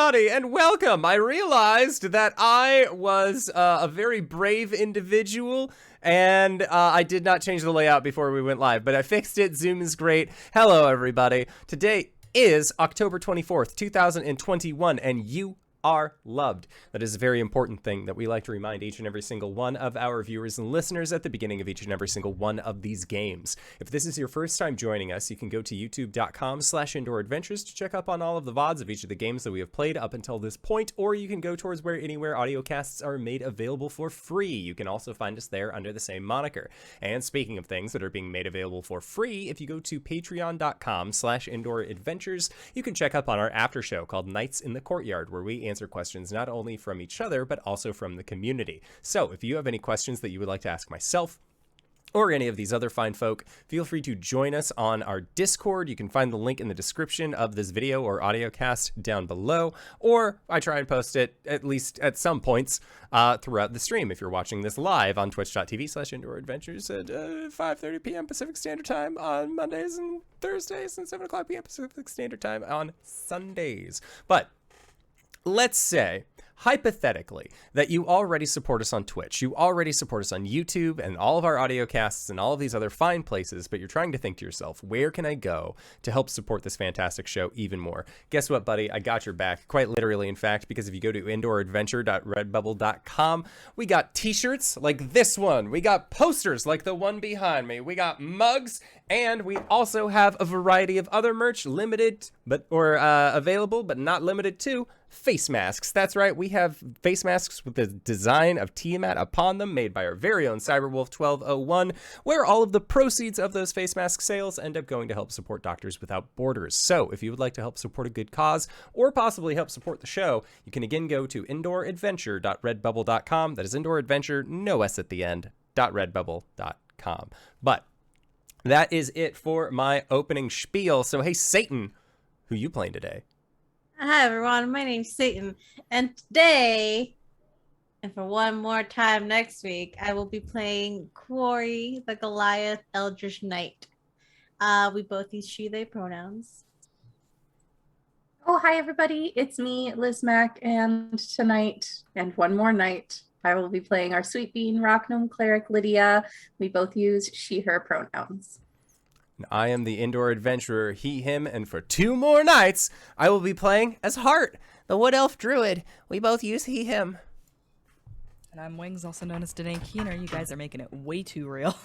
everybody, and welcome. I realized that I was a very brave individual, and I did not change the layout before we went live, but I fixed it. Zoom is great. Hello, everybody. Today is October 24th, 2021, and you are loved. That is a very important thing that we like to remind each and every single one of our viewers and listeners at the beginning of each and every single one of these games. If this is your first time joining us, you can go to youtube.com/indooradventures to check up on all of the VODs of each of the games that we have played up until this point, or you can go towards where anywhere audio casts are made available for free. You can also find us there under the same moniker. And speaking of things that are being made available for free, if you go to patreon.com/indooradventures, you can check up on our after show called Nights in the Courtyard, where we answer questions not only from each other, but also from the community. So if you have any questions that you would like to ask myself, or any of these other fine folk, feel free to join us on our Discord. You can find the link in the description of this video or audio cast down below, or I try and post it at least at some points throughout the stream. If you're watching this live on twitch.tv/indooradventures at 5:30 p.m. Pacific Standard Time on Mondays and Thursdays, and 7 o'clock p.m. Pacific Standard Time on Sundays. But let's say, hypothetically, that you already support us on Twitch, you already support us on YouTube and all of our audio casts and all of these other fine places, but you're trying to think to yourself, where can I go to help support this fantastic show even more? Guess what, buddy? I got your back, quite literally, in fact, because if you go to indooradventure.redbubble.com, we got t-shirts like this one, we got posters like the one behind me, we got mugs, and we also have a variety of other merch, limited available but not limited to face masks. That's right, we have face masks with the design of Tiamat upon them, made by our very own Cyberwolf1201, where all of the proceeds of those face mask sales end up going to help support Doctors Without Borders. So if you would like to help support a good cause, or possibly help support the show, you can again go to indooradventure.redbubble.com. That is indooradventure, no S at the end, .redbubble.com. But that is it for my opening spiel. So hey, Satan, who you playing today? Hi everyone, my name's Satan, and today, and for one more time next week, I will be playing Kuori, the Goliath Eldritch Knight. We both use she, they pronouns. Oh, hi everybody, it's me, LizMac, and tonight, and one more night, I will be playing our Sweet Bean Rock Gnome Cleric, Lydia. We both use she, her pronouns. I am the Indoor Adventurer, he, him, and for 2 more nights, I will be playing as Hart, the Wood Elf Druid. We both use he, him. And I'm Wings, also known as Danae Keener. You guys are making it way too real.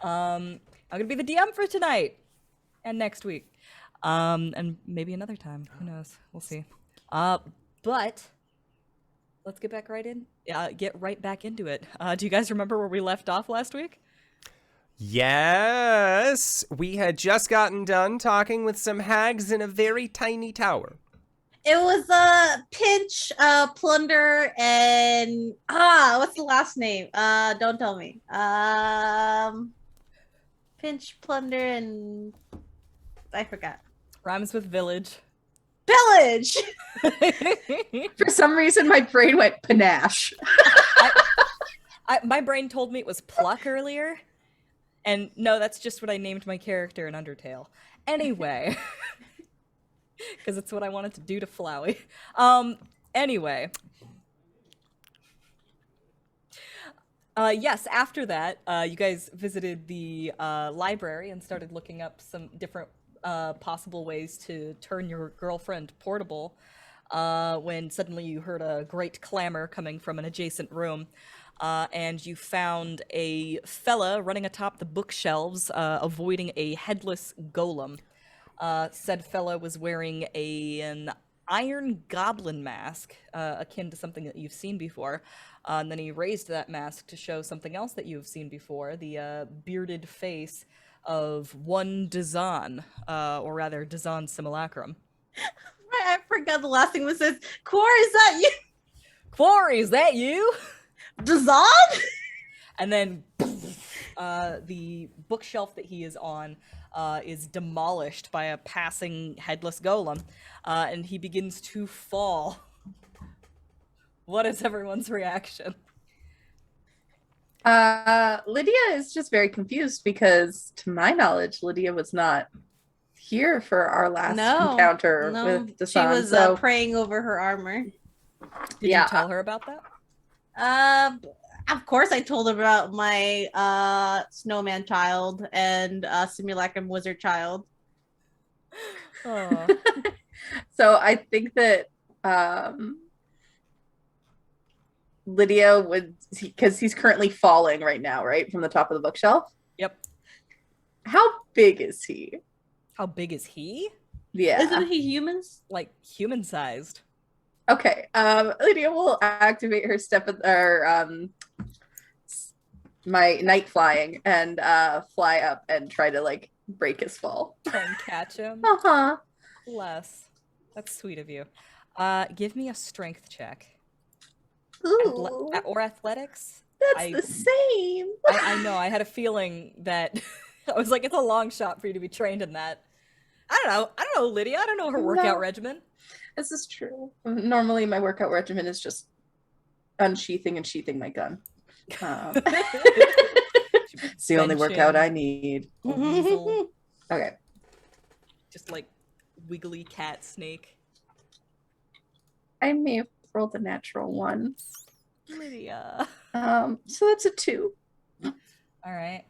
I'm gonna be the DM for tonight and next week, and maybe another time. Who knows? We'll see. But let's get back right in. Get right back into it. Do you guys remember where we left off last week? Yes, we had just gotten done talking with some hags in a very tiny tower. It was Pinch, Plunder, and what's the last name? Don't tell me. Pinch, Plunder, and I forgot. Rhymes with village. Village. For some reason, my brain went panache. My brain told me it was pluck earlier. And no, that's just what I named my character in Undertale. Anyway, because it's what I wanted to do to Flowey. Anyway. Yes, after that, you guys visited the library and started looking up some different possible ways to turn your girlfriend portable, when suddenly you heard a great clamor coming from an adjacent room. And you found a fella running atop the bookshelves, avoiding a headless golem. Said fella was wearing an iron goblin mask, akin to something that you've seen before. And then he raised that mask to show something else that you've seen before, the bearded face of one Dazan, or rather Dazan Simulacrum. I forgot the last thing was says, Kuori, is that you? Kuori, is that you? Dazan? And then the bookshelf that he is on is demolished by a passing headless golem, and he begins to fall. What is everyone's reaction? Lydia is just very confused because, to my knowledge, Lydia was not here for our last No, encounter no, with Dasan. she was so praying over her armor. Did you tell her about that? Of course I told her about my snowman child and simulacrum wizard child. Oh. So I think that Lydia would, because he's currently falling right now, right, from the top of the bookshelf. Yep. How big is he? How big is he? Yeah. Isn't he humans? Like human-sized. Okay. Lydia will activate her my night flying and fly up and try to like break his fall. Try and catch him. Uh-huh. Bless. That's sweet of you. Give me a strength check. Ooh, Or athletics. that's the same. I know. I had a feeling that I was like, it's a long shot for you to be trained in that. I don't know, Lydia. I don't know her workout regimen. This is true. Normally, my workout regimen is just unsheathing and sheathing my gun. It's the only workout I need. Okay. Just like wiggly cat snake. I may have rolled a natural one. Lydia. So that's a 2. All right.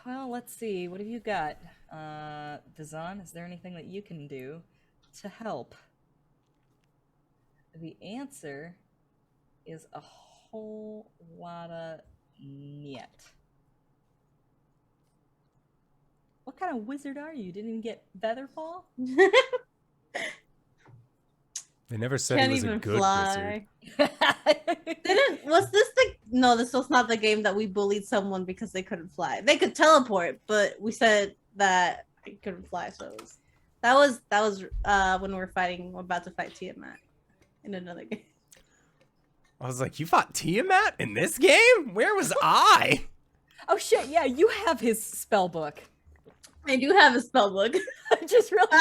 Well, let's see. What have you got? Dazan, is there anything that you can do to help? The answer is a whole lot of niet. What kind of wizard are you? Didn't even get Featherfall? They never said Can't he was even a good fly. wizard. No, this was not the game that we bullied someone because they couldn't fly. They could teleport, but we said that they couldn't fly, so that was when we're about to fight Tiamat in another game. I was like, you fought Tiamat in this game? Where was I? Oh shit, yeah, you have his spell book. I do have a spell book. I just realized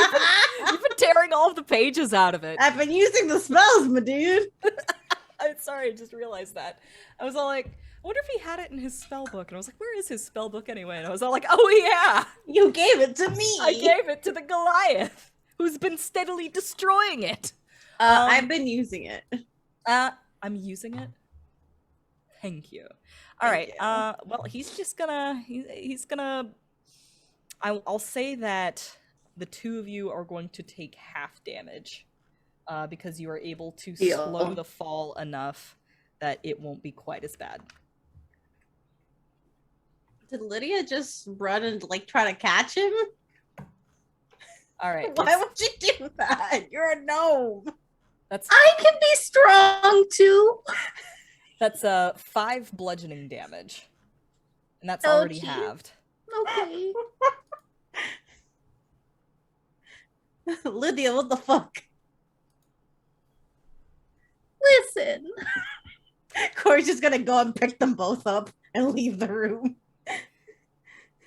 you've been tearing all of the pages out of it. I've been using the spells, my dude. I'm sorry, I just realized that. I was all like, I wonder if he had it in his spell book. And I was like, where is his spell book anyway? And I was all like, oh yeah! You gave it to me. I gave it to the Goliath, who's been steadily destroying it. I've been using it. I'm using it. Thank you. All right. Well, he's just gonna. He's gonna. I'll say that the two of you are going to take half damage, because you are able to slow the fall enough that it won't be quite as bad. Did Lydia just run and like try to catch him? All right. Why would you do that? You're a gnome. I can be strong too. That's 5 bludgeoning damage, and that's already halved. Okay. Lydia, what the fuck? Listen. Kuori's just gonna go and pick them both up and leave the room.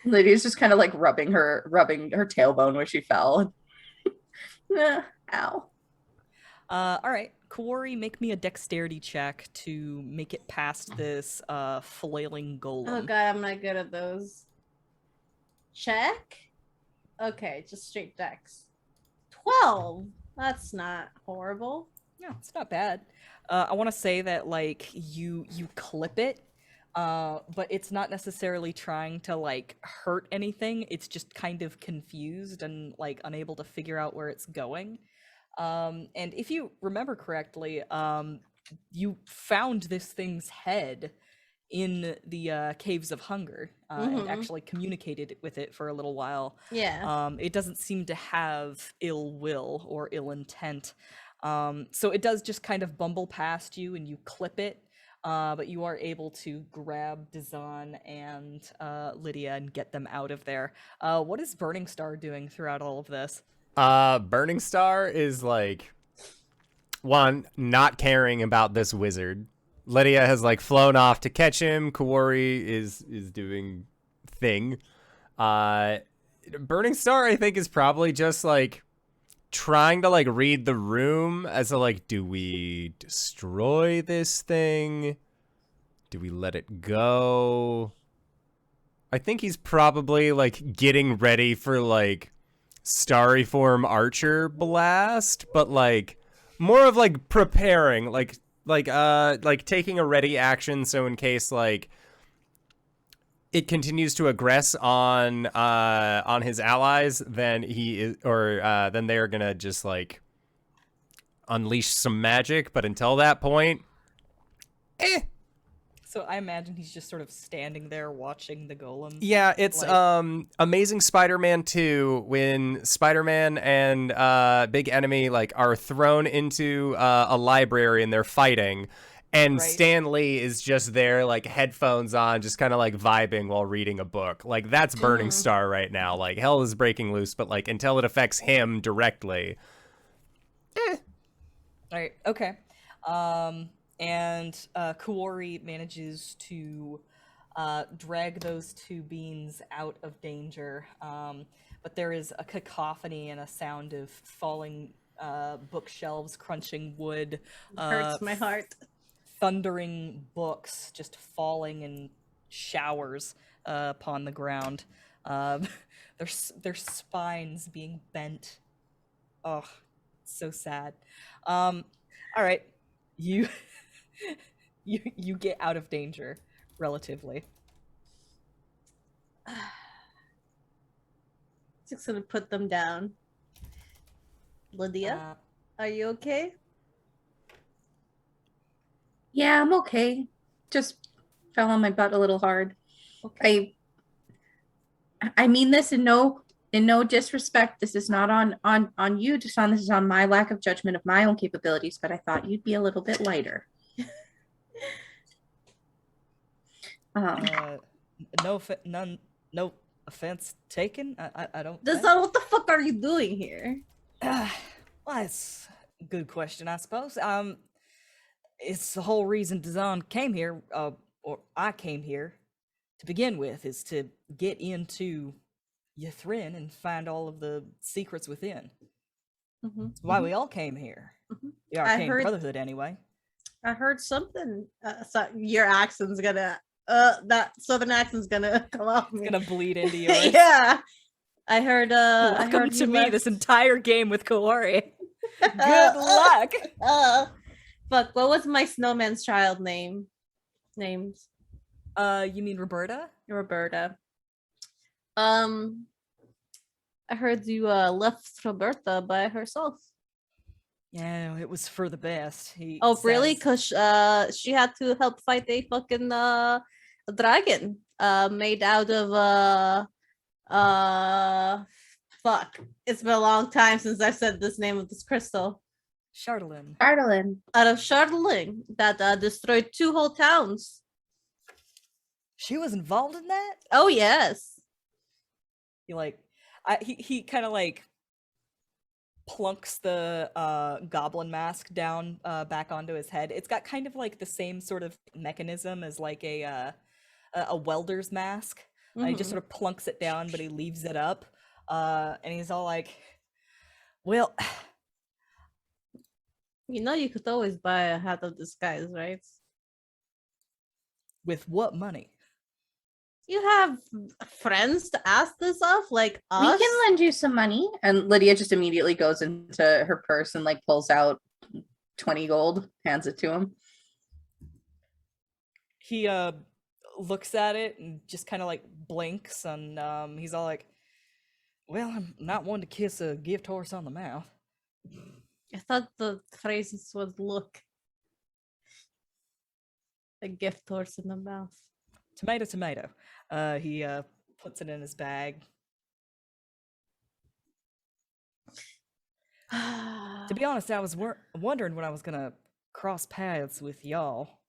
Lydia's just kind of like rubbing her tailbone where she fell. Ow. All right, Kuori, make me a dexterity check to make it past this flailing golem. Oh god, I'm not good at those. Check. Okay, just straight dex. 12. That's not horrible. Yeah, it's not bad. I want to say that like you clip it, but it's not necessarily trying to like hurt anything. It's just kind of confused and like unable to figure out where it's going. And if you remember correctly, you found this thing's head in the Caves of Hunger, and actually communicated with it for a little while. Yeah. It doesn't seem to have ill will or ill intent. So it does just kind of bumble past you and you clip it, but you are able to grab Dazan and Lydia and get them out of there. What is Burning Star doing throughout all of this? Burning Star is like, one, not caring about this wizard. Lydia has like flown off to catch him. Kuori is doing thing. Burning Star, I think, is probably just like trying to like read the room as a like, do we destroy this thing? Do we let it go? I think he's probably like getting ready for like starry form archer blast, but like more of like preparing, like taking a ready action, so in case like it continues to aggress on his allies, then he is, or then they are gonna just like unleash some magic. But until that point, So I imagine he's just sort of standing there watching the golem. yeah, it's like... Amazing Spider-Man 2 when Spider-Man and Big Enemy like are thrown into a library and they're fighting. And Right. Stan Lee is just there, like, headphones on, just kind of, like, vibing while reading a book. Like, that's Burning Star right now. Like, hell is breaking loose, but, like, until it affects him directly. Right. Okay. And Kuori manages to drag those two beings out of danger. But there is a cacophony and a sound of falling bookshelves, crunching wood. Hurts my heart. Thundering books just falling in showers upon the ground. Their spines being bent. Oh, so sad. All right, you you get out of danger relatively. Just gonna put them down. Lydia, are you okay? Yeah, I'm okay. Just fell on my butt a little hard. Okay. I mean this in no disrespect. This is not on you, this is on my lack of judgment of my own capabilities, but I thought you'd be a little bit lighter. No offense taken. I don't. What the fuck are you doing here? Well, that's a good question, I suppose. It's the whole reason Dazan came here, or I came here to begin with, is to get into Ythrin and find all of the secrets within. That's why we all came here. The Arcane Brotherhood, anyway. I heard something. So your accent's gonna, that southern accent's gonna come off me. It's gonna bleed into yours. Yeah. I heard, Welcome to me this entire game with Kuori. Good luck. Fuck, what was my snowman's child names? You mean Roberta? Roberta. I heard you left Roberta by herself. Yeah, it was for the best. Really? Because she had to help fight a fucking dragon made out of fuck. It's been a long time since I said this name of this crystal. Chardelin. Out of Chardelin that destroyed 2 whole towns. She was involved in that? Oh yes. He kind of like plunks the goblin mask down back onto his head. It's got kind of like the same sort of mechanism as like a welder's mask. He just sort of plunks it down, but he leaves it up. And he's all like, well, you know, you could always buy a hat of disguise, right? With what money? You have friends to ask this of, like us? We can lend you some money. And Lydia just immediately goes into her purse and like pulls out 20 gold, hands it to him. He looks at it and just kind of like blinks, and he's all like, well, I'm not one to kiss a gift horse on the mouth. I thought the phrase was look. A gift horse in the mouth. Tomato, tomato. He puts it in his bag. To be honest, I was wondering when I was gonna cross paths with y'all.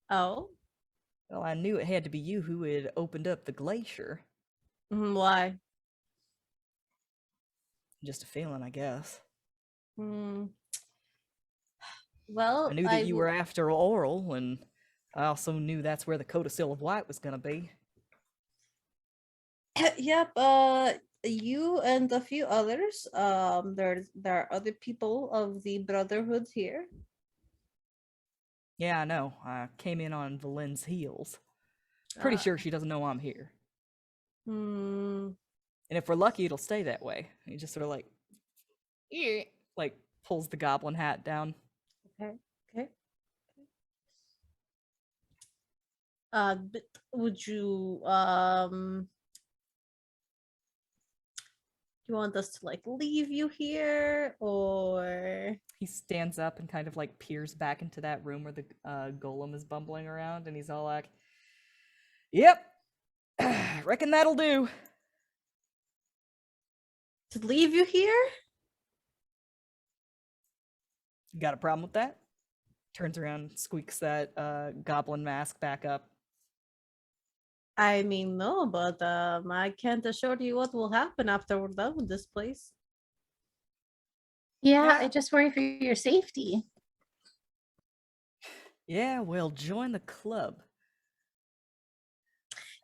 Oh? Well, I knew it had to be you who had opened up the glacier. Why? Just a feeling, I guess. Well, I knew that you were after Oral, and I also knew that's where the Codicil of White was gonna be. Yep, you and a few others. There are other people of the Brotherhood here. Yeah, I know. I came in on Valen's heels. Pretty sure she doesn't know I'm here. And if we're lucky, it'll stay that way. He just sort of like pulls the goblin hat down. Okay. Okay. But would you you want us to like leave you here, or He stands up and kind of like peers back into that room where the golem is bumbling around, and he's all like, "Yep, reckon that'll do." to leave you here? You got a problem with that? Turns around, squeaks that goblin mask back up. I mean, no, but I can't assure you what will happen after we're done with this place. Yeah, Yeah. I just worry for your safety. Yeah, well, join the club.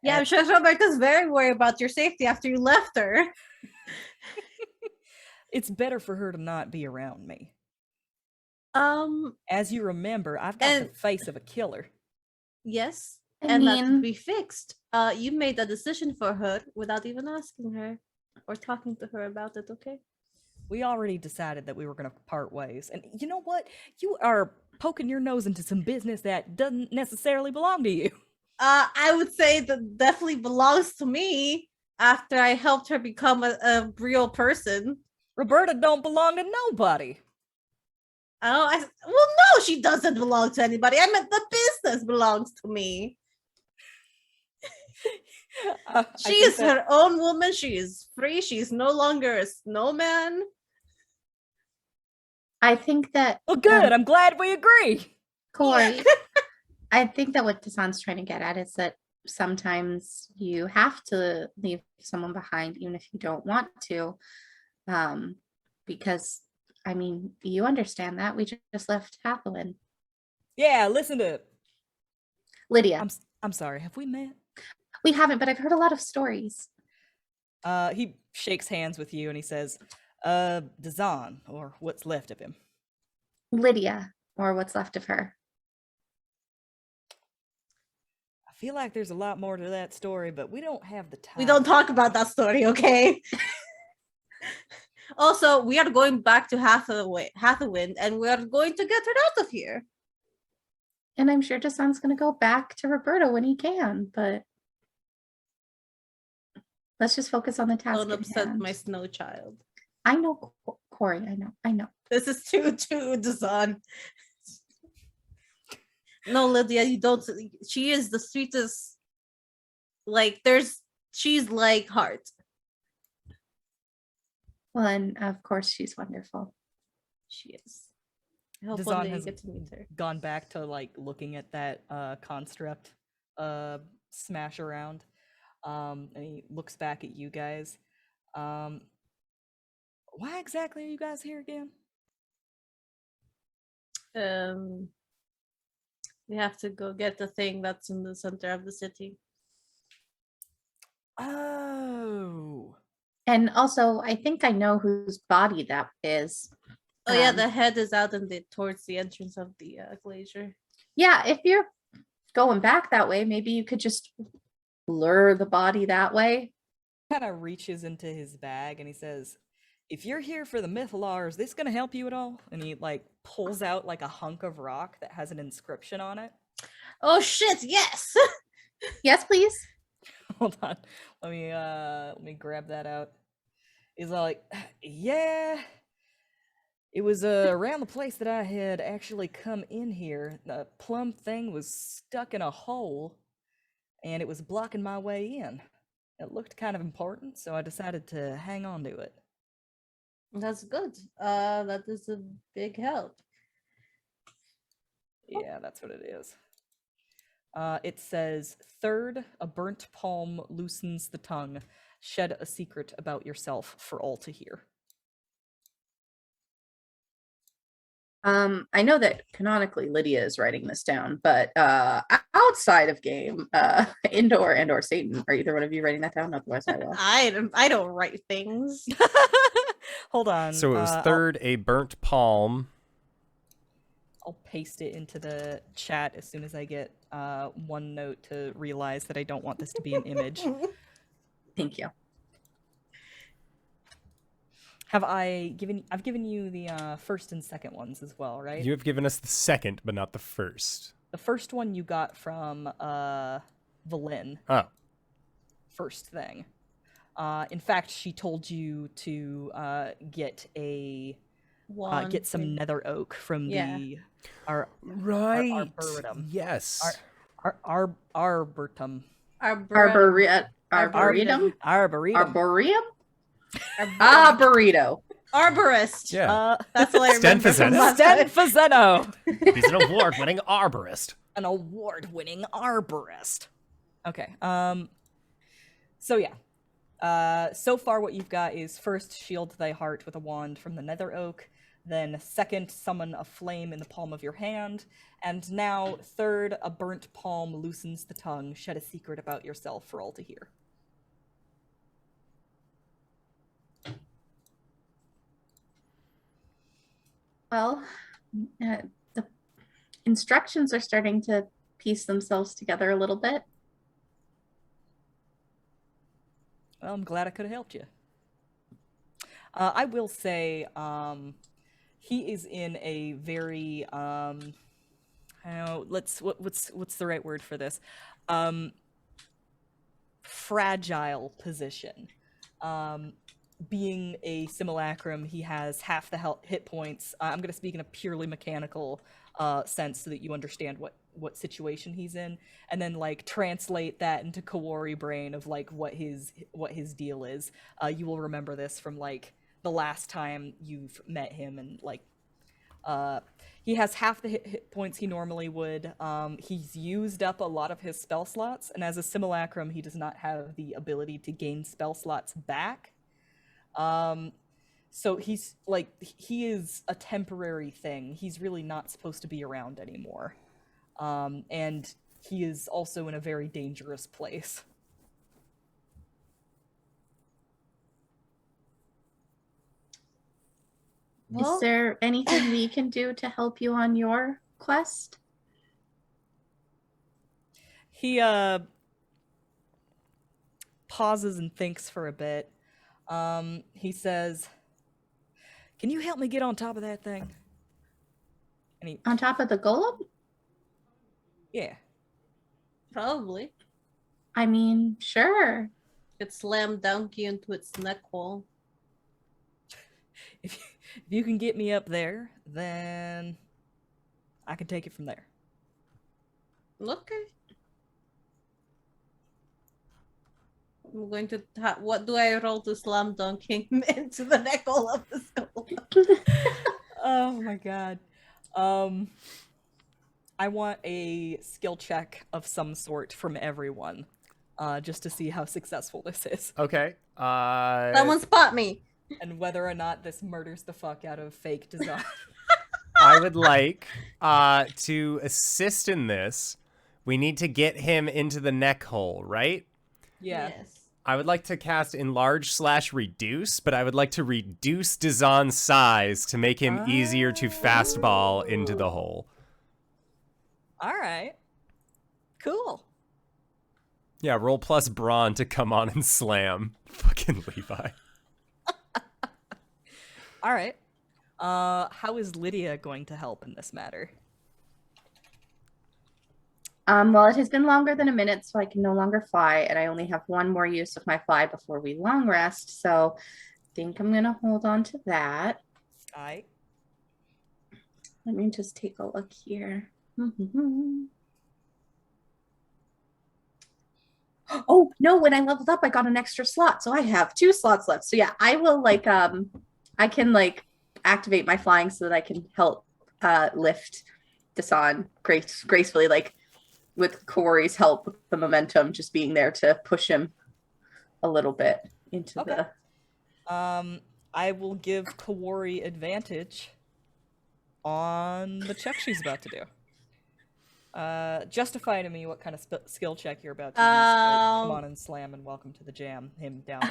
Yeah, I'm At- sure Roberta's very worried about your safety after you left her. It's better for her to not be around me. Um, As you remember, I've got the And- face of a killer. yes, I and that mean- could be fixed. You made a decision for her without even asking her or talking to her about it, okay? We already decided that we were going to part ways. And you know what? You are poking your nose into some business that doesn't necessarily belong to you. I would say that definitely belongs to me after I helped her become a real person. Roberta don't belong to nobody. Well, no, she doesn't belong to anybody. I meant the business belongs to me. I She think is her own woman. She is free. She is no longer a snowman. I think that Well, good. I'm glad we agree. Kuori, I think that what Dasan's trying to get at is that sometimes you have to leave someone behind, even if you don't want to. Because, I mean, you understand that. We just left Hathawin. Yeah, listen to Lydia, I'm sorry. Have we met? we haven't, but I've heard a lot of stories. He shakes hands with you and he says, Dazan, or what's left of him. Lydia, or what's left of her. I feel like there's a lot more to that story, but we don't have the time. We don't talk about that story, okay? Also, we are going back to Hathawin, and we are going to get her out of here. And I'm sure Dasan's going to go back to Roberta when he can, but let's just focus on the task Don't at upset hand. my snow child. I know, Kuori, I know. This is too Dazan. No, Lydia, you don't. She is the sweetest. Like, she's like Hart. Well, and of course she's wonderful. She is. I hope Dazan one day you has get to meet her. gone back to like looking at that construct smash around. And he looks back at you guys. Why exactly are you guys here again? We have to go get the thing that's in the center of the city. Oh. And also, I think I know whose body that is. Oh yeah, the head is out towards the entrance of the glacier. Yeah, if you're going back that way, maybe you could just lure the body that way. Kind of reaches into his bag and he says, if you're here for the Mythalar, is this gonna help you at all? And he like pulls out like a hunk of rock that has an inscription on it. Oh shit, yes! Yes, please. Hold on. Let me grab that out. He's like, yeah. It was around the place that I had actually come in here. The plum thing was stuck in a hole and it was blocking my way in. It looked kind of important, so I decided to hang on to it. That's good. That is a big help. Yeah, that's what it is. It says, third, a burnt palm loosens the tongue. Shed a secret about yourself for all to hear. I know that canonically Lydia is writing this down, but outside of game, Indoor and/or Satan, are either one of you writing that down? Otherwise, I will. I don't write things. Hold on. So it was third, a burnt palm. I'll paste it into the chat as soon as I get OneNote to realize that I don't want this to be an image. Thank you. I've given you the first and second ones as well, right? You have given us the second, but not the first. The first one you got from Valin. Oh. First thing. In fact, she told you to get some Nether Oak from the Arboretum. Yes. Arboretum. Arboretum. Arboretum. Arboretum. Burrito. Arborist. Yeah. That's what I remember. Stenfazeno. He's an award-winning arborist. An award-winning arborist. Okay. So yeah. So far what you've got is first shield thy heart with a wand from the Nether Oak, then second summon a flame in the palm of your hand, and now third a burnt palm loosens the tongue, shed a secret about yourself for all to hear. Well, the instructions are starting to piece themselves together a little bit. Well, I'm glad I could have helped you. I will say, he is in a very, what's the right word for this? Fragile position. Being a simulacrum, he has half the hit points. I'm going to speak in a purely mechanical sense so that you understand what situation he's in, and then like translate that into Kuori brain of like what his deal is. You will remember this from like the last time you've met him, and like he has half the hit points he normally would. He's used up a lot of his spell slots, and as a simulacrum, he does not have the ability to gain spell slots back. So he is a temporary thing. He's really not supposed to be around anymore. And he is also in a very dangerous place. Well, is there anything we can do to help you on your quest? He pauses and thinks for a bit. He says, "Can you help me get on top of that thing?" And on top of the golem? Yeah. Probably. I mean, sure. It slam dunk you into its neck hole. If you can get me up there, then I can take it from there. Okay. I'm going to. What do I roll to slam dunk him into the neck hole of the skull? Oh my god. I want a skill check of some sort from everyone, just to see how successful this is. Okay. Someone spot me. And whether or not this murders the fuck out of fake design. I would like to assist in this. We need to get him into the neck hole, right? Yeah. Yes. I would like to cast Enlarge/Reduce, but I would like to reduce Dazan's size to make him easier to fastball into the hole. All right. Cool. Yeah, roll plus brawn to come on and slam. Fucking Levi. All right. How is Lydia going to help in this matter? Well, it has been longer than a minute, so I can no longer fly, and I only have one more use of my fly before we long rest, so I think I'm gonna hold on to that. Let me just take a look here. Oh no, when I leveled up I got an extra slot, so I have 2 slots left. So yeah, I will I can activate my flying so that I can help lift Dasan gracefully, with Kuori's help with the momentum, just being there to push him a little bit into the I will give Kuori advantage on the check she's about to do. Justify to me what kind of skill check you're about to use. Come on and slam and welcome to the jam. Him down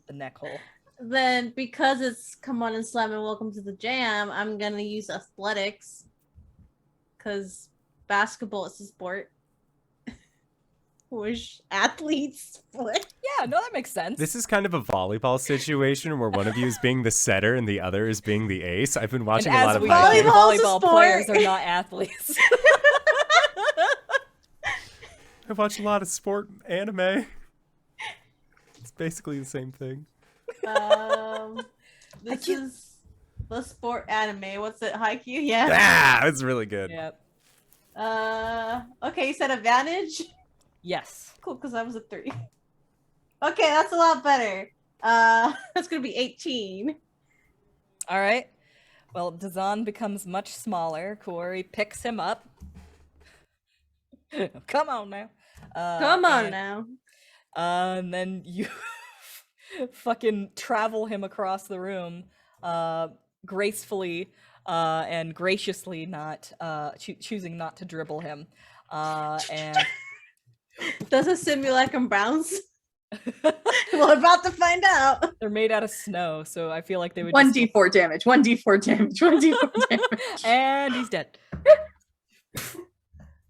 the neck hole. Then, because it's come on and slam and welcome to the jam, I'm gonna use athletics. Because basketball is a sport. squish athletes sport. Yeah, no, that makes sense. This is kind of a volleyball situation where one of you is being the setter and the other is being the ace. I've been watching and a as lot of we high know, school. Volleyball's a volleyball sport. players are not athletes. I've watched a lot of sport anime. It's basically the same thing. This is the sport anime. What's it? Haikyuu? Yeah. Ah, it's really good. Yep. Okay, you said advantage? Yes. Cool, because I was a 3. Okay, that's a lot better. That's gonna be 18. All right. Well, Dazan becomes much smaller. Kuori picks him up. Come on now. Come on now. And then you fucking travel him across the room, gracefully and graciously, not choosing not to dribble him. And Does a simulacrum bounce? We're about to find out. they're made out of snow, so I feel like they would. 1d4 damage, 1d4 damage, 1d4 damage. And he's dead.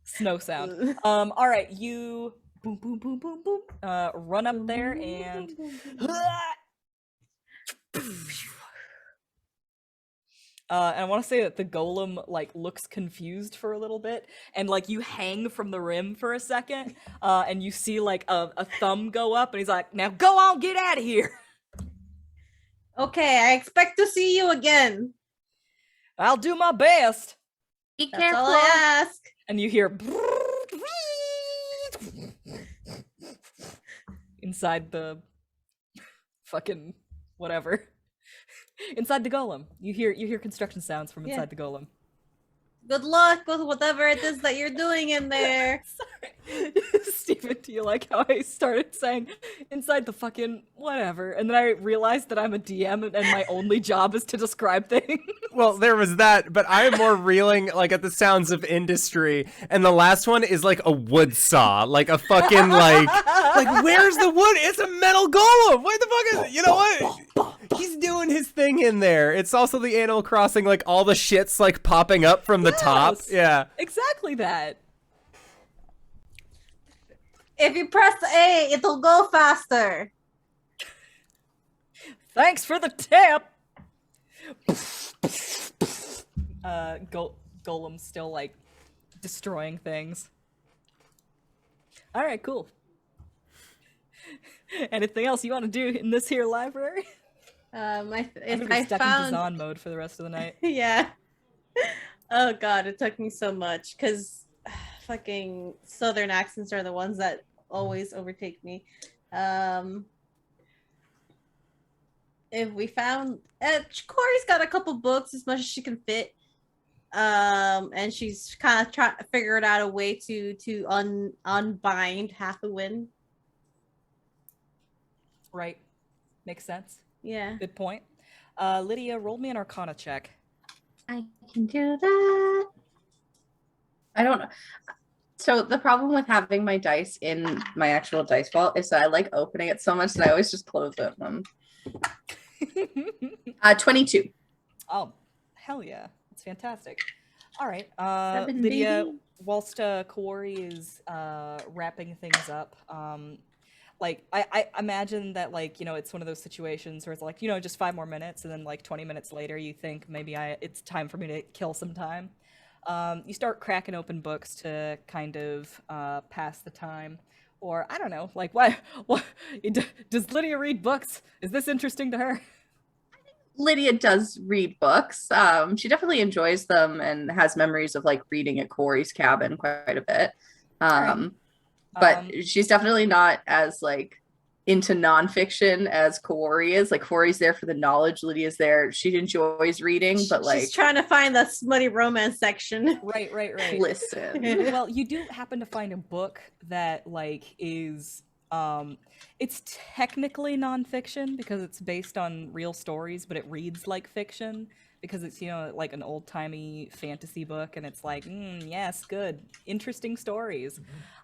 Snow sound. All right, you boom, boom, boom, boom, boom. Run up there and. And I want to say that the golem like looks confused for a little bit, and like you hang from the rim for a second, and you see like a thumb go up, and he's like, "Now go on, get out of here." Okay, I expect to see you again. I'll do my best. Be That's careful. all I ask. And you hear inside the fucking whatever. Inside the golem. You hear construction sounds from inside the golem. Good luck with whatever it is that you're doing in there. Sorry. Steven, do you like how I started saying inside the fucking whatever? And then I realized that I'm a DM and my only job is to describe things. Well, there was that, but I am more reeling like at the sounds of industry, and the last one is like a wood saw, like a fucking like where's the wood? It's a metal golem. What the fuck is it? You know what? He's doing his thing in there. It's also the Animal Crossing, like all the shit's like popping up from the top. Yes. Yeah. Exactly that. If you press A, it'll go faster. Thanks for the tip. Golem's still like destroying things. All right, cool. Anything else you want to do in this here library? I'm gonna I'm if gonna I be stuck found, in Dazan mode for the rest of the night. yeah. Oh god, it took me so much because fucking southern accents are the ones that always overtake me. If we found, Kuori's got a couple books as much as she can fit, and she's kind of trying to figure out a way to unbind Hathawin. Right. Makes sense. Yeah. Good point. Lydia, roll me an Arcana check. I can do that. I don't know. So the problem with having my dice in my actual dice vault is that I like opening it so much that I always just close it. 22. Oh, hell yeah. That's fantastic. All right. 7, Lydia, baby. whilst Kuori is wrapping things up, like I imagine that like, you know, it's one of those situations where it's like, you know, just 5 more minutes, and then like 20 minutes later you think maybe it's time for me to kill some time. You start cracking open books to kind of pass the time. Or I don't know, like what does Lydia read books? Is this interesting to her? Lydia does read books. She definitely enjoys them and has memories of like reading at Kuori's cabin quite a bit. But she's definitely not as like into nonfiction as Kuori is. Like Kuori's there for the knowledge. Lydia's there. She enjoys reading, but like she's trying to find the smutty romance section. Right. listen. Well, you do happen to find a book that like is it's technically nonfiction because it's based on real stories, but it reads like fiction because it's, you know, like an old-timey fantasy book, and it's like, yes, good, interesting stories.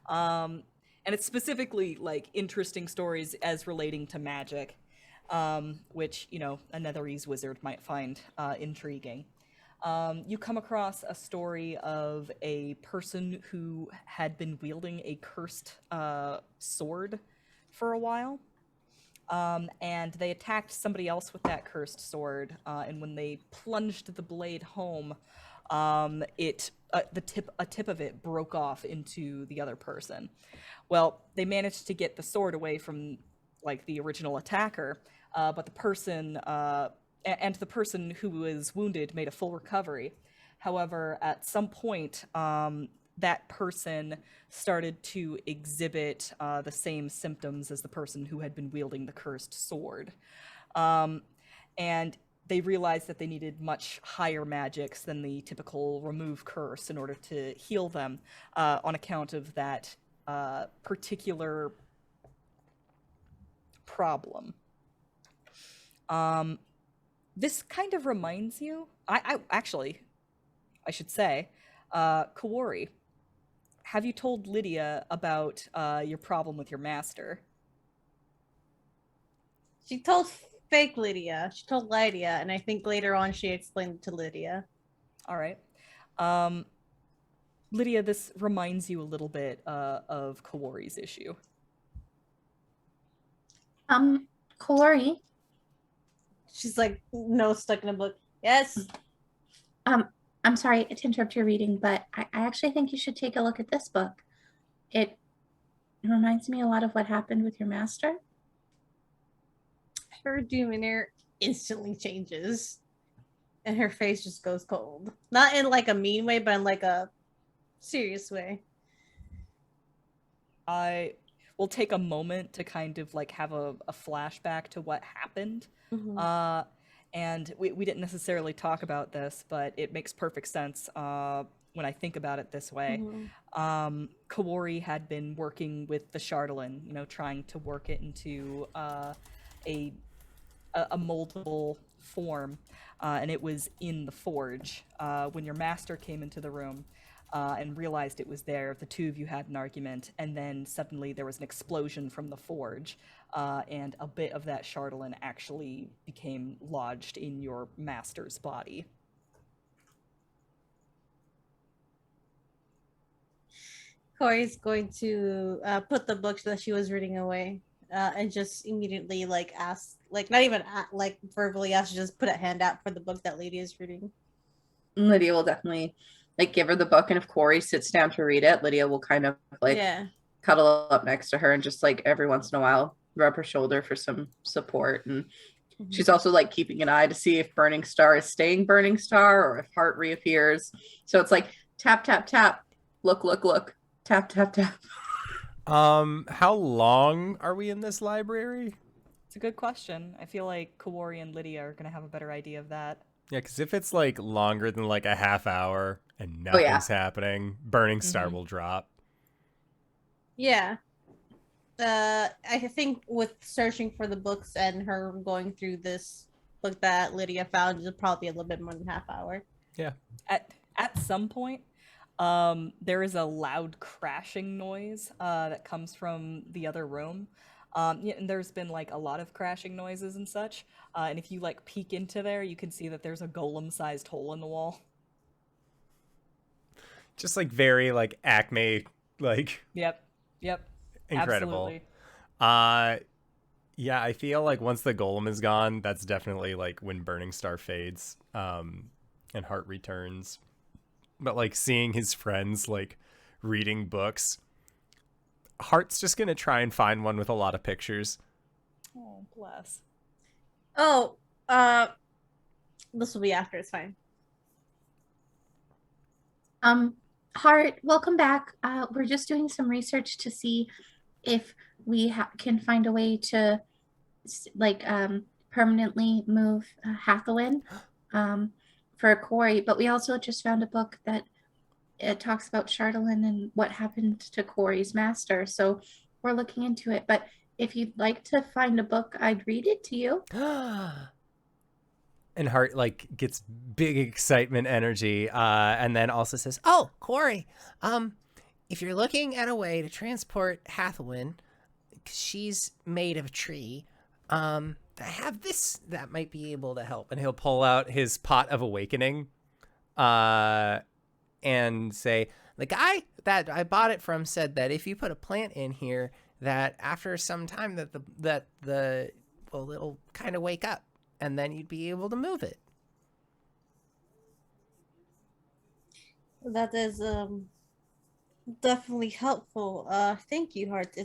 And it's specifically like interesting stories as relating to magic, which, you know, a Netherese wizard might find intriguing. You come across a story of a person who had been wielding a cursed sword for a while. And they attacked somebody else with that cursed sword. And when they plunged the blade home, a tip of it broke off into the other person. Well, they managed to get the sword away from like the original attacker, but the person and the person who was wounded made a full recovery. However, at some point, that person started to exhibit the same symptoms as the person who had been wielding the cursed sword. And they realized that they needed much higher magics than the typical remove curse in order to heal them on account of that particular problem. This kind of reminds you, I should say, Kuori, have you told Lydia about your problem with your master? She told fake Lydia. She told Lydia, and I think later on she explained it to Lydia. All right. Lydia, this reminds you a little bit of Kuori's issue. Kuori. She's like, no, stuck in a book. Yes. I'm sorry to interrupt your reading, but I actually think you should take a look at this book. It reminds me a lot of what happened with your master. Her demeanor instantly changes, and her face just goes cold. Not in like a mean way, but in like a serious way. I will take a moment to kind of like have a flashback to what happened. Mm-hmm. And we didn't necessarily talk about this, but it makes perfect sense when I think about it this way. Mm-hmm. Kuori had been working with the Chardolin, trying to work it into a moldable form, and it was in the forge. When your master came into the room and realized it was there, the two of you had an argument, and then suddenly there was an explosion from the forge, and a bit of that Chardolin actually became lodged in your master's body. Corey's going to put the books that she was reading away and just immediately like ask, like not even like verbally ask, just put a hand out for the book that Lydia is reading. Lydia will definitely like give her the book, and if Kuori sits down to read it, Lydia will kind of like cuddle up next to her and just like every once in a while rub her shoulder for some support. And she's also like keeping an eye to see if Burning Star is staying Burning Star or if Hart reappears. So it's like tap tap tap, look look look, tap tap tap. How long are we in this library? It's a good question. I feel like Kuori and Lydia are gonna have a better idea of that. Yeah, because if it's like longer than like a half hour and nothing's happening, Burning Star will drop. Yeah. I think with searching for the books and her going through this book that Lydia found, it'll probably be a little bit more than half hour. Yeah. At some point, there is a loud crashing noise that comes from the other room. And there's been like a lot of crashing noises and such. And if you like peek into there, you can see that there's a golem-sized hole in the wall. Just like very like Acme, like. Yep. Incredible. Absolutely. Yeah, I feel like once the golem is gone, that's definitely like when Burning Star fades, and Hart returns. But like seeing his friends like reading books, Hart's just gonna try and find one with a lot of pictures. Oh, bless. Oh, this will be after. It's fine. Hart, welcome back. We're just doing some research to see if we can find a way to like permanently move Hathawin for Kuori, but we also just found a book that it talks about Chardolin and what happened to Kuori's master, so we're looking into it. But if you'd like to find a book, I'd read it to you. And Hart like gets big excitement energy, and then also says, "Oh, Kuori, if you're looking at a way to transport Hathawin, because she's made of tree, I have this that might be able to help." And he'll pull out his pot of awakening, and say, the guy that I bought it from said that if you put a plant in here, that after some time it'll kind of wake up, and then you'd be able to move it. That is definitely helpful. Thank you, Hart.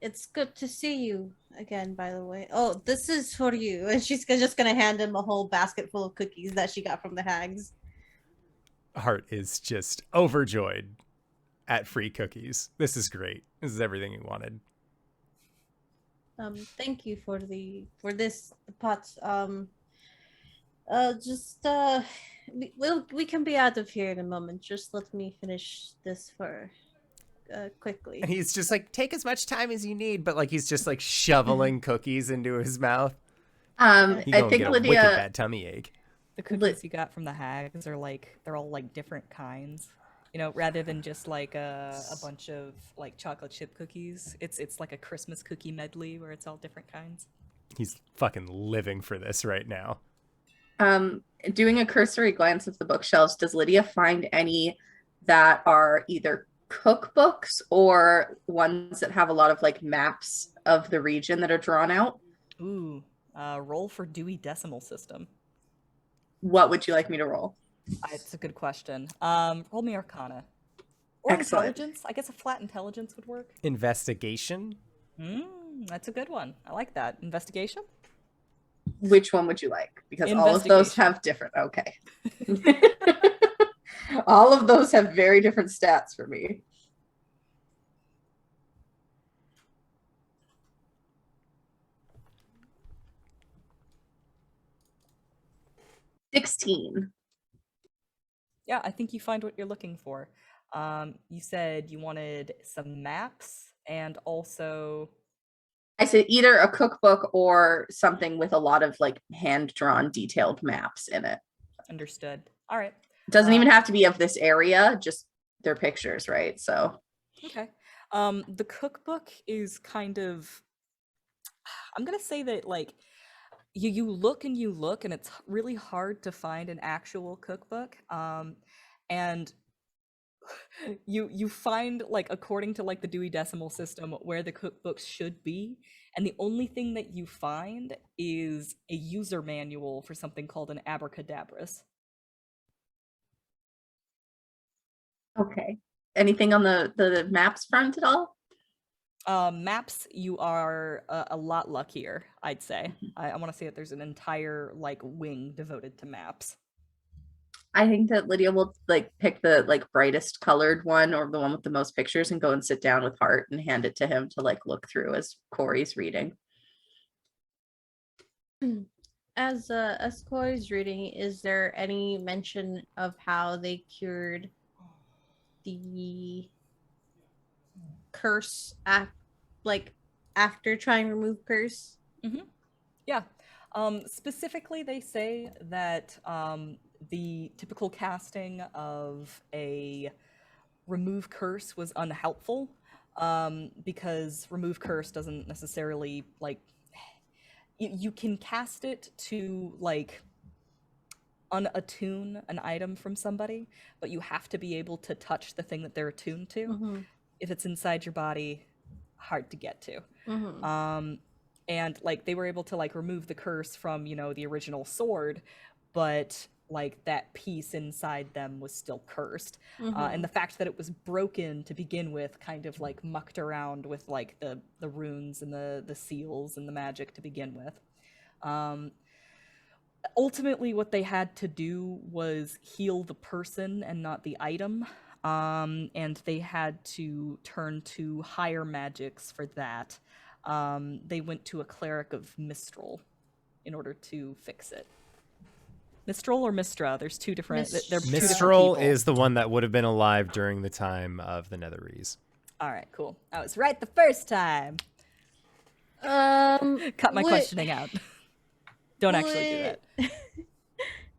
It's good to see you again, by the way. Oh, this is for you. And she's just gonna hand him a whole basket full of cookies that she got from the hags. Hart is just overjoyed at free cookies. This is great. This is everything he wanted. Thank you for the pots. We can be out of here in a moment. Just let me finish this quickly. And he's just like, take as much time as you need, but like he's just like shoveling cookies into his mouth. I think get a wicked Lydia. bad tummy ache. The cookies you got from the hags are like, they're all like different kinds. You know, rather than just like a bunch of like chocolate chip cookies, it's like a Christmas cookie medley where it's all different kinds. He's fucking living for this right now. Doing a cursory glance of the bookshelves, does Lydia find any that are either cookbooks or ones that have a lot of like maps of the region that are drawn out? Ooh, roll for Dewey Decimal System. What would you like me to roll? It's a good question. Roll me Arcana. Or Excellent. Intelligence. I guess a flat intelligence would work. Investigation? That's a good one. I like that. Investigation? Which one would you like? Because all of those have different. Okay. All of those have very different stats for me. $16. Yeah, I think you find what you're looking for. You said you wanted some maps and also... I said either a cookbook or something with a lot of like hand-drawn detailed maps in it. Understood. All right. Doesn't even have to be of this area, just their pictures, right? So okay. The cookbook is kind of, I'm gonna say that like you look and it's really hard to find an actual cookbook. And you find, like, according to like the Dewey Decimal System, where the cookbooks should be, and the only thing that you find is a user manual for something called an abracadabras. okay. Anything on the maps front at all? Maps, you are a lot luckier, I'd say. I want to say that there's an entire like wing devoted to maps. I think that Lydia will like pick the like brightest colored one or the one with the most pictures and go and sit down with Hart and hand it to him to like look through as Kuori's reading. As Kuori's reading, is there any mention of how they cured the curse after trying to remove curse? Yeah. Specifically, they say that the typical casting of a remove curse was unhelpful, because remove curse doesn't necessarily like you can cast it to like unattune an item from somebody, but you have to be able to touch the thing that they're attuned to. If it's inside your body, hard to get to. And like they were able to like remove the curse from, you know, the original sword, but like that piece inside them was still cursed. And the fact that it was broken to begin with kind of like mucked around with like the runes and the seals and the magic to begin with. Ultimately, what they had to do was heal the person and not the item. And they had to turn to higher magics for that. They went to a cleric of Mistral in order to fix it. Mistral or Mistra? There's two different. Mistral is the one that would have been alive during the time of the Netherese. All right, cool. I was right the first time. Cut my questioning out. Don't actually do that.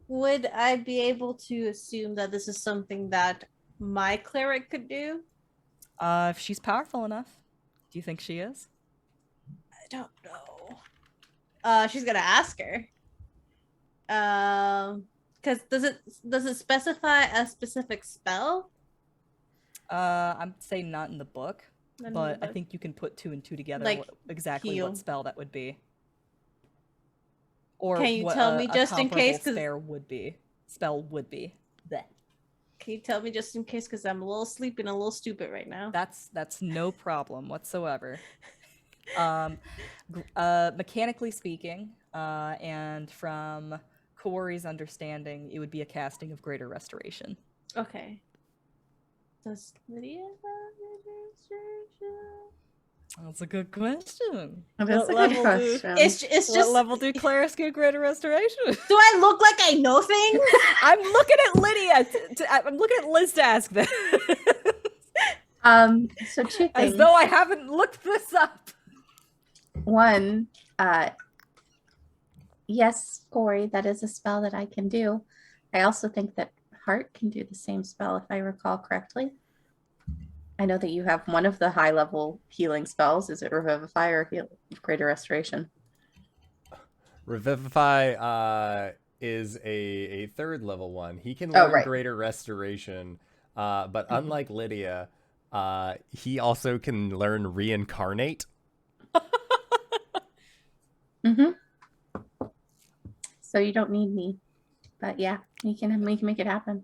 Would I be able to assume that this is something that my cleric could do? If she's powerful enough. Do you think she is? I don't know. She's gonna ask her. Because Because does it specify a specific spell? I'm saying not in the book, Not in but the I book. think you can put two and two together Like, exactly heal. what spell that would be. Or Can you what tell me a just in case? comparable spell would be. Bleh. Can you tell me just in case? Because I'm a little sleepy and a little stupid right now. That's no problem whatsoever. Mechanically speaking, and from Kuori's understanding, it would be a casting of Greater Restoration. Okay. Does Lydia have registration? That's a good question. That's What a good level question. It's What just. level do clerics get Greater Restoration? Do I look like I know things? I'm looking at Lydia. I'm looking at Liz to ask that. So two As things. though I haven't looked this up. One, yes, Kuori, that is a spell that I can do. I also think that Hart can do the same spell, if I recall correctly. I know that you have one of the high-level healing spells. Is it Revivify or Greater Restoration? Revivify is a third level one. He can learn right. Greater Restoration, but unlike Lydia, he also can learn Reincarnate. Mm-hmm. So you don't need me. But yeah, we can make it happen.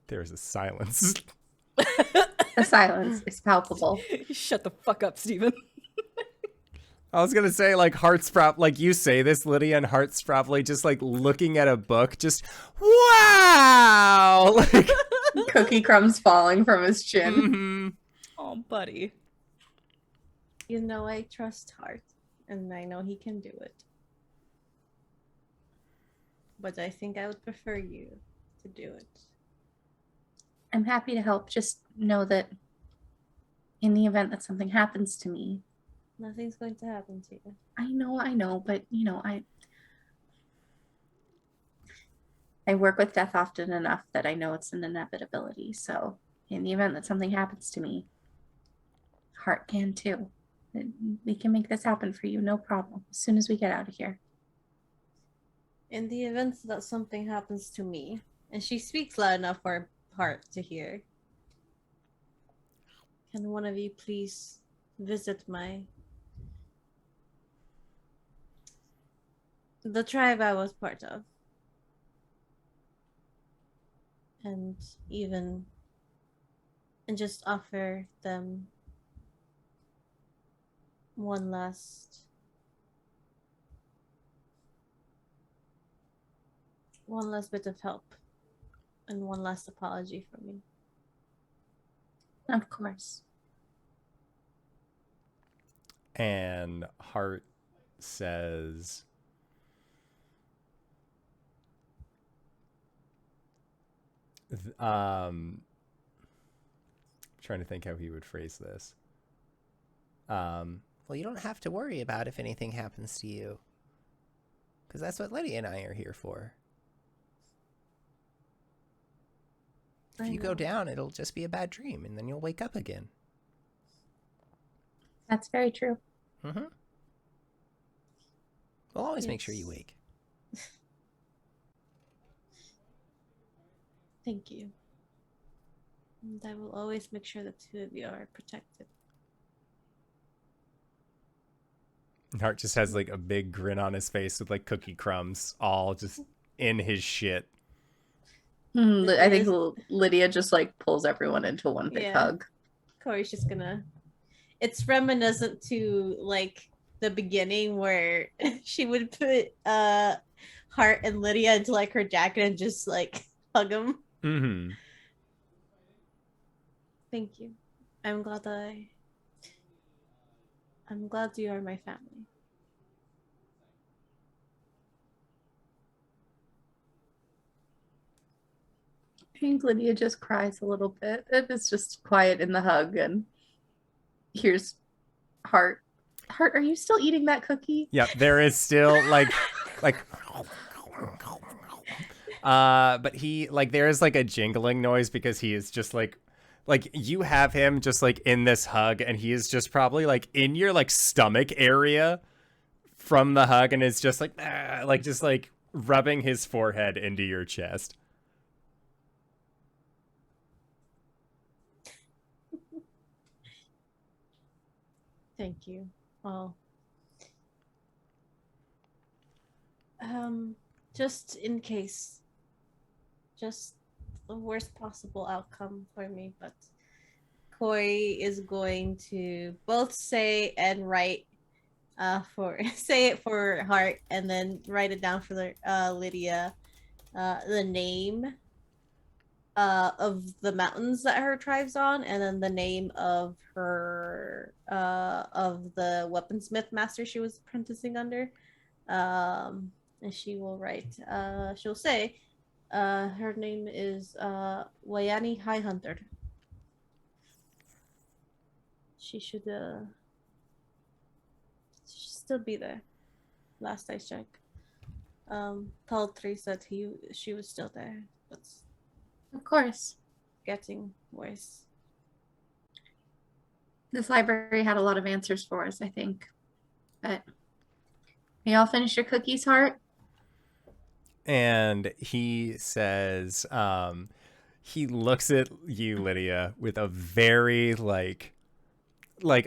There's a silence. The silence is palpable. Shut the fuck up, Steven. I was gonna say, like, Hart's probably, like, you say this, Lydia, and Hart's probably just, like, looking at a book, just, wow! Like, Cookie crumbs falling from his chin. mm-hmm. Oh, buddy. You know I trust Hart, and I know he can do it. But I think I would prefer you to do it. I'm happy to help. Just know that in the event that something happens to me, Nothing's going to happen to you. I know, but you know, I work with death often enough that I know it's an inevitability. So in the event that something happens to me, Hart can too. We can make this happen for you, no problem, as soon as we get out of here. In the event that something happens to me, and she speaks loud enough for Hart to hear, can one of you please visit the tribe I was part of? And just offer them one last bit of help and one last apology from me. Of course. And Hart says, trying to think how he would phrase this. Well, you don't have to worry about if anything happens to you, because that's what Lydia and I are here for. If you go down, it'll just be a bad dream, and then you'll wake up again. That's very true. Mm-hmm. We'll always make sure you wake. Thank you. And I will always make sure the two of you are protected. Hart just has like a big grin on his face with like cookie crumbs all just in his shit. I think Lydia just like pulls everyone into one big hug. Kuori's just gonna. It's reminiscent to like the beginning where she would put Hart and Lydia into like her jacket and just like hug them. Mm-hmm. Thank you. I'm glad you are my family. I think Lydia just cries a little bit. It's just quiet in the hug, and here's Hart. Hart, are you still eating that cookie? Yep, there is still like but he like there is like a jingling noise because he is just like like you have him just like in this hug, and he is just probably like in your like stomach area from the hug, and is just like just like rubbing his forehead into your chest. Thank you. Well, just in case, just the worst possible outcome for me, but Kuori is going to both say and write for say it for Hart and then write it down for Lydia, the name of the mountains that her tribe's on, and then the name of her of the weaponsmith master she was apprenticing under. And she will write, she'll say, her name is Wayani High Hunter. She should still be there. Last I checked. Paltry said she was still there, but Of course. getting worse. This library had a lot of answers for us, I think. But may y'all finish your cookies, Hart? And he says, he looks at you, Lydia, with a very like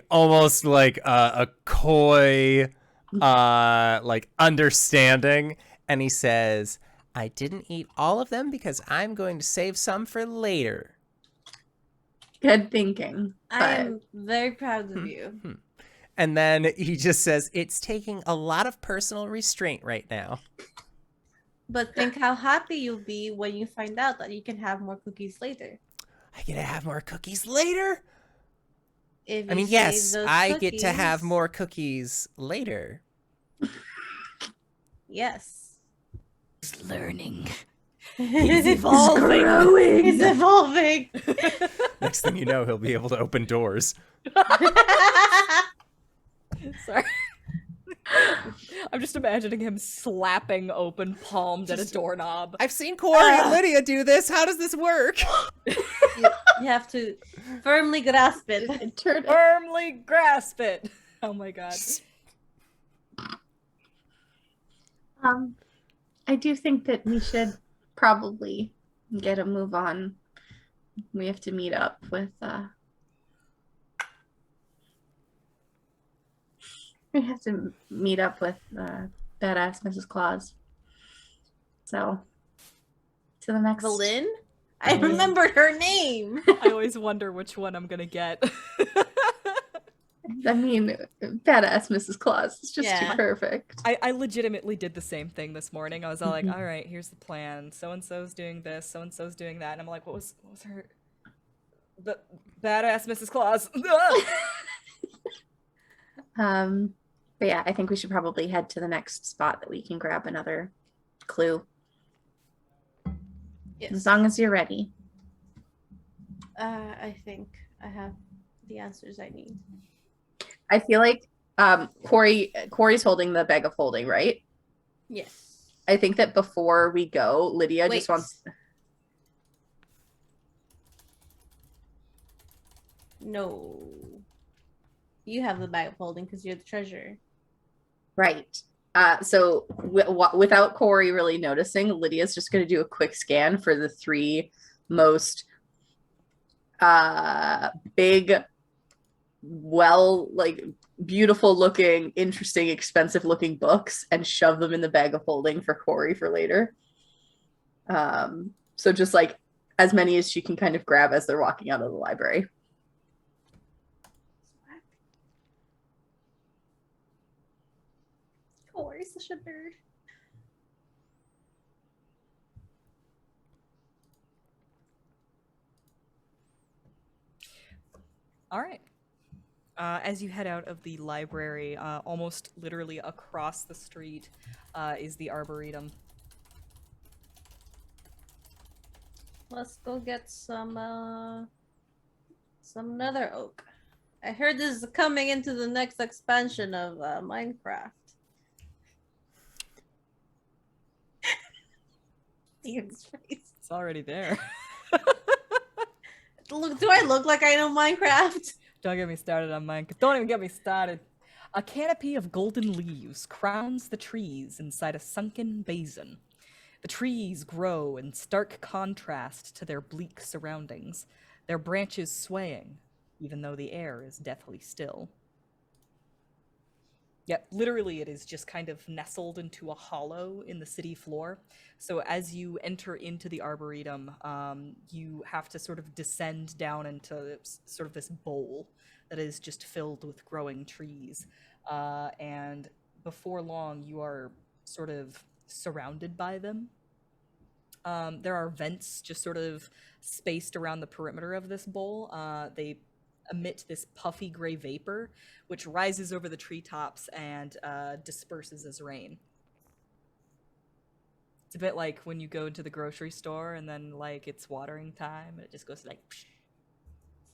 almost like a coy, like understanding, and he says, "I didn't eat all of them because I'm going to save some for later." Good thinking. I am very proud of you. And then he just says, "It's taking a lot of personal restraint right now." But think how happy you'll be when you find out that you can have more cookies later. I get to have more cookies later? If I mean, you yes, save those I get to have cookies- more cookies later. Yes. He's learning. He's evolving. Growing. He's evolving. Next thing you know, he'll be able to open doors. Sorry. I'm just imagining him slapping open palmed at a doorknob. I've seen Kuori and Lydia do this. How does this work? You have to firmly grasp it. Turn it. Firmly grasp it. Oh my god. I do think that we should probably get a move on. We have to meet up with badass Mrs. Claus. So to the next Valyn? I remembered her name. I always wonder which one I'm gonna get. I mean, badass Mrs. Claus. It's just Yeah. too perfect. I legitimately did the same thing this morning. I was all like, Mhm. all right, here's the plan. So-and-so's doing this, so-and-so's doing that. And I'm like, what was her... The badass Mrs. Claus. But yeah, I think we should probably head to the next spot that we can grab another clue. As Yes. long as you're ready. I think I have the answers I need. I feel like Kuori's holding the bag of holding, right? Yes. I think that before we go, Lydia Wait. just wants... No. You have the bag of holding because you're the treasurer. Right. So without Kuori really noticing, Lydia's just going to do a quick scan for the three most big, well, like beautiful looking, interesting, expensive looking books and shove them in the bag of holding for Kuori for later. So just like as many as she can kind of grab as they're walking out of the library. Kuori's such a bird. All right. As you head out of the library, almost literally across the street is the Arboretum. Let's go get some Nether Oak. I heard this is coming into the next expansion of Minecraft. Steven's face. It's already there. Look, do I look like I know Minecraft? Don't get me started on Minecraft. Don't even get me started. A canopy of golden leaves crowns the trees inside a sunken basin. The trees grow in stark contrast to their bleak surroundings, their branches swaying, even though the air is deathly still. Yep, literally it is just kind of nestled into a hollow in the city floor. So as you enter into the Arboretum, you have to sort of descend down into sort of this bowl that is just filled with growing trees. And before long, you are sort of surrounded by them. There are vents just sort of spaced around the perimeter of this bowl. They emit this puffy gray vapor, which rises over the treetops and disperses as rain. It's a bit like when you go into the grocery store and then like it's watering time and it just goes like psh.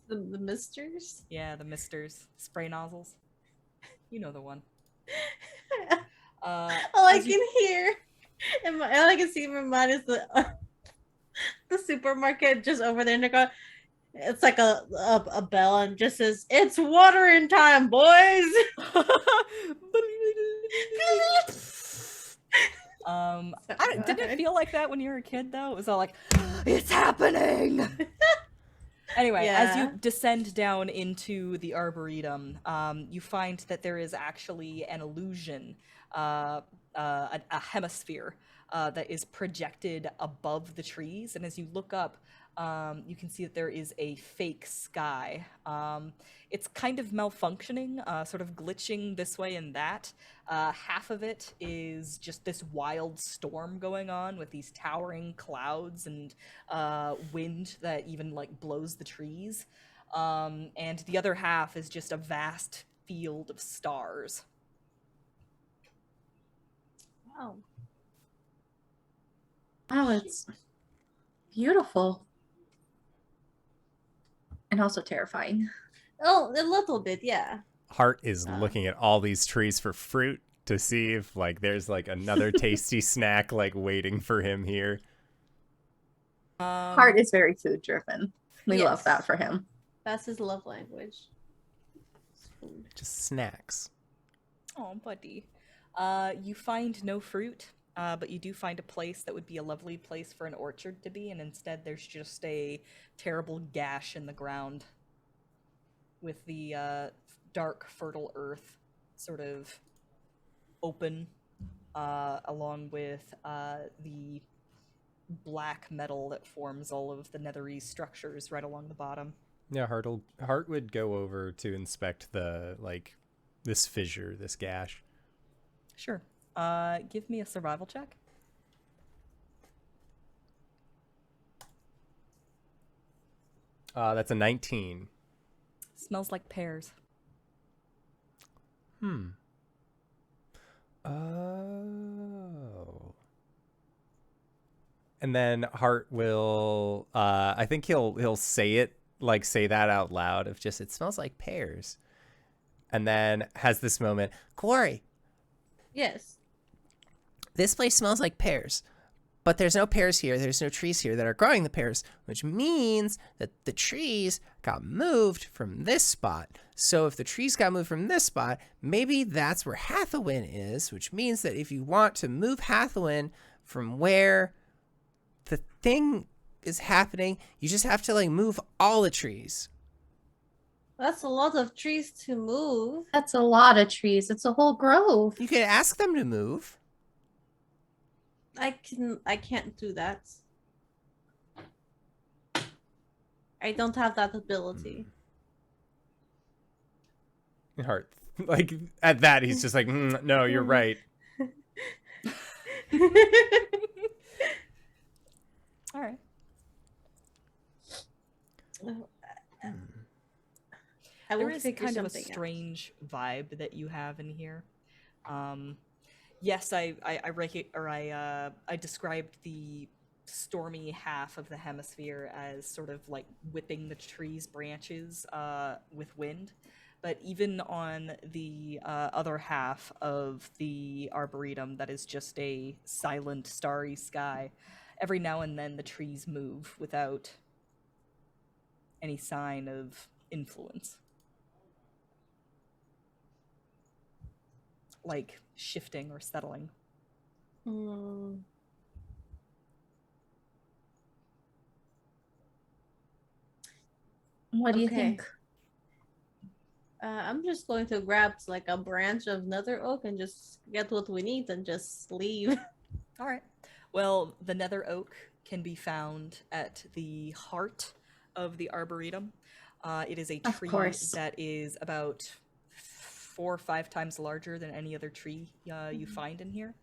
The misters? Yeah, the misters, spray nozzles. You know the one. All I can hear, all I can see in my mind is the supermarket just over there. And it's like a bell and just says, "It's watering time, boys." Didn't it feel like that when you were a kid though? It was all like, "It's happening." Anyway, as you descend down into the Arboretum, you find that there is actually an illusion, a hemisphere that is projected above the trees. And as you look up, you can see that there is a fake sky. It's kind of malfunctioning, sort of glitching this way and that. Half of it is just this wild storm going on with these towering clouds and wind that even like blows the trees. And the other half is just a vast field of stars. Wow. Oh, it's beautiful. And also terrifying. Oh, a little bit, yeah. Hart is looking at all these trees for fruit to see if like there's like another tasty snack like waiting for him here. Hart is very food driven. We love that for him. That's his love language. Food. Just snacks. Oh, buddy. You find no fruit, but you do find a place that would be a lovely place for an orchard to be, and instead there's just a terrible gash in the ground with the dark, fertile earth sort of open, along with the black metal that forms all of the nethery structures right along the bottom. Yeah, Hart would go over to inspect the like this fissure, this gash. Sure. Give me a survival check. That's a 19. Smells like pears. Oh. And then Hart will I think he'll say it, like say that out loud of just it smells like pears. And then has this moment, Kuori, Yes. this place smells like pears. But there's no pears here. There's no trees here that are growing the pears, which means that the trees got moved from this spot. So if the trees got moved from this spot, maybe that's where Hathawin is, which means that if you want to move Hathawin from where the thing is happening, you just have to like move all the trees. That's a lot of trees to move. That's a lot of trees. It's a whole grove. You could ask them to move. I can't do that. I don't have that ability. Hart, like at that, he's just like, no, you're right. All right. There is kind of a strange vibe that you have in here. Yes, I described the stormy half of the hemisphere as sort of like whipping the trees' branches with wind. But even on the other half of the Arboretum, that is just a silent, starry sky, every now and then the trees move without any sign of influence. Like shifting or settling. What do you think? I'm just going to grab like a branch of Nether Oak and just get what we need and just leave. All right. Well, the Nether Oak can be found at the heart of the Arboretum. It is a tree that is about 4 or 5 times larger than any other tree you find in here.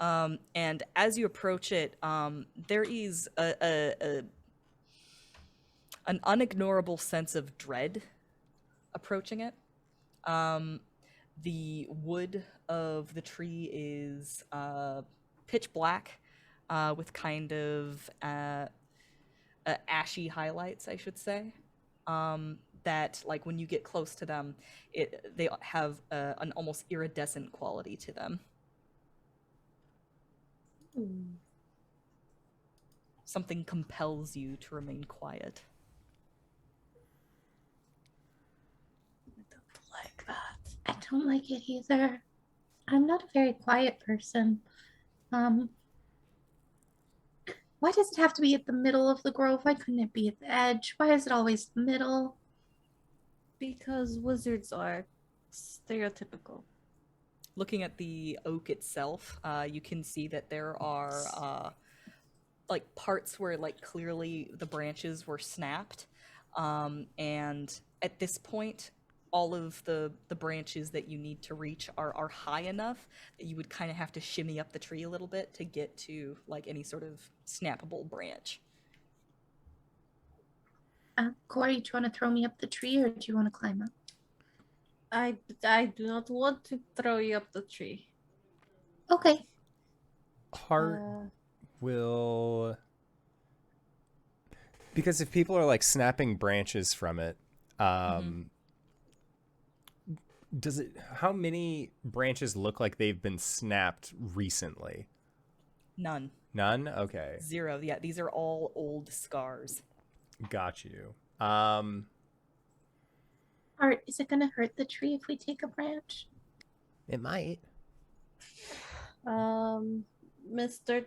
And as you approach it, there is an unignorable sense of dread approaching it. The wood of the tree is pitch black with kind of ashy highlights, I should say. That, like, when you get close to them, they have an almost iridescent quality to them. Something compels you to remain quiet. Like that. I don't like it either. I'm not a very quiet person. Why does it have to be at the middle of the grove? Why couldn't it be at the edge? Why is it always the middle? Because wizards are stereotypical. Looking at the oak itself, you can see that there are like parts where like clearly the branches were snapped, and at this point all of the branches that you need to reach are high enough that you would kind of have to shimmy up the tree a little bit to get to like any sort of snappable branch. Kuori, do you want to throw me up the tree or do you want to climb up? I do not want to throw you up the tree. Okay. Hart will... Because if people are like snapping branches from it, does it? How many branches look like they've been snapped recently? None. None? Okay. 0. Yeah, these are all old scars. Got you. Art, is it going to hurt the tree if we take a branch? It might. Mr.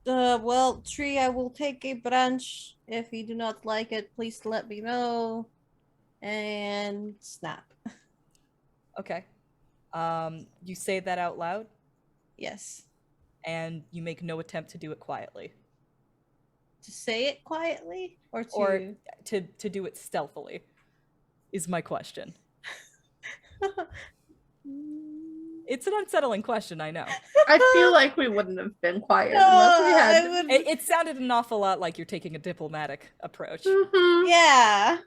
Well, tree, I will take a branch. If you do not like it, please let me know. And snap. Okay. You say that out loud? Yes. And you make no attempt to do it quietly? To say it quietly? Or to do it stealthily, is my question. It's an unsettling question, I know. I feel like we wouldn't have been quiet unless we had... It sounded an awful lot like you're taking a diplomatic approach. Yeah.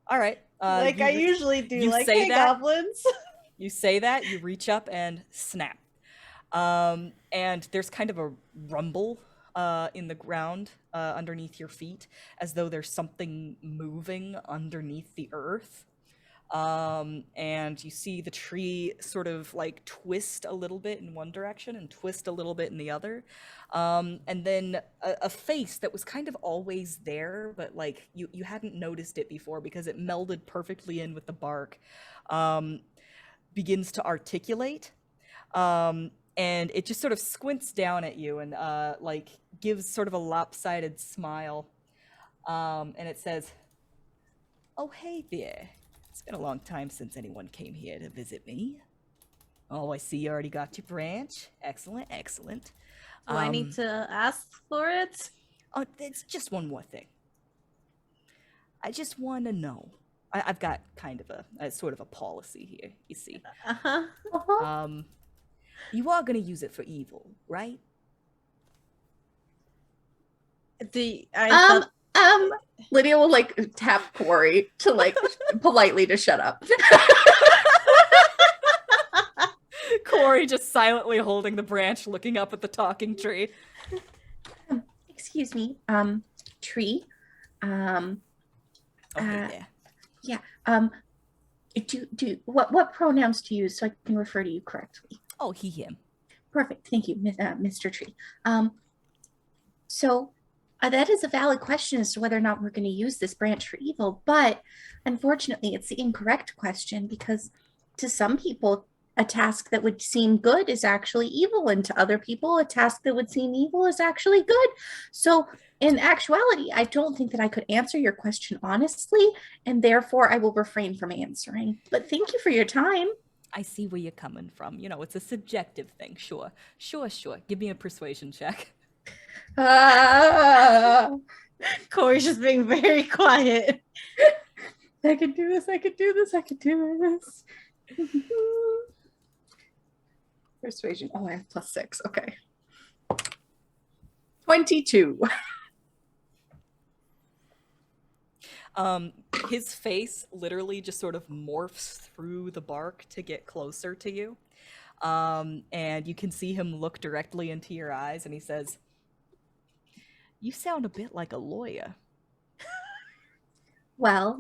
All right. I usually do. Like, say hey, that, goblins. You say that, you reach up and snap. And there's kind of a rumble in the ground underneath your feet, as though there's something moving underneath the earth. And you see the tree sort of like twist a little bit in one direction and twist a little bit in the other. And then a face that was kind of always there, but like you hadn't noticed it before because it melded perfectly in with the bark, begins to articulate. And it just sort of squints down at you and like gives sort of a lopsided smile. And it says, "Oh, hey there. It's been a long time since anyone came here to visit me. Oh, I see you already got your branch. Excellent, excellent. Do I need to ask for it? Oh, it's just one more thing. I just want to know. I've got kind of a sort of a policy here, you see. You are going to use it for evil, right? Lydia will like tap Kuori to like politely to shut up. Kuori just silently holding the branch, looking up at the talking tree. Excuse me, tree. Okay, yeah. Yeah. What pronouns to use so I can refer to you correctly? Oh, he, him. Perfect. Thank you, Mr. Tree. So That is a valid question as to whether or not we're going to use this branch for evil, but unfortunately, it's the incorrect question because to some people, a task that would seem good is actually evil, and to other people, a task that would seem evil is actually good. So, in actuality, I don't think that I could answer your question honestly, and therefore I will refrain from answering. But thank you for your time. I see where you're coming from. You know, it's a subjective thing. Sure. Give me a persuasion check. Corey's just being very quiet. I can do this. Persuasion. Oh, I have +6. Okay. 22. His face literally just sort of morphs through the bark to get closer to you. And you can see him look directly into your eyes, and he says, "You sound a bit like a lawyer." Well,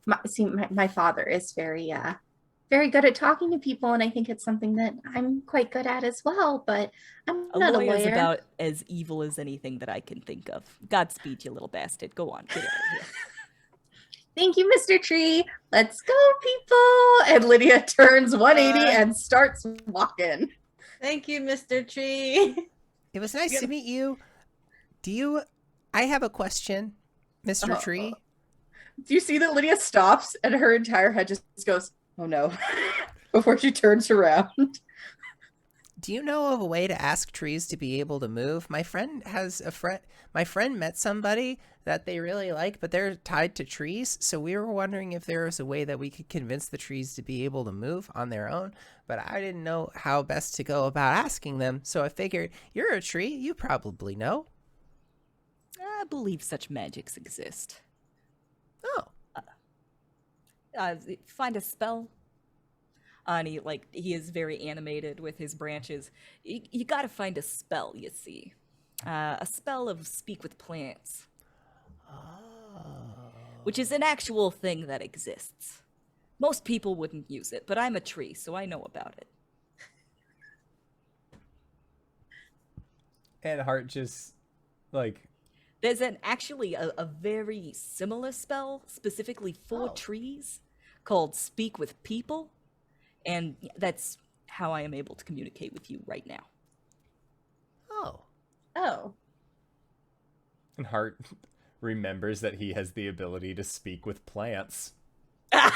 my father is very good at talking to people, and I think it's something that I'm quite good at as well, but I'm not a lawyer's lawyer. About as evil as anything that I can think of. Godspeed, you little bastard. Go on, get out of here. Thank you, Mr. Tree. Let's go, people. And Lydia turns 180 and starts walking. Thank you, Mr. Tree. It was nice to meet you. I have a question, Mr. Tree. Do you see that Lydia stops and her entire head just goes, "Oh no," before she turns around? Do you know of a way to ask trees to be able to move? My friend met somebody that they really like, but they're tied to trees. So we were wondering if there was a way that we could convince the trees to be able to move on their own. But I didn't know how best to go about asking them. So I figured, you're a tree. You probably know. I believe such magics exist. Oh. Find a spell. And he is very animated with his branches. You gotta find a spell, you see. A spell of speak with plants. Which is an actual thing that exists. Most people wouldn't use it, but I'm a tree, so I know about it. And Hart just, There's actually a very similar spell, specifically for trees, called Speak with People. And that's how I am able to communicate with you right now. Oh. And Hart remembers that he has the ability to speak with plants. And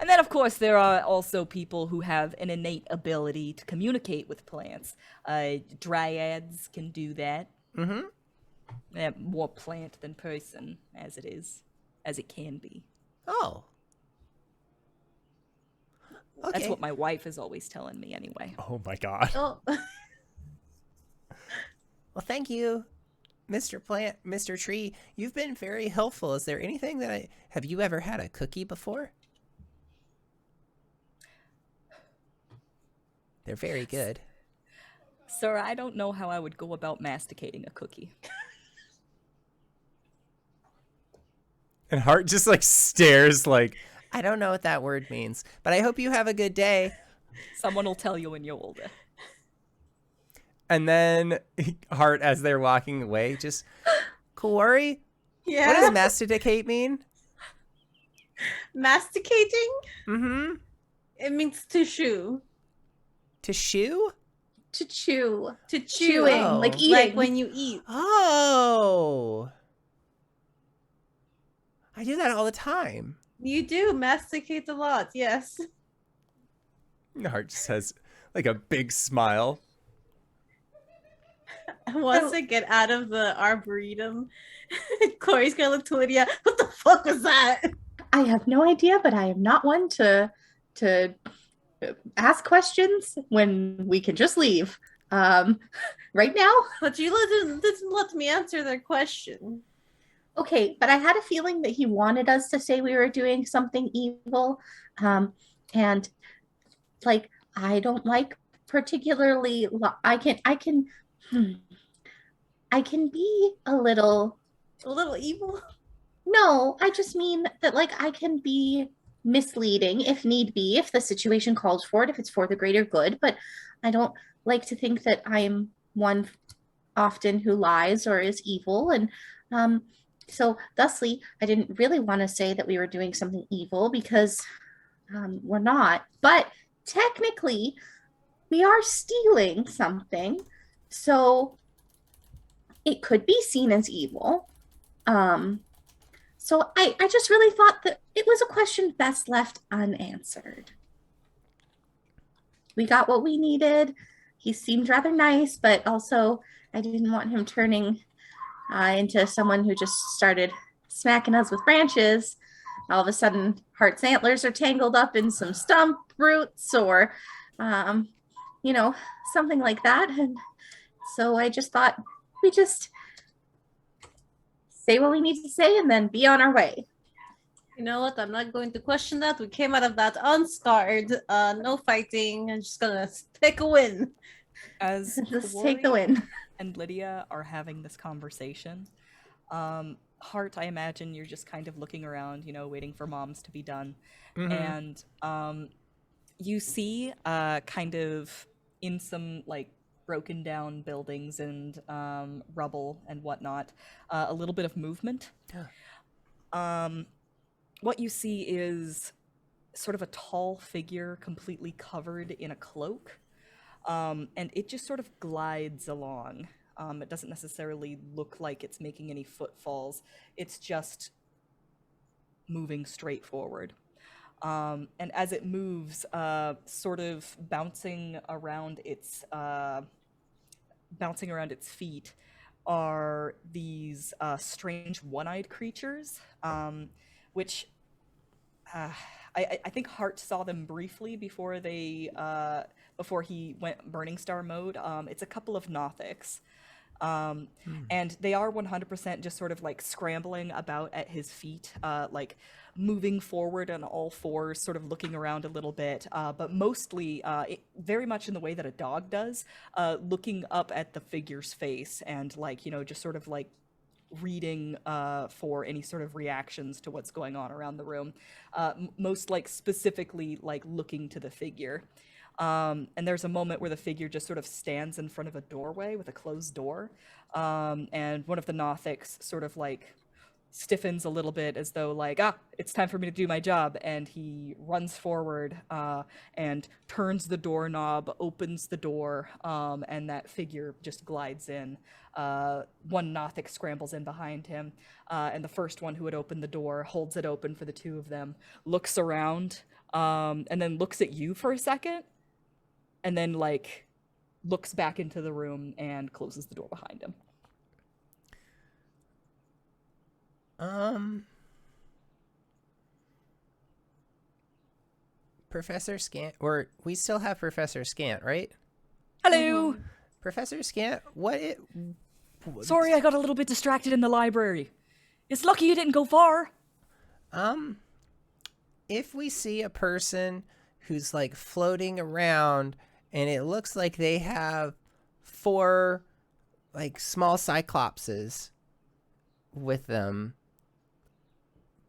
then, of course, there are also people who have an innate ability to communicate with plants. Dryads can do that. Mm-hmm. They're more plant than person, as it can be. Oh. Okay. That's what my wife is always telling me anyway. Oh my god. Oh. Well, thank you, Mr. Tree. You've been very helpful. Is there anything have you ever had a cookie before? They're very good. Sir, I don't know how I would go about masticating a cookie. And Hart just stares I don't know what that word means, but I hope you have a good day. Someone will tell you when you're older. And then Hart, as they're walking away, just, Kuori? Yeah. What does masticate mean? Masticating? Mm-hmm. It means to chew. To chew? To chew. To chew. Chewing. Oh. Like eating. Like when you eat. Oh. I do that all the time. You do masticate a lot, yes. Hart just has a big smile. Once I get out of the Arboretum, Corey's gonna look to Lydia. What the fuck was that? I have no idea, but I am not one to ask questions when we can just leave. Right now? But you didn't let me answer their question. Okay, but I had a feeling that he wanted us to say we were doing something evil. And I don't like particularly, I can be a little evil. No, I just mean that I can be misleading if need be, if the situation calls for it, if it's for the greater good, but I don't like to think that I am one often who lies or is evil. And so, thusly, I didn't really want to say that we were doing something evil because we're not. But technically, we are stealing something. So, it could be seen as evil. So I just really thought that it was a question best left unanswered. We got what we needed. He seemed rather nice, but also I didn't want him turning into someone who just started smacking us with branches. All of a sudden, Hart's antlers are tangled up in some stump roots or, you know, something like that. And so I just thought we just say what we need to say and then be on our way. You know what? I'm not going to question that. We came out of that unscarred. No fighting. I'm just gonna take a win. As Just Kuori take the win. and Lydia are having this conversation, Hart, I imagine you're just kind of looking around, you know, waiting for moms to be done. And you see kind of in some like broken down buildings and rubble and whatnot, a little bit of movement. What you see is sort of a tall figure completely covered in a cloak, and it just sort of glides along. It doesn't necessarily look like it's making any footfalls. It's just moving straight forward. And as it moves, sort of bouncing around its feet are these strange one-eyed creatures, which I think Hart saw them briefly before before he went Burning Star mode. It's a couple of Nothics. And they are 100% just sort of like scrambling about at his feet, like moving forward on all fours, sort of looking around a little bit, but mostly very much in the way that a dog does, looking up at the figure's face and like, you know, just sort of like reading for any sort of reactions to what's going on around the room. Most like specifically like looking to the figure. And there's a moment where the figure just sort of stands in front of a doorway with a closed door. And one of the Nothics sort of like stiffens a little bit as though like, it's time for me to do my job. And he runs forward and turns the doorknob, opens the door, and that figure just glides in. One Nothic scrambles in behind him, and the first one who had opened the door holds it open for the two of them, looks around, and then looks at you for a second, and then like looks back into the room and closes the door behind him. Professor Scant, or we still have Professor Scant, right? Hello. Professor Scant, Sorry, I got a little bit distracted in the library. It's lucky you didn't go far. If we see a person who's like floating around and it looks like they have 4 like small cyclopses with them,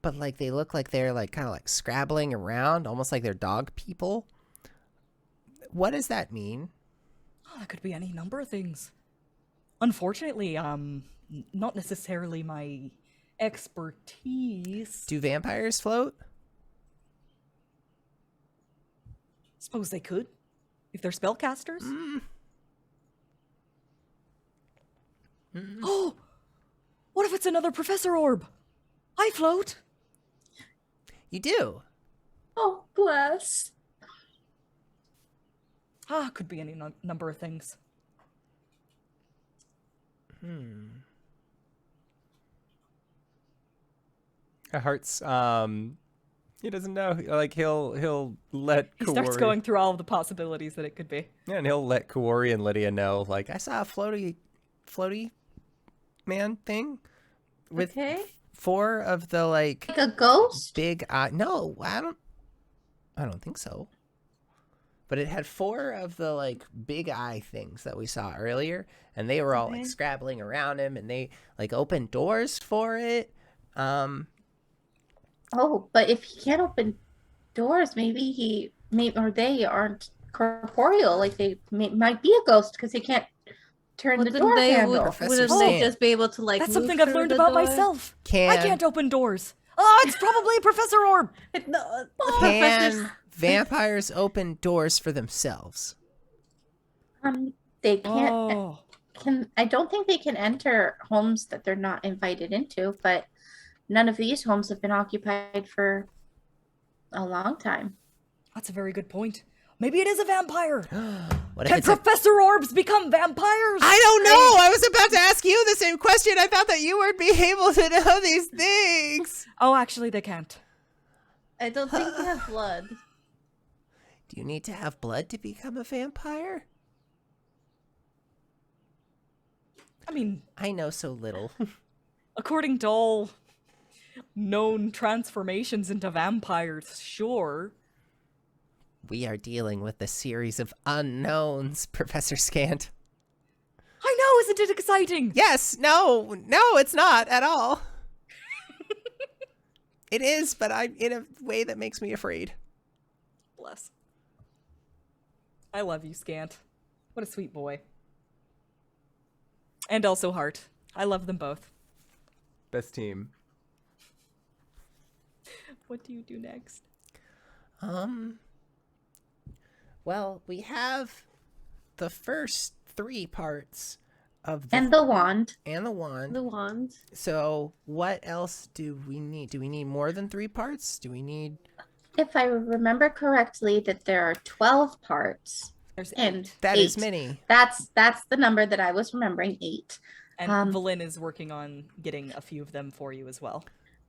but like they look like they're like kind of like scrabbling around, almost like they're dog people. What does that mean? Oh, that could be any number of things. Unfortunately, not necessarily my expertise. Do vampires float? Suppose they could, if they're spellcasters. Oh, what if it's another Professor Orb? I float. You do? Oh, bless. Could be any number of things. Heart's he doesn't know. Like he'll let He starts Kuori- going through all of the possibilities that it could be. Yeah, and he'll let Kuori and Lydia know, like, I saw a floaty man thing with 4 of the like Like a ghost? big eye. No, I don't think so. But it had 4 of the like big eye things that we saw earlier, and they were all like scrabbling around him, and they like opened doors for it. Oh, but if he can't open doors, maybe they aren't corporeal, like they might be a ghost because they can't turn the door handle. Professor Wouldn't they Stan. just be able to like? That's move something I've through learned the about door? myself. I Can can't open doors. Oh, it's probably Professor Orb. No, can vampires open doors for themselves? They can't. Oh, I don't think they can enter homes that they're not invited into, but none of these homes have been occupied for a long time. that's a very good point. Maybe it is a vampire. What if Can it's a... Professor Orbs become vampires? I don't know. I was about to ask you the same question. I thought that you would be able to know these things. Oh, actually, they can't. I don't think they have blood. Do you need to have blood to become a vampire? I mean, I know so little. according to all known transformations into vampires, sure. We are dealing with a series of unknowns, Professor Scant. I know, isn't it exciting? Yes, no, it's not at all. It is, but I'm in a way that makes me afraid. Bless. I love you, Scant. What a sweet boy. And also Hart. I love them both. Best team. What do you do next? Well, we have the first 3 parts of the... And the wand. And the wand. The wand. So, what else do we need? Do we need more than 3 parts? Do we need... If I remember correctly, that there are 12 parts. There's And 8. That 8. is many. That's the number that I was remembering, 8. And Valin is working on getting a few of them for you as well.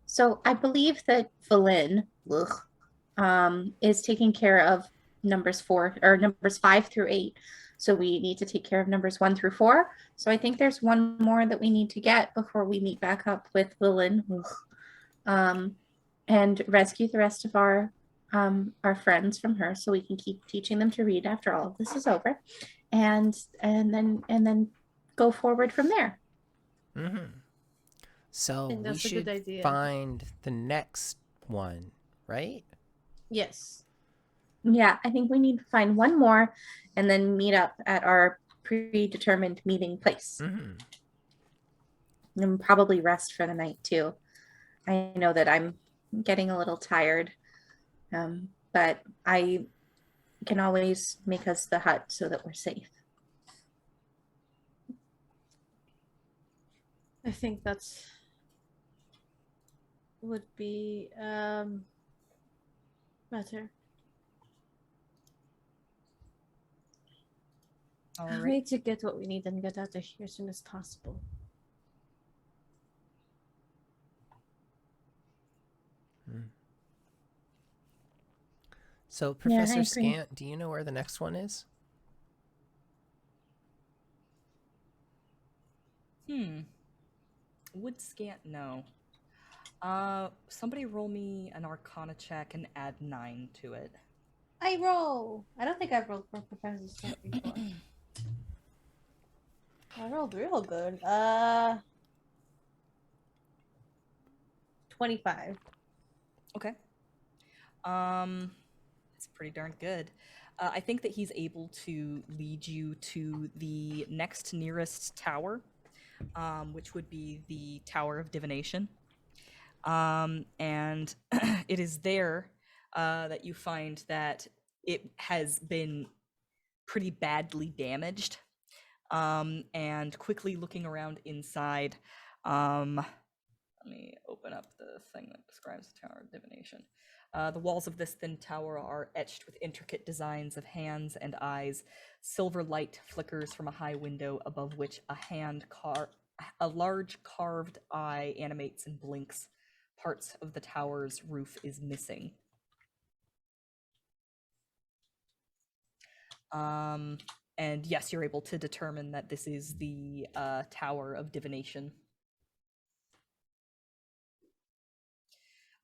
So I believe that Valin is taking care of numbers 5 through 8. So we need to take care of numbers 1 through 4. So I think there's one more that we need to get before we meet back up with Valin, and rescue the rest of our friends from her, so we can keep teaching them to read after all of this is over, and then go forward from there. Mm-hmm. So think we that's a good should idea. find the next one, right? Yes. Yeah, I think we need to find one more and then meet up at our predetermined meeting place. Mm-hmm. And probably rest for the night too. I know that I'm getting a little tired, but I can always make us the hut so that we're safe. I think that's would be better. All We right. need to get what we need and get out of here as soon as possible. So, I Professor agree. Scant, do you know where the next one is? Would Scant know? Somebody roll me an Arcana check and add 9 to it. I roll. I don't think I've rolled for Professor Scant before. I rolled real good. 25. Okay. It's pretty darn good. I think that he's able to lead you to the next nearest tower, which would be the Tower of Divination. And it is there that you find that it has been pretty badly damaged. And quickly looking around inside, let me open up the thing that describes the Tower of Divination. The walls of this thin tower are etched with intricate designs of hands and eyes. Silver light flickers from a high window above which a large carved eye animates and blinks. Parts of the tower's roof is missing. And yes, you're able to determine that this is the Tower of Divination.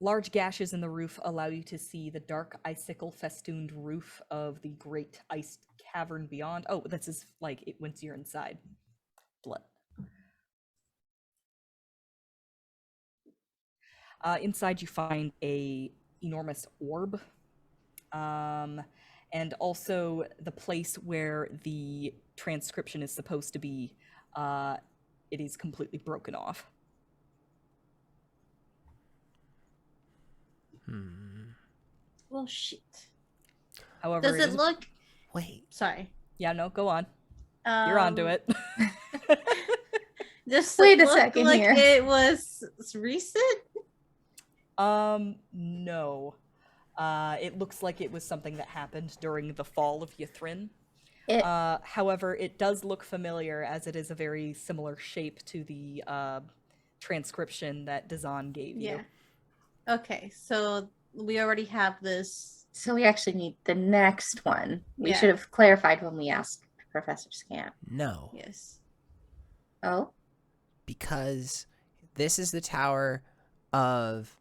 Large gashes in the roof allow you to see the dark icicle-festooned roof of the great ice cavern beyond. Oh, this is like it once you're inside. Blood. Inside you find a enormous orb. and also the place where the transcription is supposed to be, it is completely broken off. Well, shit. However, Does it look? Wait. Sorry. Yeah, no, go on. You're onto it. Just Wait a looked second like here. it was recent. No. It looks like it was something that happened during the fall of Ythrin. It, However, it does look familiar, as it is a very similar shape to the transcription that Dazan gave you. Yeah. Okay, so we already have this. so we actually need the next one. We Yeah. should have clarified when we asked Professor Scant. No. Yes. Oh, Because this is the Tower of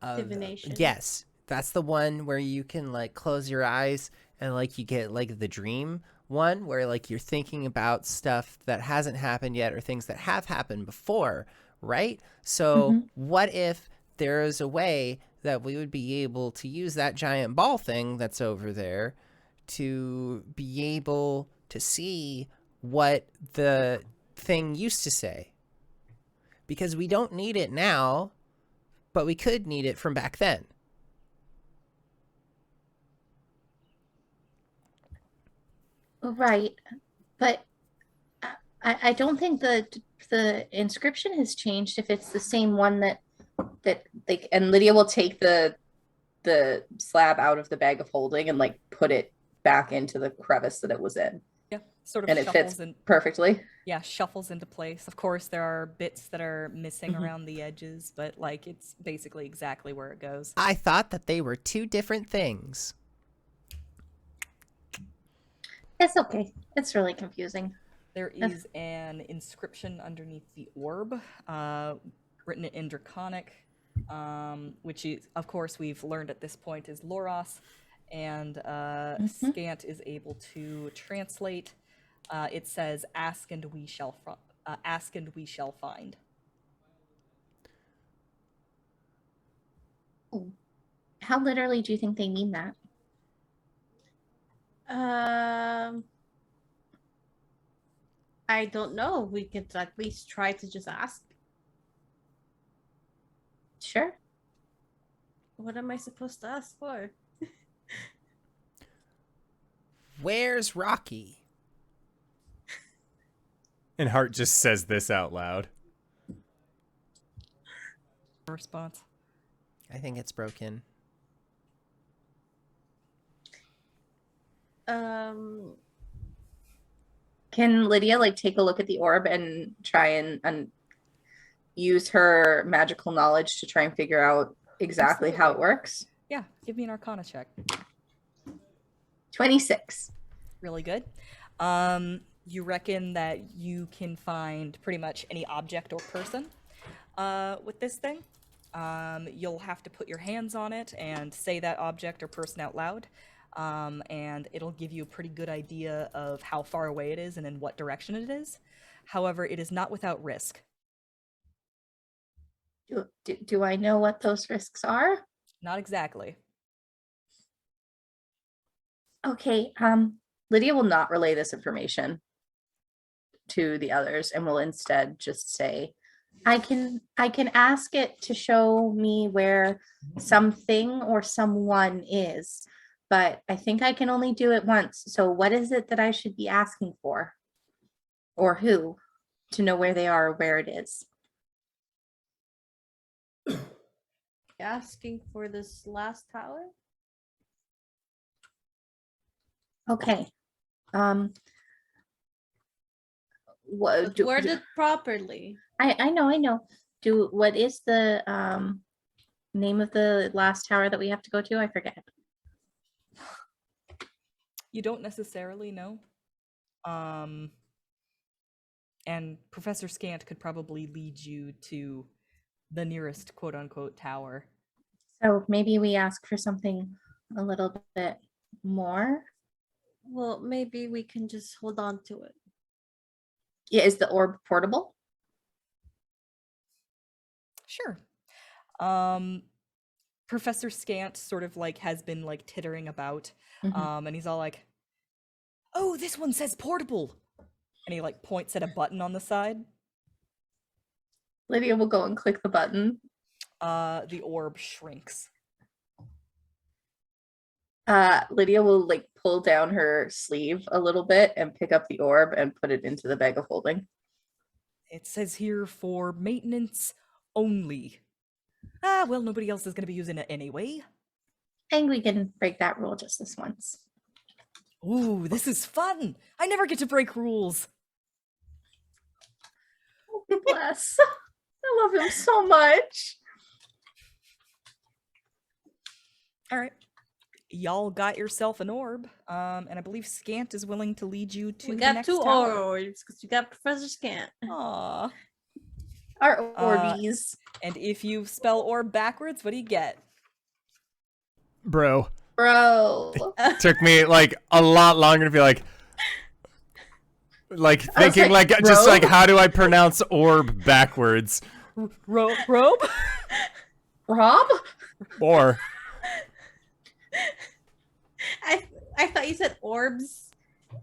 Divination. Yes. That's the one where you can like close your eyes and like you get like the dream one where like you're thinking about stuff that hasn't happened yet or things that have happened before, right? So what if there is a way that we would be able to use that giant ball thing that's over there to be able to see what the thing used to say? Because we don't need it now, but we could need it from back then. right. But I don't think the inscription has changed if it's the same one that like, and Lydia will take the slab out of the bag of holding and like put it back into the crevice that it was in. Yeah, sort of And it shuffles fits in. perfectly. Yeah, shuffles into place. Of course, there are bits that are missing around the edges, but like it's basically exactly where it goes. I thought that they were two different things. It's okay. It's really confusing. There is an inscription underneath the orb, written in Draconic, which is, of course, we've learned at this point is Loros, and Scant is able to translate. It says, "Ask and we shall find." How literally do you think they mean that? I don't know. We could at least try to just ask. Sure. What am I supposed to ask for? Where's Rocky? And Hart just says this out loud. Response. I think it's broken. Can Lydia like take a look at the orb and try and use her magical knowledge to try and figure out exactly how it works? Yeah, give me an Arcana check. 26. Really good. You reckon that you can find pretty much any object or person with this thing. You'll have to put your hands on it and say that object or person out loud. And it'll give you a pretty good idea of how far away it is and in what direction it is. However, it is not without risk. Do I know what those risks are? Not exactly. Okay, Lydia will not relay this information to the others and will instead just say, I can ask it to show me where something or someone is, but I think I can only do it once. So what is it that I should be asking for? Or who to know where they are or where it is? Asking for this last tower? Okay. Word it properly. I know. What is the name of the last tower that we have to go to? I forget. You don't necessarily know. And Professor Scant could probably lead you to the nearest quote-unquote tower. So maybe we ask for something a little bit more. Well, maybe we can just hold on to it. Yeah, is the orb portable? Sure. Professor Scant sort of like has been like tittering about, Mhm. and he's all like, "Oh, this one says portable," and he like points at a button on the side. Lydia will go and click the button. The orb shrinks. Lydia will like pull down her sleeve a little bit and pick up the orb and put it into the bag of holding. It says here for maintenance only. Ah, well, nobody else is going to be using it anyway. And we can break that rule just this once. Ooh, this is fun. I never get to break rules. Oh, bless. I love him so much. All right. Y'all got yourself an orb, and I believe Scant is willing to lead you to We the got next 2 tower. orbs because we got Professor Scant. Aww. Our Orbeez. And if you spell orb backwards, what do you get? Bro. Bro. Took me like a lot longer to be like thinking like, just like robe? how do I pronounce orb backwards? Robe? Rob? Or I thought you said orbs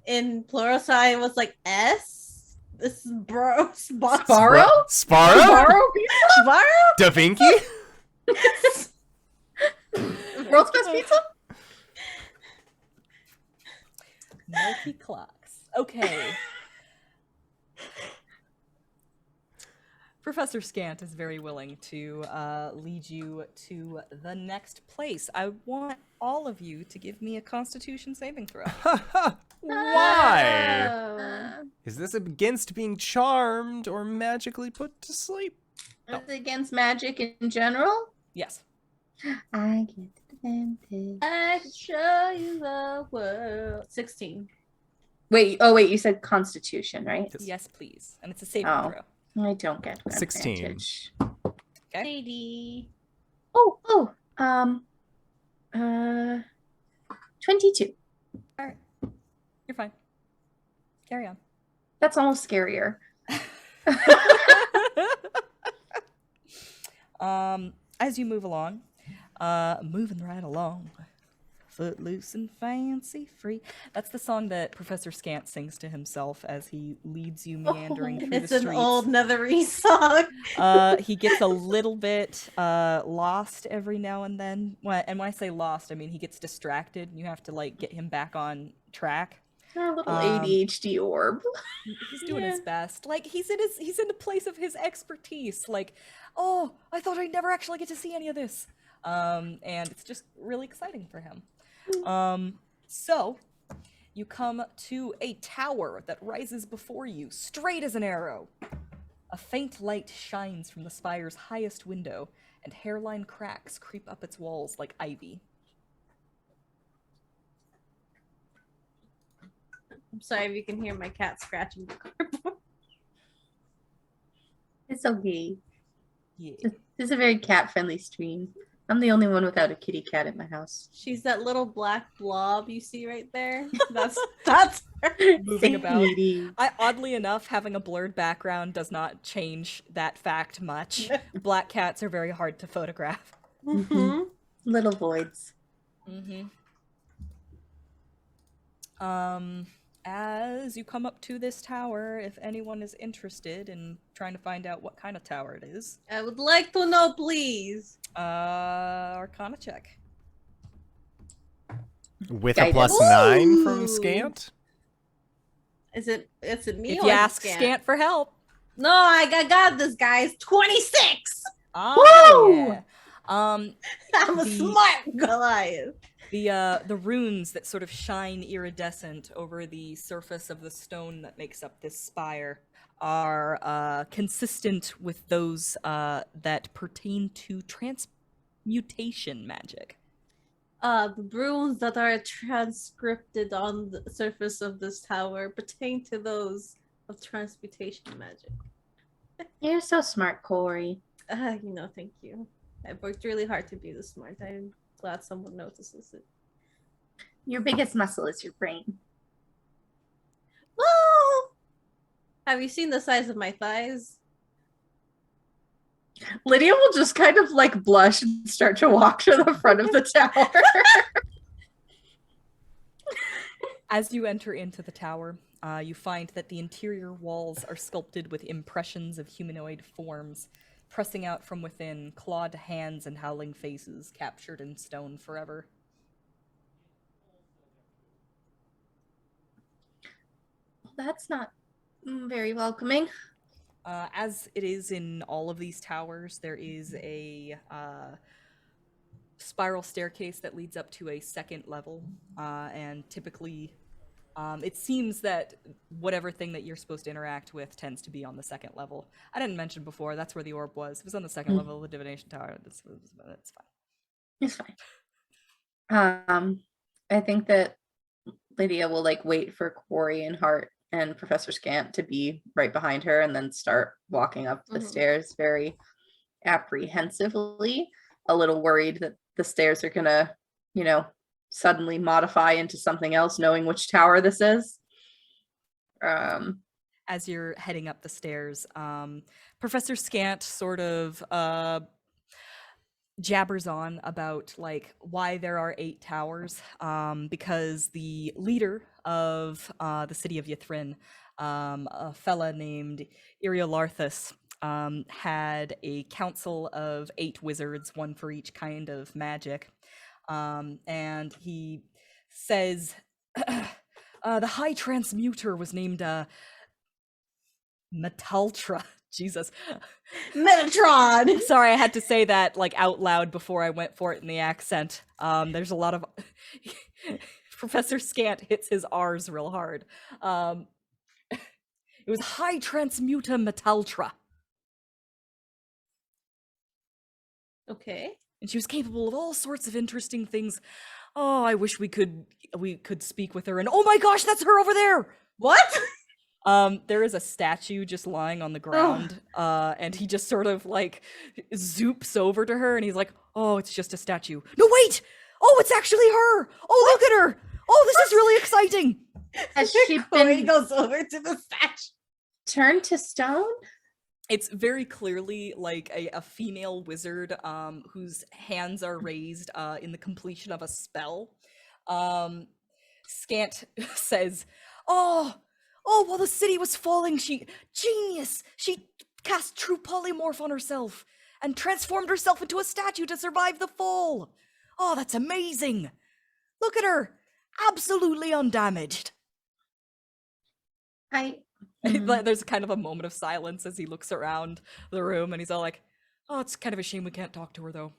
in plural, so I was like S. This is bro. Sparrow? Sparrow? Sparrow? Sparrow? Da Vinci? World's best pizza? Milky clocks. Okay. Professor Scant is very willing to lead you to the next place. I want all of you to give me a Constitution saving throw. Why? Oh. Is this against being charmed or magically put to sleep? It's against magic in general? Yes. I get advantage. I can show you the world. 16. Wait, you said Constitution, right? Yes, please. And it's a saving Oh. throw. I don't get 16. advantage. Okay. 80. 22. All right. You're fine. Carry on. That's almost scarier. As you move along, moving right along, footloose and fancy free. That's the song that Professor Scant sings to himself as he leads you meandering through It's the an streets. old Nethery song. He gets a little bit lost every now and then. And when I say lost, I mean he gets distracted, and you have to like get him back on track. A little ADHD orb. He's doing his best. Like he's in a place of his expertise. Like, oh, I thought I'd never actually get to see any of this. And it's just really exciting for him. So you come to a tower that rises before you, straight as an arrow. A faint light shines from the spire's highest window, and hairline cracks creep up its walls like ivy. I'm sorry if you can hear my cat scratching the cardboard. It's okay. Yeah. This is a very cat-friendly stream. I'm the only one without a kitty cat at my house. She's that little black blob you see right there. That's her. Moving about. Sadie. Oddly enough, having a blurred background does not change that fact much. Black cats are very hard to photograph. Mm-hmm. Little voids. As you come up to this tower, if anyone is interested in trying to find out what kind of tower it is, I would like to know, please. Arcana check. With a Guidance. +9 from Ooh. Scant? Is it me If or you is it ask Scant for help. No, I got this, guys. 26. Oh, Woo! yeah. I'm a The- smart Goliath. The runes that sort of shine iridescent over the surface of the stone that makes up this spire are consistent with those that pertain to transmutation magic. The runes that are transcripted on the surface of this tower pertain to those of transmutation magic. You're so smart, Kuori. Thank you. I've worked really hard to be this smart. I'm glad someone notices it. Your biggest muscle is your brain. Well, have you seen the size of my thighs? Lydia will just kind of like blush and start to walk to the front of the tower. As you enter into the tower, you find that the interior walls are sculpted with impressions of humanoid forms, pressing out from within, clawed hands and howling faces captured in stone forever. That's not very welcoming. As it is in all of these towers, there is a spiral staircase that leads up to a second level, and typically it seems that whatever thing that you're supposed to interact with tends to be on the second level. I didn't mention before, that's where the orb was. It was on the second level of the Divination Tower. That's fine. It's fine. I think that Lydia will like wait for Kuori and Hart and Professor Scant to be right behind her and then start walking up the stairs very apprehensively, a little worried that the stairs are gonna, suddenly modify into something else, knowing which tower this is. As you're heading up the stairs, Professor Scant sort of jabbers on about like why there are 8 towers, because the leader of the city of Ythrin, a fella named Iriolarthus, had a council of 8 wizards, one for each kind of magic, and he says the High Transmuter was named Metaltra. Jesus. Metatron! Sorry, I had to say that like out loud before I went for it in the accent. There's a lot of Professor Scant hits his R's real hard. It was High Transmuta Metaltra. Okay. And she was capable of all sorts of interesting things. Oh, I wish we could speak with her. And oh my gosh, that's her over there. What? There is a statue just lying on the ground, and he just sort of like zoops over to her, and he's like, "Oh, it's just a statue." No, wait! Oh, it's actually her! Oh, look at her! Oh, this is really exciting! Has she Kuori been goes over to the statue. turned to stone? It's very clearly like a female wizard, whose hands are raised in the completion of a spell. Scant says, "Oh, while the city was falling, genius! She cast true polymorph on herself and transformed herself into a statue to survive the fall. Oh, that's amazing! Look at her! Absolutely undamaged." There's kind of a moment of silence as he looks around the room, and he's all like, "Oh, it's kind of a shame we can't talk to her, though."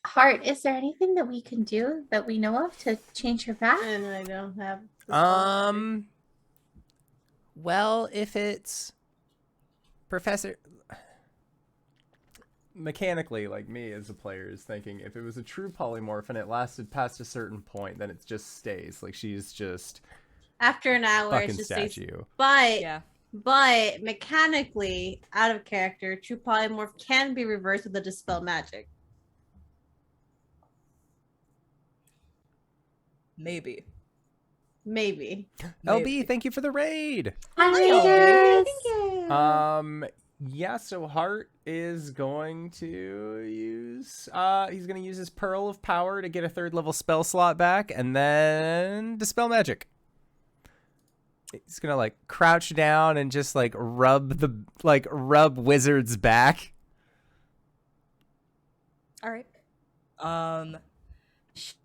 Hart, is there anything that we can do that we know of to change her back? And I don't have. Well, if it's Professor, mechanically, like me as a player is thinking, if it was a true polymorph and it lasted past a certain point, then it just stays. Like she's just After an hour, fucking it's just statue. But mechanically, out of character, true polymorph can be reversed with a dispel magic. Maybe. LB, thank you for the raid. Hi, Yeah, so Hart is going to use he's going to use his Pearl of Power to get a 3rd level spell slot back, and then dispel magic. He's going to like crouch down and just like rub Wizard's back. All right. Shit.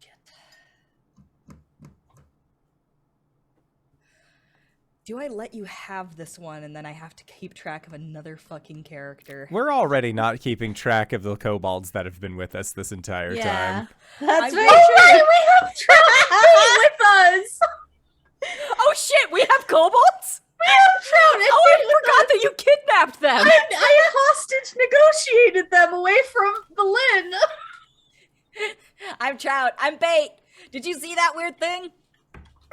Do I let you have this one and then I have to keep track of another fucking character? We're already not keeping track of the kobolds that have been with us this entire time. That's very Oh, true. right, we have Trout with us! Oh shit, we have kobolds? We have Trout! Oh, I forgot that you kidnapped them! I hostage negotiated them away from the Lynn! I'm Trout, I'm Bait! Did you see that weird thing?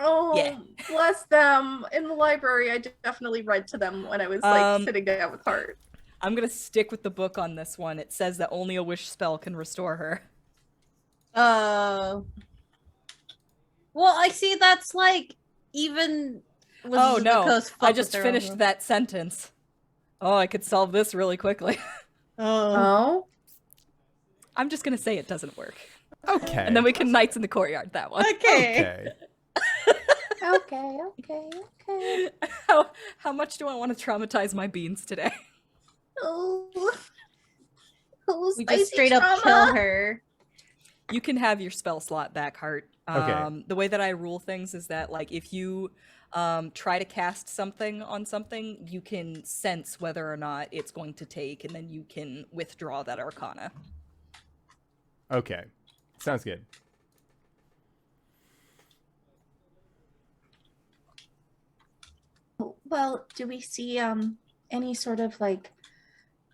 Oh, Yeah. Bless them. In the library, I definitely read to them when I was like sitting down with Hart. I'm gonna stick with the book on this one. It says that only a wish spell can restore her. Well, I see that's like even. Oh no, I just finished that sentence. Oh, I could solve this really quickly. Oh. I'm just gonna say it doesn't work. Okay. And then we can Knights in the Courtyard that one. Okay. Okay. How much do I want to traumatize my beans today? Oh, We just straight up kill her. You can have your spell slot back, Hart. Okay. The way that I rule things is that, like, if you try to cast something on something, you can sense whether or not it's going to take, and then you can withdraw that Arcana. Okay. Sounds good. Well, do we see any sort of like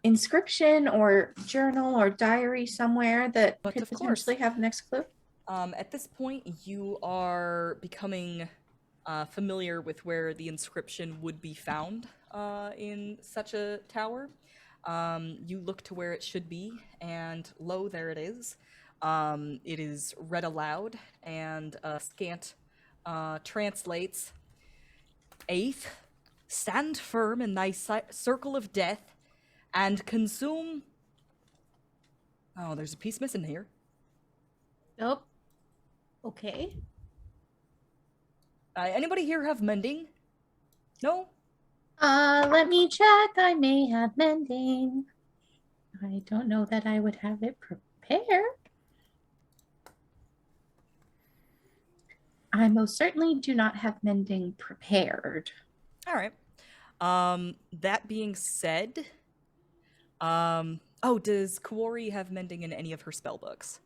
inscription or journal or diary somewhere that But could of course. potentially have next clue? At this point, you are becoming familiar with where the inscription would be found in such a tower. You look to where it should be, and lo, there it is. It is read aloud, and scant translates: "Eighth, stand firm in thy circle of death, and consume..." Oh, there's a piece missing here. Nope. Okay. Anybody here have mending? No? Let me check. I may have mending. I don't know that I would have it prepared. I most certainly do not have mending prepared. All right. That being said, oh, does Kuori have mending in any of her spell books?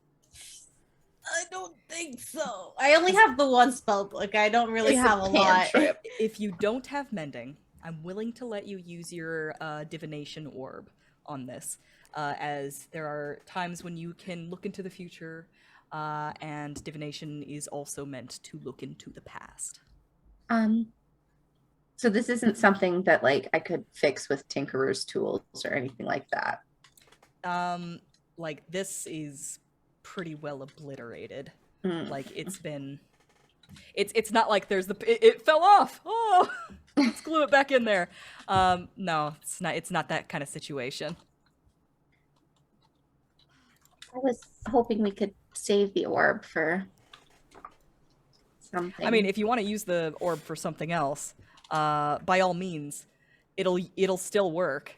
I don't think so. I only have the one spell book. I don't really It's a have a lot. cantrip. If you don't have mending, I'm willing to let you use your divination orb on this, as there are times when you can look into the future, and divination is also meant to look into the past. So this isn't something that like I could fix with tinkerer's tools or anything like that. Like, this is pretty well obliterated. Like, it's been... It's not like there's it fell off! Oh! Let's glue it back in there. No, it's not that kind of situation. I was hoping we could save the orb for something. I mean, if you want to use the orb for something else, by all means, it'll still work.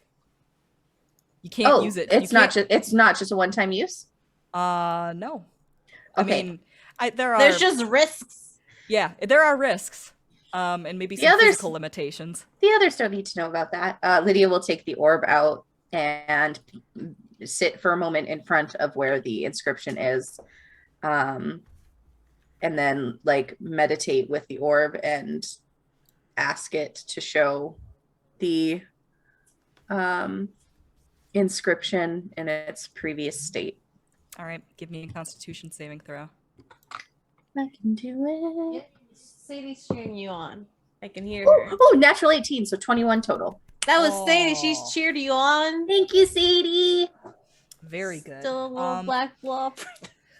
You can't use it. It's not just a one-time use? No. Okay. I mean, there are... There's just risks. Yeah, there are risks. And maybe some physical limitations. The others don't need to know about that. Lydia will take the orb out and sit for a moment in front of where the inscription is. And then like meditate with the orb and ask it to show the inscription in its previous state. All right, give me a Constitution saving throw. I can do it. Sadie's cheering you on. I can hear her. Oh, natural 18, so 21 total. That was Sadie. Aw. She's cheered you on. Thank you, Sadie. Very good. Still a little black blob.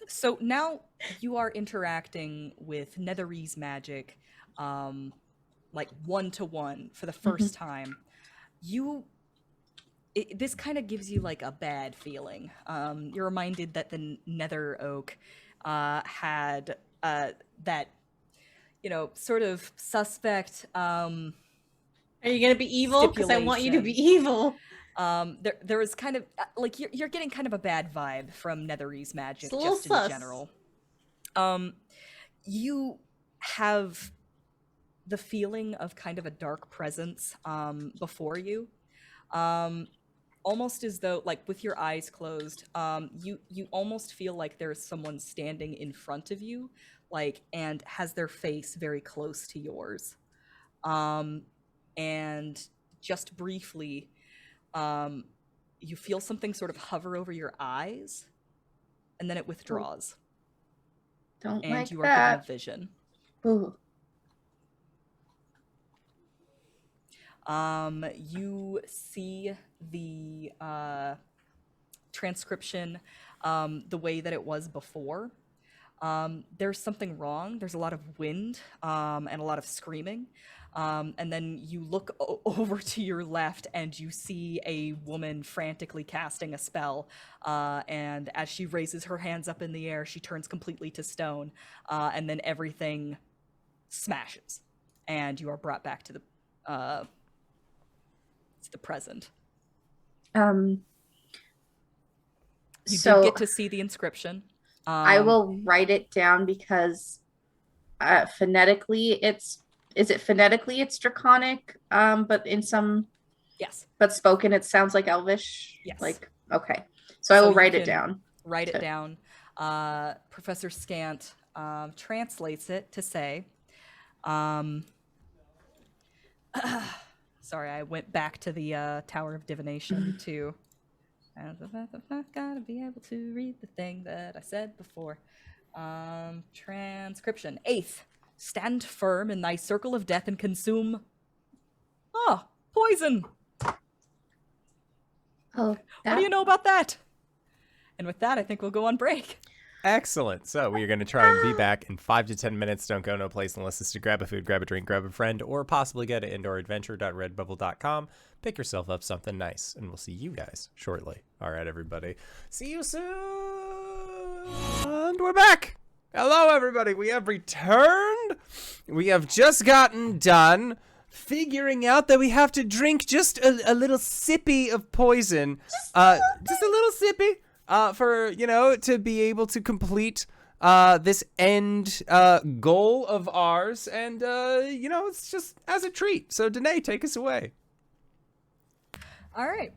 So now you are interacting with Netherese magic, like one-to-one for the first time. This kind of gives you like a bad feeling. You're reminded that the Nether Oak had that, sort of suspect. Are you gonna be evil? Because I want you to be evil. There was kind of like you're getting kind of a bad vibe from Netherese magic It's a little just sus. in general. You have the feeling of kind of a dark presence before you. Almost as though, like, with your eyes closed, you almost feel like there's someone standing in front of you, like, and has their face very close to yours. And just briefly, you feel something sort of hover over your eyes, and then it withdraws. Don't And like you are given a that. vision. Ooh. You see the transcription the way that it was before. There's something wrong. There's a lot of wind and a lot of screaming. And then you look over to your left and you see a woman frantically casting a spell. And as she raises her hands up in the air, she turns completely to stone. And then everything smashes. And you are brought back to the present. You did get to see the inscription. I will write it down because phonetically it's draconic, but in some yes, but spoken it sounds like Elvish. Yes. Like okay, so I will write it down. Write it down. Professor Scant translates it to say, sorry, I went back to the Tower of Divination to. Gotta be able to read the thing that I said before. Transcription. 8th. Stand firm in thy circle of death and consume. Poison. Oh, what do you know about that? And with that, I think we'll go on break. Excellent. So we are going to try and be back in 5 to 10 minutes. Don't go no place unless it's to grab a food, grab a drink, grab a friend, or possibly go to indooradventure.redbubble.com. Pick yourself up something nice, and we'll see you guys shortly. All right, everybody. See you soon. And we're back. Hello, everybody. We have returned. We have just gotten done figuring out that we have to drink just a little sippy of poison. Just a little sippy. For, to be able to complete this end goal of ours. And, it's just as a treat. So, Danae, take us away. All right.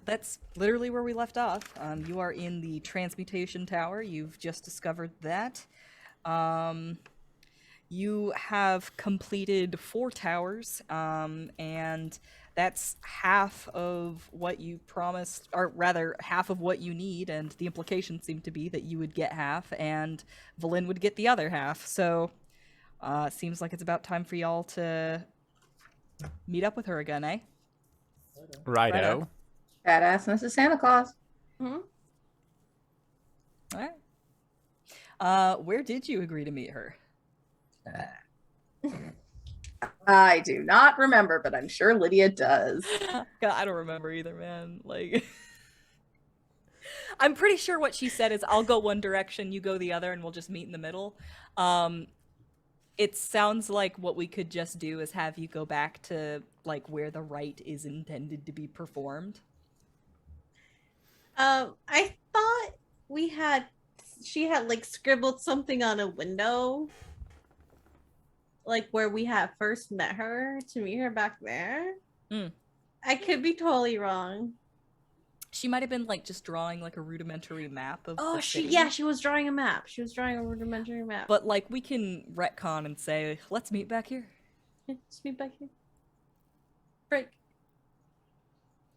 That's literally where we left off. You are in the Transmutation Tower. You've just discovered that. You have completed 4 towers, and that's half of what you promised, or rather half of what you need, and the implication seemed to be that you would get half and Valen would get the other half. So it seems like it's about time for y'all to meet up with her again, eh? Righto. Badassness of Santa Claus. Mm-hmm. All right. Where did you agree to meet her? I do not remember, but I'm sure Lydia does. God, I don't remember either, man. Like, I'm pretty sure what she said is, I'll go one direction, you go the other, and we'll just meet in the middle. It sounds like what we could just do is have you go back to, like, where the rite is intended to be performed. I thought she had like scribbled something on a window, like where we had first met her, to meet her back there. I could be totally wrong. She might have been like just drawing like a rudimentary map of the she city. she was drawing a map. She was drawing a rudimentary map. But like we can retcon and say, let's meet back here. Yeah, let's meet back here. Break.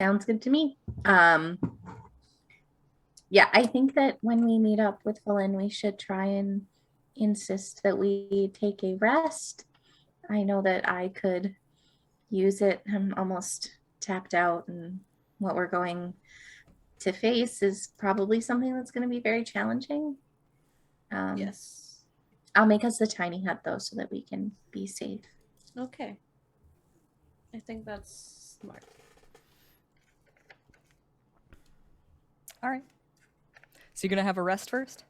Sounds good to me. Yeah, I think that when we meet up with Valen, we should try and insist that we take a rest. I know that I could use it. I'm almost tapped out, and what we're going to face is probably something that's going to be very challenging. Yes. I'll make us a tiny hut though, so that we can be safe. Okay. I think that's smart. All right. So you're gonna have a rest first?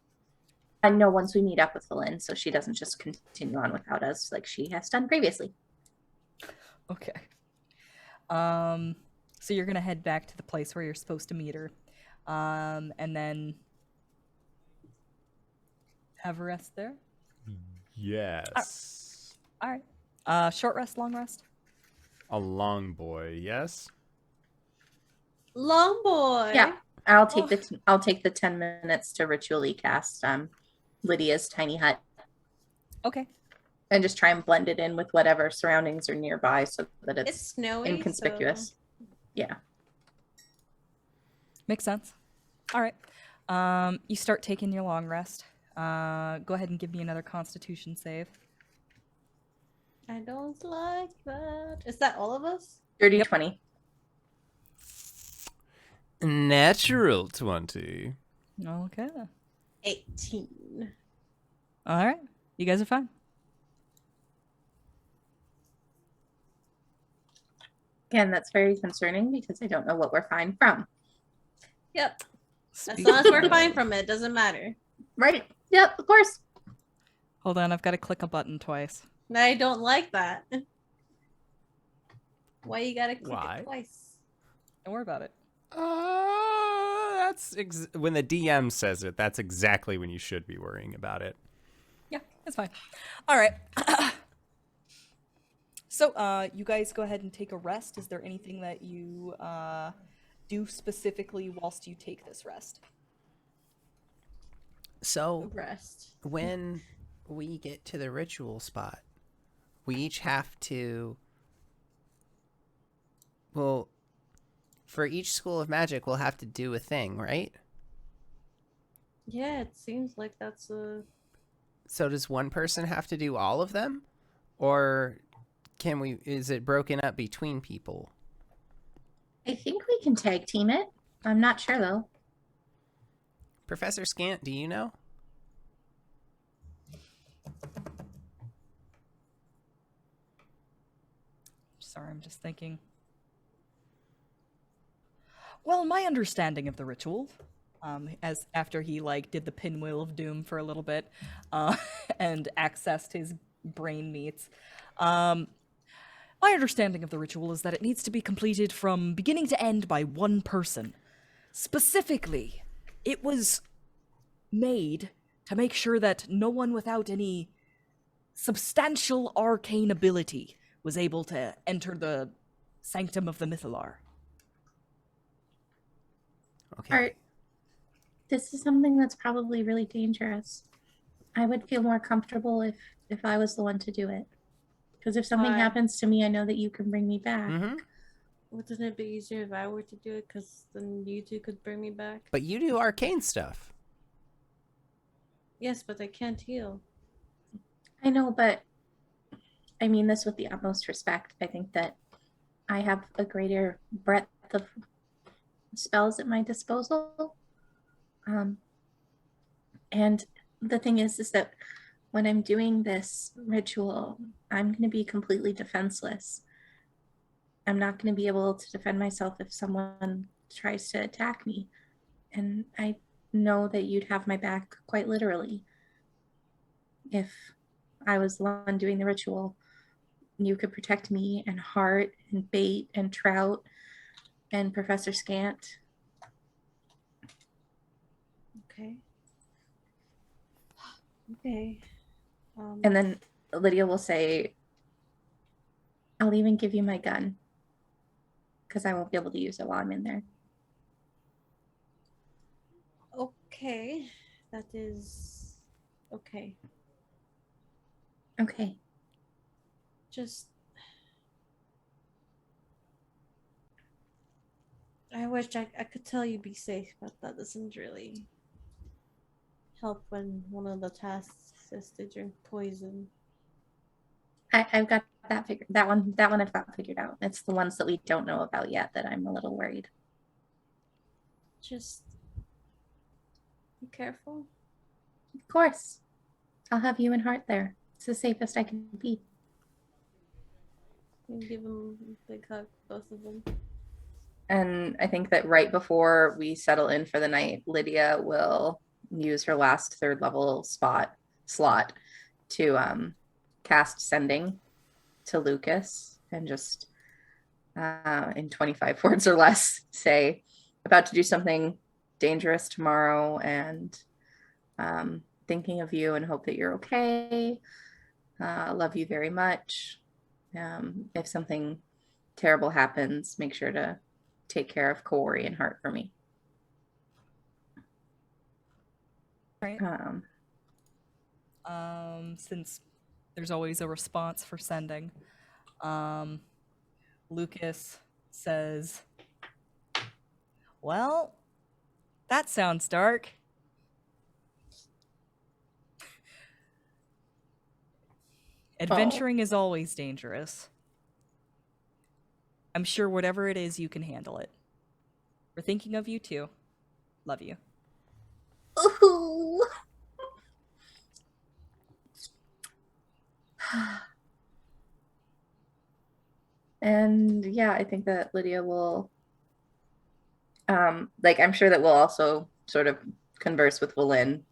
I know once we meet up with Valen, so she doesn't just continue on without us like she has done previously. Okay. So you're gonna head back to the place where you're supposed to meet her, and then have a rest there. Yes. All right. Short rest, long rest. A long boy, yes? Long boy. Yeah, I'll take the 10 minutes to ritually cast Lydia's tiny hut. Okay. And just try and blend it in with whatever surroundings are nearby so that it's snowy, inconspicuous. so... Yeah. Makes sense. All right. You start taking your long rest. Go ahead and give me another Constitution save. I don't like that. Is that all of us? 30, 20. Natural 20. Okay. 18. All right. You guys are fine. Again, that's very concerning because I don't know what we're fine from. Yep. As Speaking long as we're of- fine from it, doesn't matter. Right? Yep, of course. Hold on, I've got to click a button twice. I don't like that. Why you gotta click Why? it twice? Don't worry about it. That's when the DM says it. That's exactly when you should be worrying about it. Yeah, that's fine. All right. So, you guys go ahead and take a rest. Is there anything that you do specifically whilst you take this rest? So Rest. when we get to the ritual spot, we each have to. Well, for each school of magic, we'll have to do a thing, right? Yeah, it seems like that's a. So does one person have to do all of them, or is it broken up between people? I think we can tag team it. I'm not sure though. Professor Scant, do you know? Sorry, I'm just thinking. Well, my understanding of the ritual, as after he did the pinwheel of doom for a little bit, and accessed his brain meats, my understanding of the ritual is that it needs to be completed from beginning to end by one person. Specifically, it was made to make sure that no one without any substantial arcane ability was able to enter the sanctum of the Mythalar. Okay. Art, this is something that's probably really dangerous. I would feel more comfortable if I was the one to do it. Because if something Why? happens to me, I know that you can bring me back. Mm-hmm. Wouldn't it be easier if I were to do it? Because then you two could bring me back. But you do arcane stuff. Yes, but I can't heal. I know, but I mean this with the utmost respect. I think that I have a greater breadth of spells at my disposal. And the thing is that when I'm doing this ritual, I'm going to be completely defenseless. I'm not going to be able to defend myself if someone tries to attack me. And I know that you'd have my back quite literally. If I was the one doing the ritual, you could protect me and Hart and Bait and Trout and Professor Scant. Okay. Okay. And then Lydia will say, I'll even give you my gun because I won't be able to use it while I'm in there. Okay. That is okay. Okay. Just. I wish I could tell you be safe, but that doesn't really help when one of the tasks is to drink poison. I've got that figured. That one I've got figured out. It's the ones that we don't know about yet that I'm a little worried. Just be careful. Of course. I'll have you and Hart there. It's the safest I can be. And give them a big hug, both of them. And I think that right before we settle in for the night, Lydia will use her last third level slot to cast Sending to Lucas and just in 25 words or less say, about to do something dangerous tomorrow and thinking of you and hope that you're okay. Love you very much. If something terrible happens, make sure to take care of Kuori and Hart for me. Right. Since there's always a response for Sending, Lucas says, well, that sounds dark. Adventuring is always dangerous. I'm sure whatever it is, you can handle it. We're thinking of you too. Love you. Ooh. And yeah, I think that Lydia will, I'm sure that we'll also sort of converse with Valen.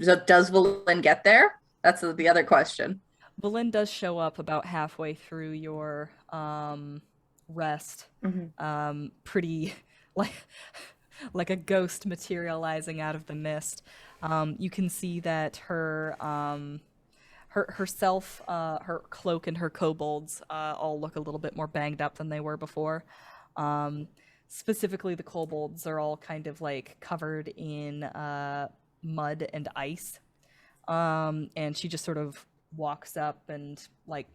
So does Valen get there? That's the other question. Valen does show up about halfway through your rest. Pretty like like a ghost materializing out of the mist. You can see that her herself, her cloak, and her kobolds all look a little bit more banged up than they were before. Specifically, the kobolds are all kind of like covered in mud and ice. And she just sort of walks up and like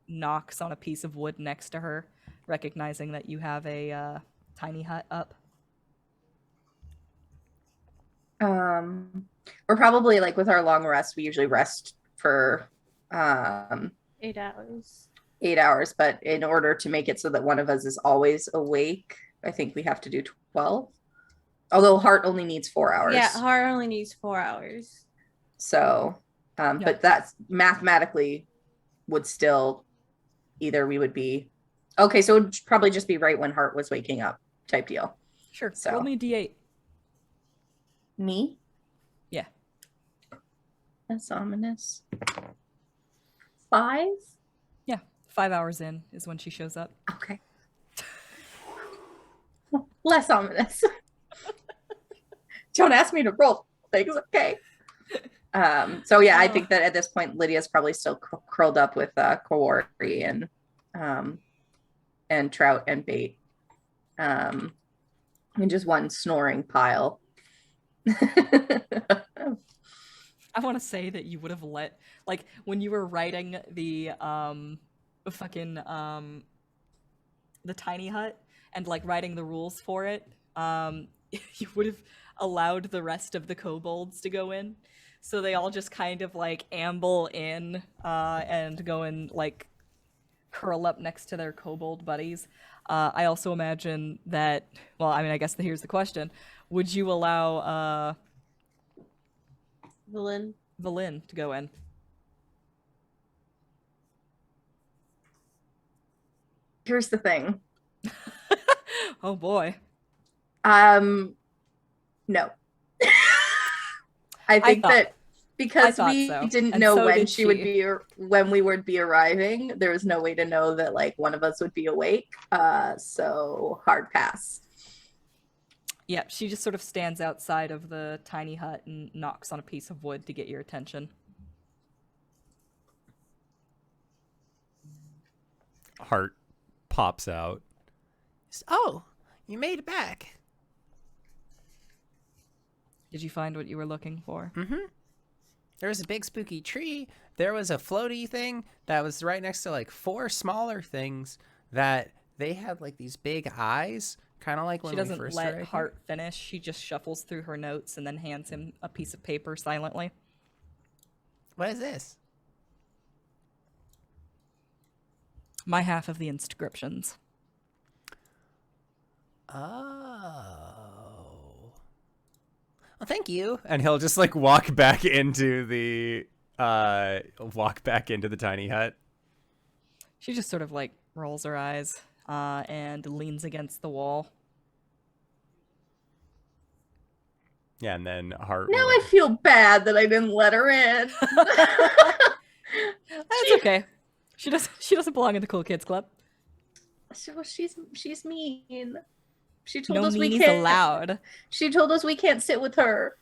knocks on a piece of wood next to her, recognizing that you have a tiny hut up. We're probably like with our long rest, we usually rest for 8 hours. 8 hours, but in order to make it so that one of us is always awake, I think we have to do 12. Although Hart only needs 4 hours. Yeah, Hart only needs 4 hours. So, but that's mathematically would still either we would be okay. So it would probably just be right when Hart was waking up type deal. Sure. So roll me a d8. Me? Yeah. That's ominous. 5? Yeah. 5 hours in is when she shows up. Okay. Less ominous. Don't ask me to roll things, okay? So yeah, I think that at this point Lydia's probably still curled up with Kuori and Trout and Bait, and just one snoring pile. I want to say that you would have let, like, when you were writing the the tiny hut and like writing the rules for it, you would have allowed the rest of the kobolds to go in. So they all just kind of like amble in and go and like curl up next to their kobold buddies. I also imagine that, well, I mean, I guess here's the question. Would you allow Valen to go in? Here's the thing. Oh boy. No. I think that because we didn't know when she would be, when we would be arriving, there was no way to know that like one of us would be awake. So hard pass. Yeah, she just sort of stands outside of the tiny hut and knocks on a piece of wood to get your attention. Hart pops out. Oh, you made it back. Did you find what you were looking for? Mm-hmm. There was a big spooky tree. There was a floaty thing that was right next to like 4 smaller things that they had like these big eyes, kind of like when we first She doesn't let Hart finish. She just shuffles through her notes and then hands him a piece of paper silently. What is this? My half of the inscriptions. Oh. Well, thank you. And he'll just like walk back into the tiny hut. She just sort of like rolls her eyes and leans against the wall. Yeah, and then Hart. Now I feel bad that I didn't let her in. That's okay. She doesn't belong in the cool kids club. She's mean. She told no us we meanies can't allowed. She told us we can't sit with her.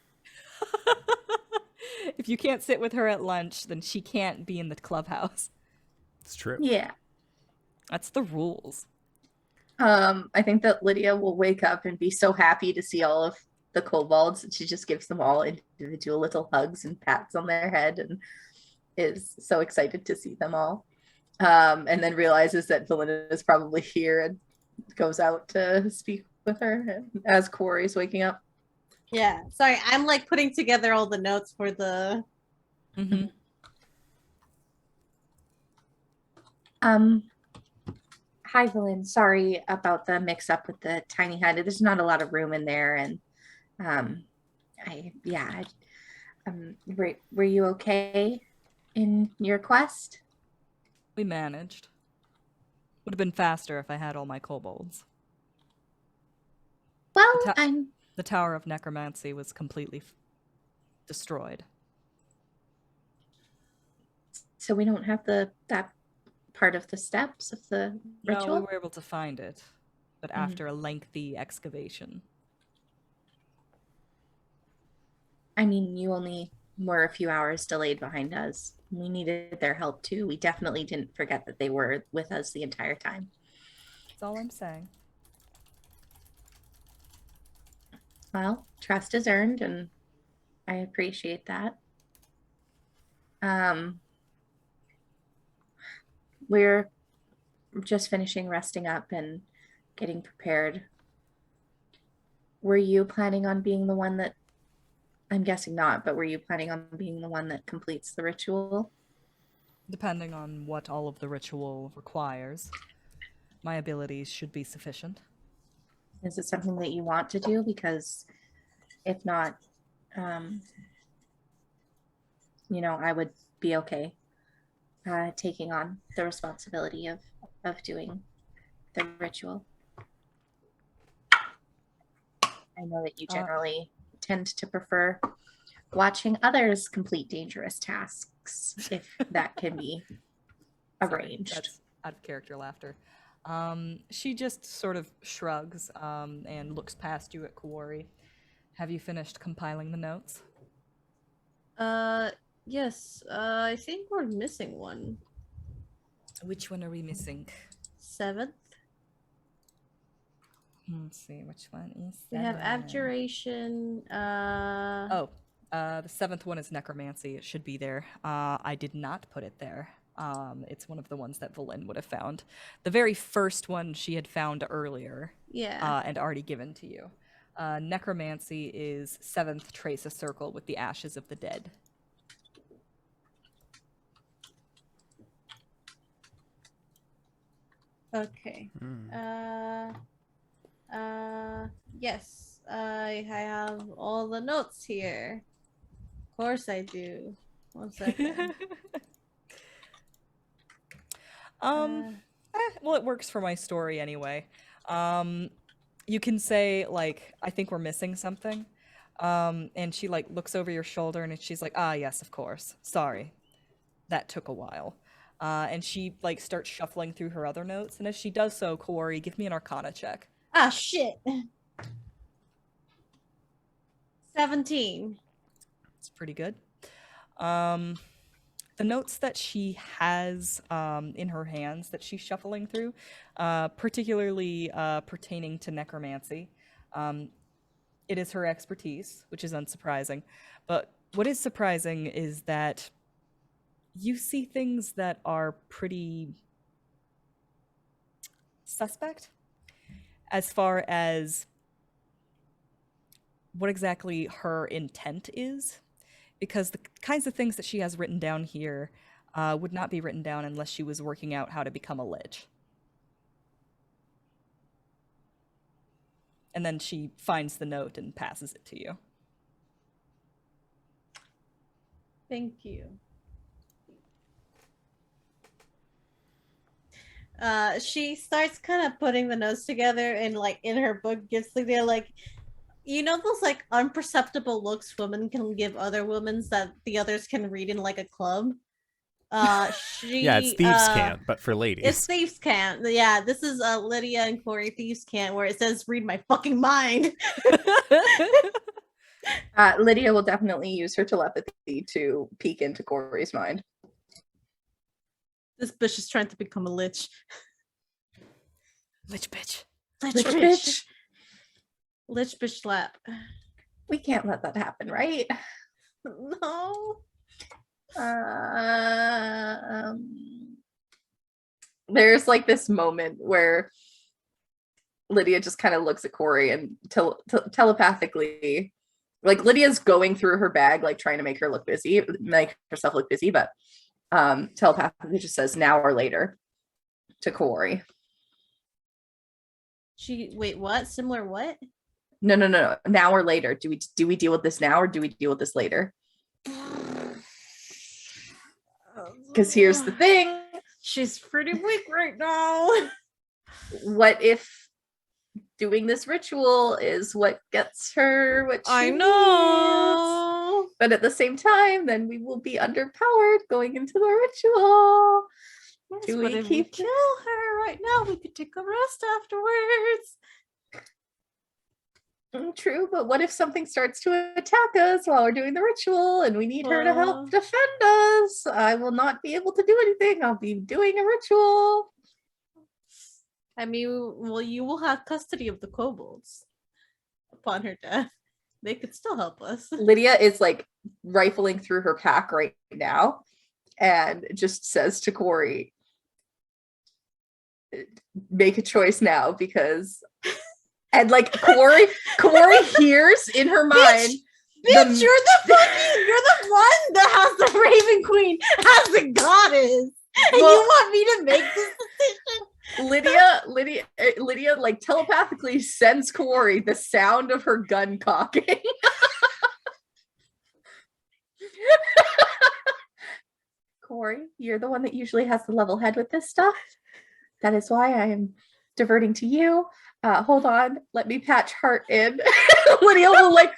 If you can't sit with her at lunch, then she can't be in the clubhouse. It's true. Yeah. That's the rules. I think that Lydia will wake up and be so happy to see all of the kobolds that she just gives them all individual little hugs and pats on their head and is so excited to see them all. And then realizes that Valen is probably here and goes out to speak with her as Kuori's waking up. Yeah, sorry, I'm like putting together all the notes for the. Mm-hmm. Hi, Valen. Sorry about the mix-up with the tiny hut. There's not a lot of room in there, and were you okay in your quest? We managed. Would have been faster if I had all my kobolds. Well, The Tower of Necromancy was completely destroyed. So we don't have that part of the steps of the ritual? No, we were able to find it, but after a lengthy excavation. I mean, you only were a few hours delayed behind us. We needed their help too. We definitely didn't forget that they were with us the entire time. That's all I'm saying. Well, trust is earned, and I appreciate that. We're just finishing resting up and getting prepared. Were you planning on being the one that, I'm guessing not, but were you planning on being the one that completes the ritual? Depending on what all of the ritual requires, my abilities should be sufficient. Is it something that you want to do? Because if not, I would be okay taking on the responsibility of doing the ritual. I know that you generally tend to prefer watching others complete dangerous tasks, if that can be arranged. Sorry, that's out of character laughter. She just sort of shrugs and looks past you at Kuori. Have you finished compiling the notes? Yes. I think we're missing one. Which one are we missing? 7th. Let's see, which one is We have 7? abjuration. The 7th one is necromancy. It should be there. I did not put it there. It's one of the ones that Valen would have found. The very first one she had found earlier. Yeah. And already given to you. Necromancy is 7th, trace a circle with the ashes of the dead. Okay. Yes. I have all the notes here. Of course I do. 1 second. Well, it works for my story anyway. You can say, like, I think we're missing something. And she, like, looks over your shoulder and she's like, yes, of course. Sorry. That took a while. And she, like, starts shuffling through her other notes. And as she does so, Kuori, give me an Arcana check. Ah, shit. 17. It's pretty good. The notes that she has in her hands that she's shuffling through, particularly pertaining to necromancy, it is her expertise, which is unsurprising. But what is surprising is that you see things that are pretty suspect as far as what exactly her intent is. Because the kinds of things that she has written down here would not be written down unless she was working out how to become a lich. And then she finds the note and passes it to you. Thank you. She starts kind of putting the notes together and, like, in her book gives those, like, unperceptible looks women can give other women that the others can read in, like, a club. Yeah, it's thieves' cant, but for ladies. It's thieves' cant. Yeah, this is Lydia and Kuori thieves' cant, where it says "read my fucking mind." Lydia will definitely use her telepathy to peek into Kuori's mind. This bitch is trying to become a lich. Lich bitch. Lich bitch. bitch. Lich bitch slap. We can't let that happen, right? No. There's like this moment where Lydia just kind of looks at Kuori and telepathically, like, Lydia's going through her bag, like trying to make herself look busy, but telepathically just says now or later to Kuori. Wait, what? Similar what? No. Now or later. Do we deal with this now or do we deal with this later? Because here's the thing. She's pretty weak right now. What if doing this ritual is what gets her what she I needs? know. But at the same time, then we will be underpowered going into the ritual. Yes, Do but we if keep we kill her right now, we could take a rest afterwards. True, but what if something starts to attack us while we're doing the ritual and we need her to Well- help defend us? I will not be able to do anything. I'll be doing a ritual. I mean, well, you will have custody of the kobolds upon her death. They could still help us. Lydia is like rifling through her pack right now and just says to Kuori, make a choice now because and like Kuori hears in her mind Bitch, you're the one that has the Raven Queen as the goddess. And Well- you want me to make this decision? Lydia like telepathically sends Kuori the sound of her gun cocking. Kuori, you're the one that usually has the level head with this stuff. That is why I am diverting to you. Hold on, let me patch Hart in. Lydia will like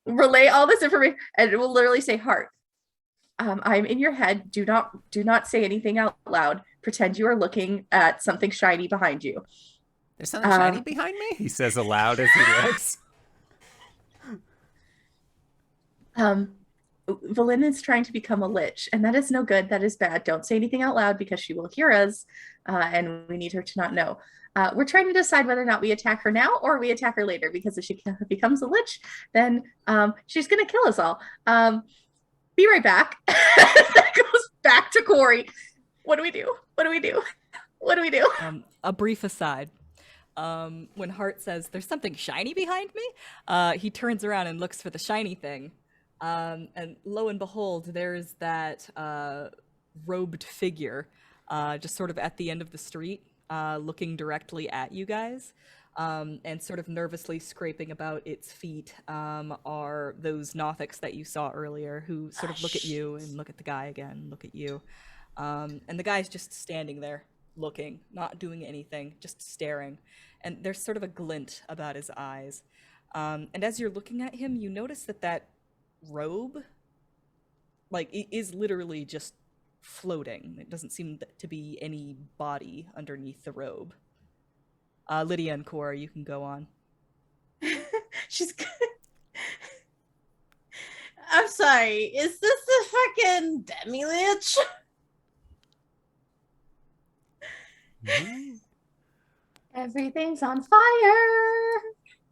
relay all this information and it will literally say, Hart, I'm in your head. Do not say anything out loud. Pretend you are looking at something shiny behind you. There's something shiny behind me? He says aloud as he looks. Valin is trying to become a lich, and that is no good. That is bad. Don't say anything out loud because she will hear us, and we need her to not know. We're trying to decide whether or not we attack her now or we attack her later, because if she becomes a lich, then she's going to kill us all. Be right back. That goes back to Kuori. What do we do? What do we do? What do we do? A brief aside. When Hart says, there's something shiny behind me, he turns around and looks for the shiny thing. And lo and behold, there's that robed figure just sort of at the end of the street, looking directly at you guys. And sort of nervously scraping about its feet are those Nothics that you saw earlier, who sort of look at you and look at the guy again, look at you. And the guy's just standing there, looking, not doing anything, just staring. And there's sort of a glint about his eyes. And as you're looking at him, you notice that robe, like, it is literally just floating. It doesn't seem to be any body underneath the robe. Lydia and Kuori, you can go on. She's good. I'm sorry. Is this the fucking demi-lich? Everything's on fire,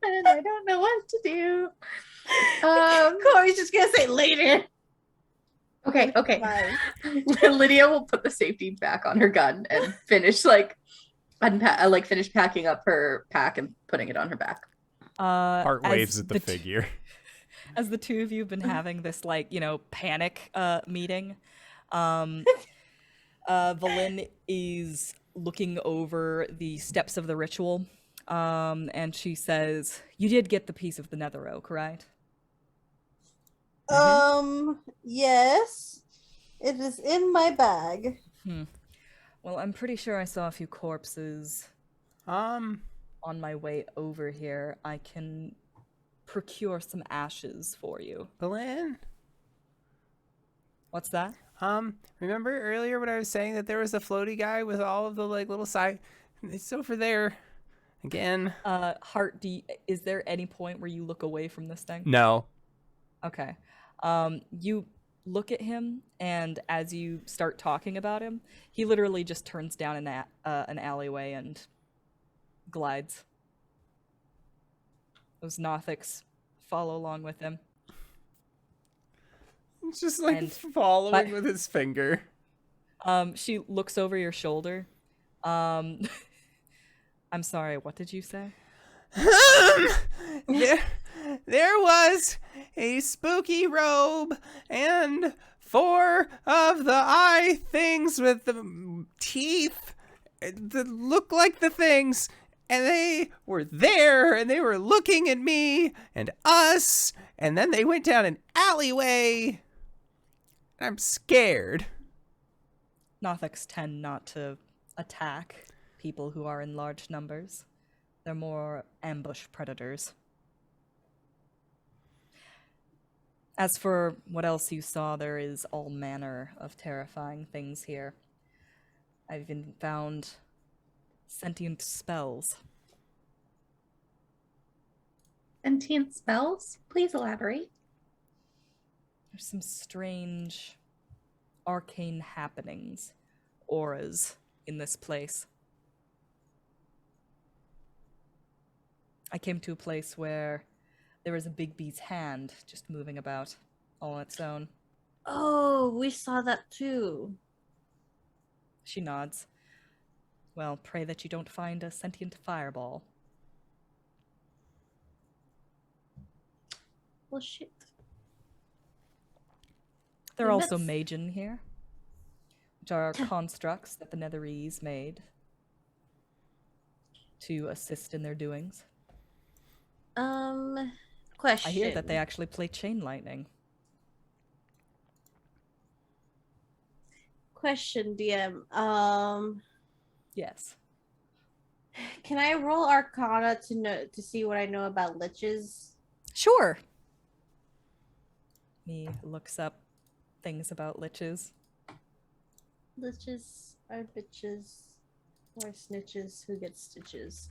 and I don't know what to do. Corey's just gonna say later. Okay. Fine. Lydia will put the safety back on her gun and finish finish packing up her pack and putting it on her back. Hart As waves at the figure. As the two of you have been having this, panic meeting, Valin is looking over the steps of the ritual, and she says, you did get the piece of the Nether Oak, right? Yes. It is in my bag. Well, I'm pretty sure I saw a few corpses on my way over here. I can procure some ashes for you. Valin? What's that? Remember earlier when I was saying that there was a floaty guy with all of the little side? It's over there. Again. Hart, is there any point where you look away from this thing? No. Okay. You look at him, and as you start talking about him, he literally just turns down an alleyway and glides. Those Nothics follow along with him. Just And- following with his finger. She looks over your shoulder. I'm sorry, what did you say? There was a spooky robe and 4 of the eye things with the teeth that look like the things, and they were there and they were looking at me and us, and then they went down an alleyway. I'm scared. Nothics tend not to attack people who are in large numbers. They're more ambush predators. As for what else you saw, there is all manner of terrifying things here. I've even found sentient spells. Sentient spells? Please elaborate. There's some strange arcane happenings, auras in this place. I came to a place where there was a big bee's hand just moving about all on its own. Oh, we saw that too. She nods. Well, pray that you don't find a sentient fireball. Well, shit. There are We also met- Magen here, which are constructs that the Netherese made to assist in their doings. Question. I hear that they actually play chain lightning. Question, DM. Yes. Can I roll Arcana to see what I know about liches? Sure. He looks up things about liches. Liches are bitches or snitches who get stitches.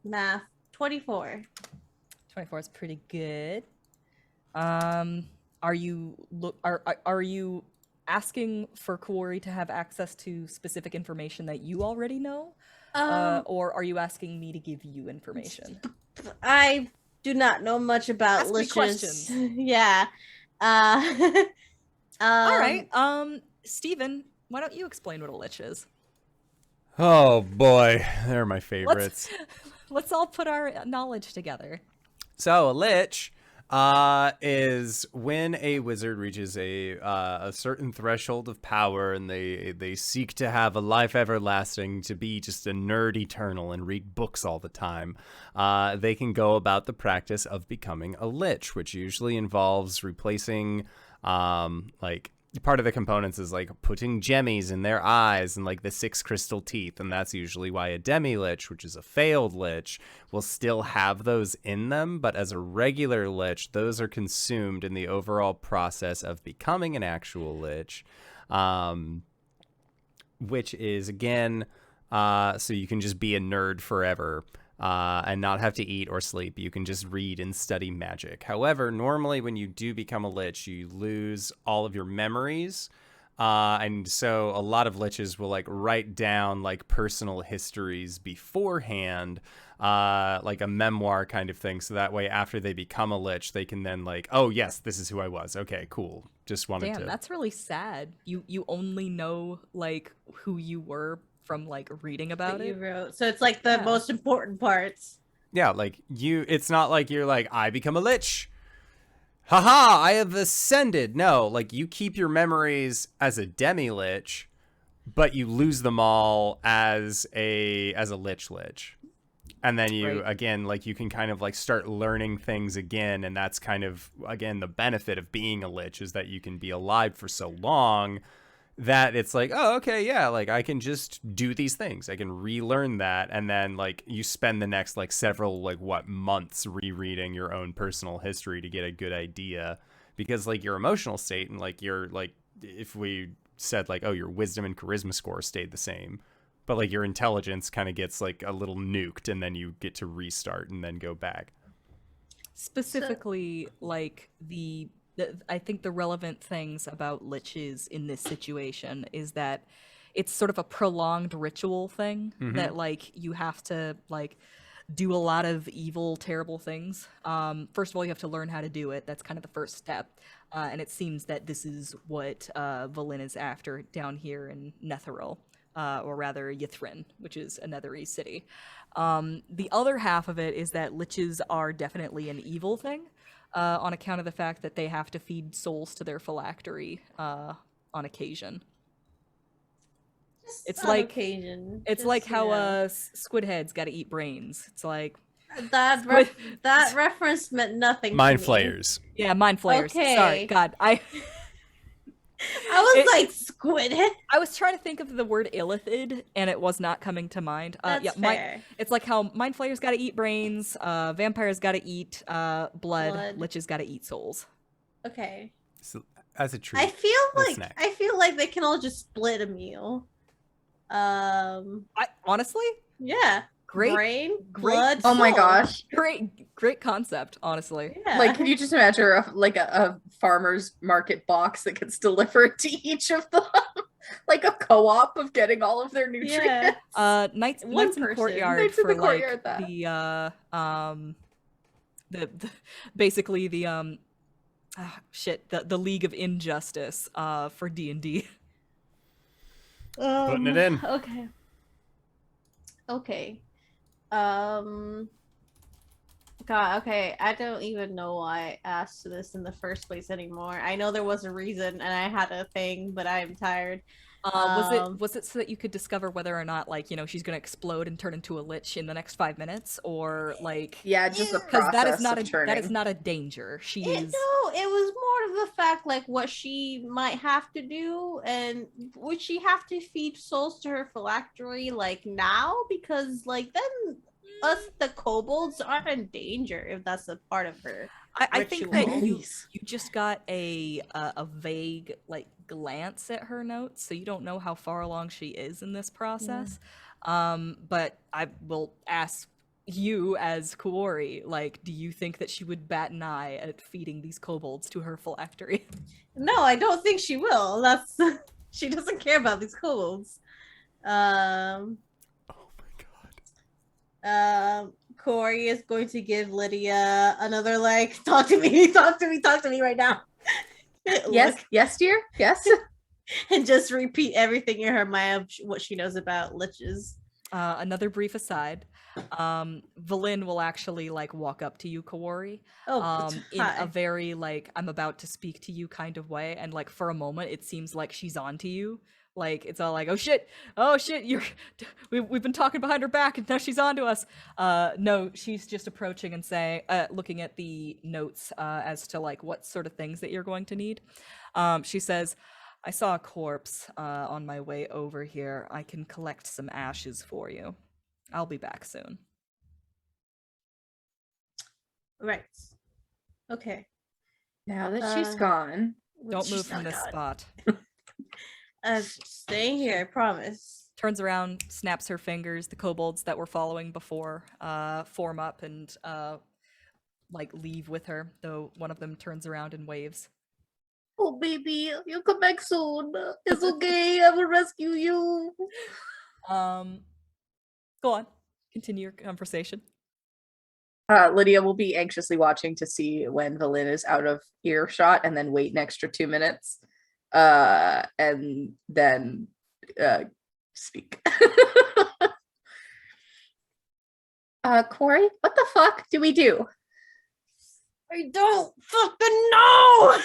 Math 24. 24 is pretty good. Are you asking for Kuori to have access to specific information that you already know? Or are you asking me to give you information? I do not know much about Ask me liches. questions. Yeah. All right. Steven, why don't you explain what a lich is? Oh boy, they're my favorites. Let's all put our knowledge together. So a lich is when a wizard reaches a certain threshold of power and they seek to have a life everlasting, to be just a nerd eternal and read books all the time. They can go about the practice of becoming a lich, which usually involves replacing like part of the components is like putting gemmies in their eyes and like the 6 crystal teeth, and that's usually why a demi-lich, which is a failed lich, will still have those in them, but as a regular lich, those are consumed in the overall process of becoming an actual lich, which is, again, so you can just be a nerd forever. And not have to eat or sleep. You can just read and study magic. However, normally when you do become a lich, you lose all of your memories. And so a lot of liches will like write down like personal histories beforehand, like a memoir kind of thing. So that way after they become a lich, they can then like, oh yes, this is who I was. Okay, cool. Just wanted to. Damn, that's really sad. You only know like who you were from like reading about that you it. wrote. So it's like the most important parts. Yeah, like it's not like you're like, I become a lich. Haha, I have ascended. No, like you keep your memories as a demi-lich, but you lose them all as a lich. And then you, again, like you can kind of like start learning things again. And that's kind of, again, the benefit of being a lich is that you can be alive for so long that it's like, oh, okay, yeah, like I can just do these things. I can relearn that. And then like you spend the next like several like months rereading your own personal history to get a good idea, because like your emotional state and like your like, if we said like, oh, your wisdom and charisma score stayed the same, but like your intelligence kind of gets like a little nuked, and then you get to restart and then go back. Specifically, like I think the relevant things about liches in this situation is that it's sort of a prolonged ritual thing that like you have to like do a lot of evil, terrible things. First of all, you have to learn how to do it. That's kind of the first step. And it seems that this is what Valin is after down here in Netheril, or rather Yithrin, which is a Netherese city. The other half of it is that liches are definitely an evil thing. On account of the fact that they have to feed souls to their phylactery on occasion. Just it's on like occasion. It's Just, like how know. squid heads got to eat brains. It's like that reference meant nothing. Mind to me. flayers. Yeah, mind flayers. Okay. Sorry, God, I was like, squid head? I was trying to think of the word illithid, and it was not coming to mind. That's fair. It's like how mind flayers gotta eat brains, vampires gotta eat blood, liches gotta eat souls. Okay. So, as a treat. I feel little like snack. they can all just split a meal. Honestly, Yeah. Great- Brain, great- blood. Oh my soul. gosh. great concept. Honestly, Yeah. Like, can you just imagine a farmer's market box that gets delivered to each of them? Like a co-op of getting all of their nutrients. Yeah. Knights One in the person. courtyard Knights in for the like courtyard, the basically the the League of Injustice for D&D. Putting it in. Okay. Okay. God, okay. I don't even know why I asked this in the first place anymore. I know there was a reason and I had a thing, but I'm tired. Was it so that you could discover whether or not, like, you know, she's gonna explode and turn into a lich in the next 5 minutes, or like, Yeah, just a because that is process not of that turning. is not a danger. She No, is. it was more of the fact like what she might have to do, and would she have to feed souls to her phylactery like now? Because like then us the kobolds are in danger if that's a part of her. I think that ritual. you just got a vague like glance at her notes, so you don't know how far along she is in this process. But I will ask you as Kuori, like, do you think that she would bat an eye at feeding these kobolds to her phylactery? No, I don't think she will. That's she doesn't care about these kobolds. Oh my god. Kuori is going to give Lydia another like, talk to me right now. Yes, Look, yes, dear. Yes. and just repeat everything in her mind of what she knows about liches. Another brief aside. Valin will actually like walk up to you, Kuori, in hi. a very like I'm about to speak to you kind of way, and like for a moment it seems like she's on to you. Like it's all like, oh shit, we've been talking behind her back and now she's on to us. No, she's just approaching and saying, looking at the notes as to like what sort of things that you're going to need. She says, I saw a corpse on my way over here. I can collect some ashes for you. I'll be back soon. Right. Okay. Now that she's Uh, gone. Don't move She's from not this gone. spot. Staying here, I promise. Turns around, snaps her fingers. The kobolds that were following before form up and like leave with her, though one of them turns around and waves. Oh, baby, you'll come back soon. It's okay. I will rescue you. Go on. Continue your conversation. Lydia will be anxiously watching to see when Valin is out of earshot and then wait an extra 2 minutes. And then speak. Kuori, what the fuck do we do? I don't fucking know.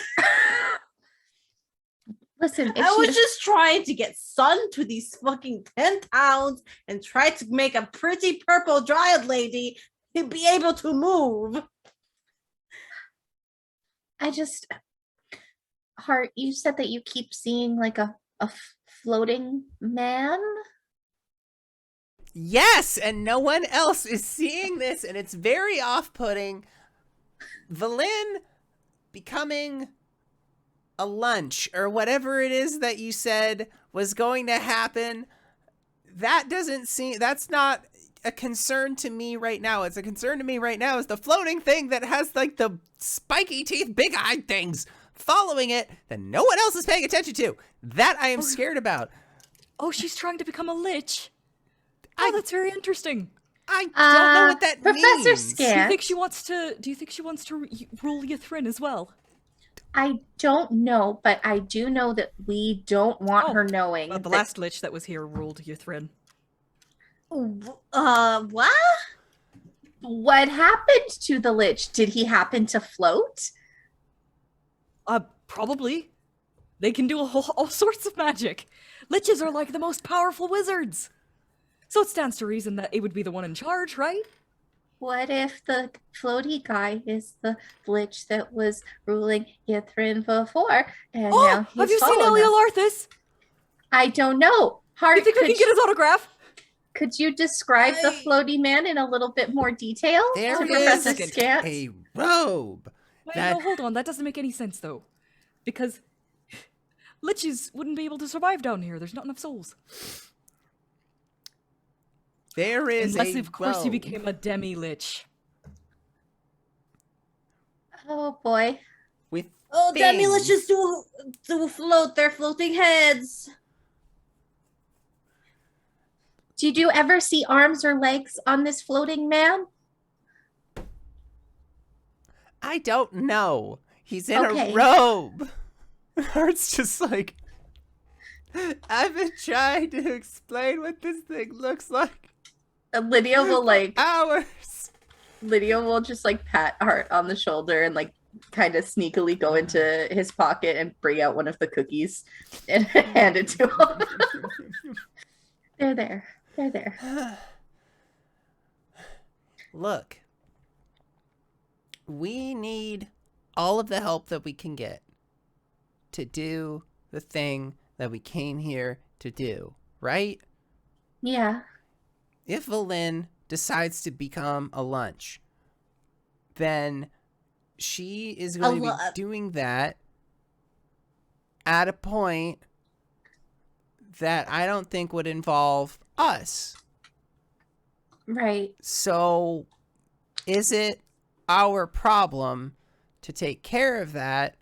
Listen, I was just trying to get sun to these fucking 10 towns and try to make a pretty purple dryad lady to be able to move. Hart, you said that you keep seeing like a floating man? Yes, and no one else is seeing this, and it's very off-putting. Valin becoming a lunch, or whatever it is that you said was going to happen, that's not a concern to me right now. It's a concern to me right now is the floating thing that has like the spiky teeth, big-eyed things following it that no one else is paying attention to. That I am scared about. Oh, she's trying to become a lich. Oh, that's very interesting. I don't know what that Professor means. Do you Scant. think she wants to rule Ythrin as well? I don't know, but I do know that we don't want Oh, her knowing. Well, the that- last lich that was here ruled Ythrin. What? What happened to the lich? Did he happen to float? Probably. They can do all sorts of magic. Liches are like the most powerful wizards. So it stands to reason that it would be the one in charge, right? What if the floaty guy is the lich that was ruling Ythrin before, and now he's have you seen following us? Elialarthus? I don't know. Hart, You think we can get his autograph? could you describe the floaty man in a little bit more detail There to is Professor Scant? a robe. Wait, That- no, hold on. That doesn't make any sense, though. Because liches wouldn't be able to survive down here. There's not enough souls. There is Unless, a of course, he robe. became a demi-lich. Oh boy. with Oh, Demi, let's things. just do float their floating heads. Did you ever see arms or legs on this floating man? I don't know. He's in Okay. a robe. Hart's just like, I've been trying to explain what this thing looks like. And Lydia will Hours. Lydia will just like pat Hart on the shoulder and like kind of sneakily go into his pocket and bring out one of the cookies and hand it to him. They're there. They're there. Look, we need all of the help that we can get to do the thing that we came here to do, right? Yeah. If Valin decides to become a lunch, then she is going to be doing that at a point that I don't think would involve us. Right. So is it our problem to take care of that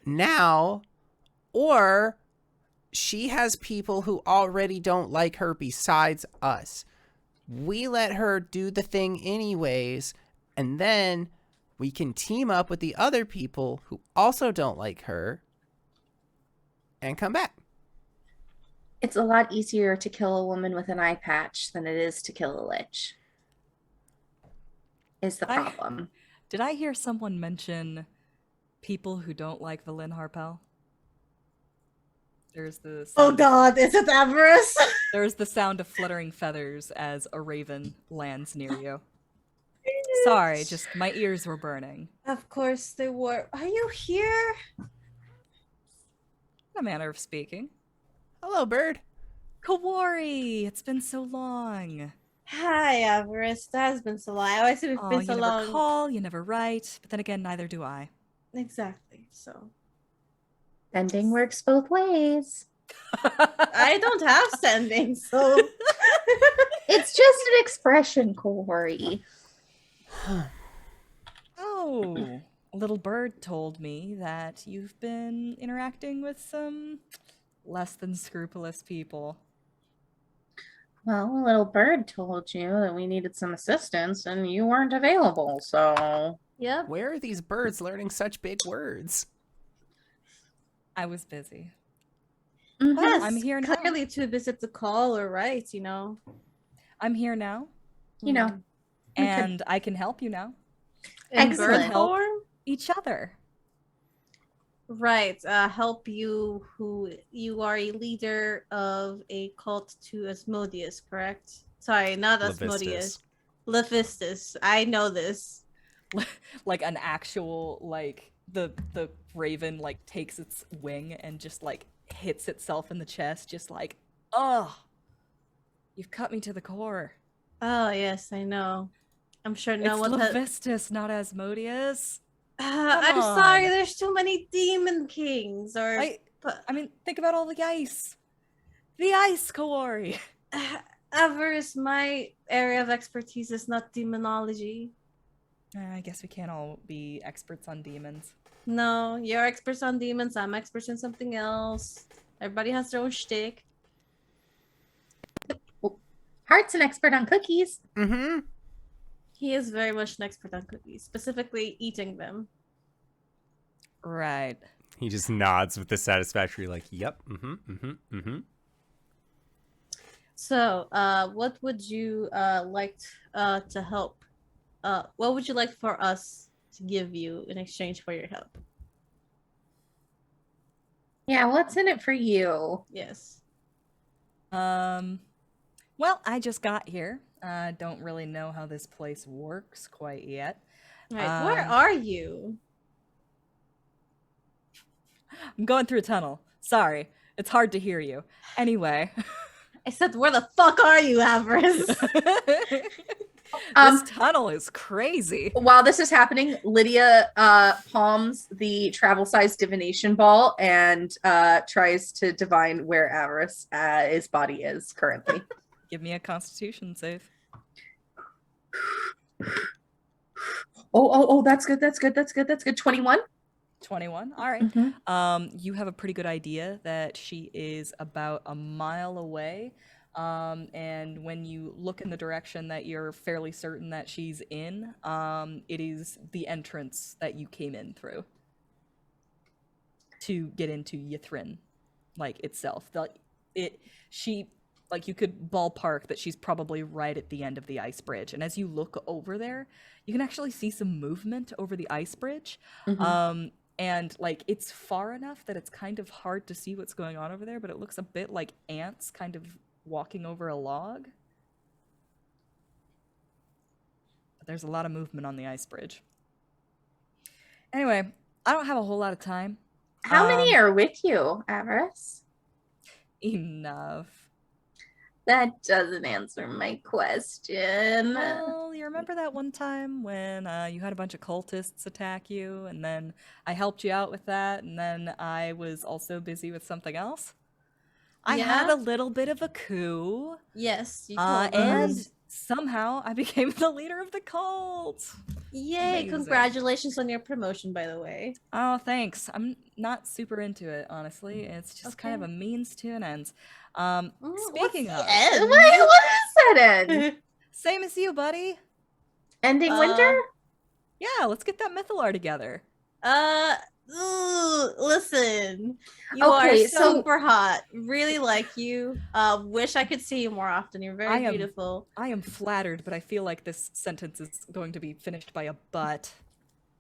now, or she has people who already don't like her besides us? We let her do the thing anyways, and then we can team up with the other people who also don't like her and come back. It's a lot easier to kill a woman with an eye patch than it is to kill a lich. Is the problem. Did I hear someone mention people who don't like Valin Harpel? There's the Oh sound god, is it Avarice? There's the sound of fluttering feathers as a raven lands near you. Sorry, just my ears were burning. Of course they were. Are you here? In a manner of speaking. Hello, bird. Kuori, it's been so long. Hi, Avarice. That has been so long. I always say it's Oh, been you so never long. call, you never write, but then again, neither do I. Exactly. So Sending works both ways. I don't have sending, so It's just an expression, Kuori. Oh, a little bird told me that you've been interacting with some less than scrupulous people. Well, a little bird told you that we needed some assistance and you weren't available, so... yep. Where are these birds learning such big words? I was busy. Mhm. Yes, I'm here now. clearly to visit the call or write, you know. I'm here now, You know, we could- and I can help you now. In Excellent. bird form? Each other. Right. Help you who you are a leader of a cult to Asmodeus, correct? Sorry, not Asmodeus. Lephistus. I know this. Like an actual, like, the raven, like, takes its wing and just, like, hits itself in the chest, just like, oh, you've cut me to the core. Oh yes, I know. I'm sure no It's one has. Lephistus, not Asmodeus. I'm on. sorry. There's too many demon kings. Or I mean, think about all the ice. The ice, Kuori. Avarice, my area of expertise is not demonology. I guess we can't all be experts on demons. No, you're experts on demons. I'm expert in something else. Everybody has their own shtick. Hart's an expert on cookies. Mm-hmm. He is very much an expert on cookies, specifically eating them. Right. He just nods with the satisfactory, like, yep, So, what would you like to help? What would you like for us to give you in exchange for your help? Yeah, what's in it for you? Yes. Well, I just got here. I don't really know how this place works quite yet. Right, where are you? I'm going through a tunnel. Sorry, it's hard to hear you. Anyway. I said, where the fuck are you, Avarice? This tunnel is crazy. While this is happening, Lydia palms the travel-sized divination ball and tries to divine where Avarice's body is currently. Give me a Constitution save. Oh, that's good. 21. 21. All right. Mm-hmm. You have a pretty good idea that she is about a mile away. And when you look in the direction that you're fairly certain that she's in, it is the entrance that you came in through to get into Ythrin, like itself. You could ballpark that she's probably right at the end of the ice bridge. And as you look over there, you can actually see some movement over the ice bridge. Mm-hmm. And like it's far enough that it's kind of hard to see what's going on over there, but it looks a bit like ants kind of walking over a log. But there's a lot of movement on the ice bridge. Anyway, I don't have a whole lot of time. How many are with you, Avarice? Enough. That doesn't answer my question. Well, you remember that one time when you had a bunch of cultists attack you, and then I helped you out with that, and then I was also busy with something else? I had a little bit of a coup. Yes, you told us. And somehow I became the leader of the cult. Yay, Amazing. congratulations on your promotion, by the way. Oh, thanks. I'm not super into it, honestly. It's just kind of a means to an end. Speaking of... Wait, what is that end? Same as you, buddy. Ending winter? Yeah, let's get that Mythalar together. Listen, you are super hot. Really like you. Wish I could see you more often. You're very beautiful. I am flattered, but I feel like this sentence is going to be finished by a but.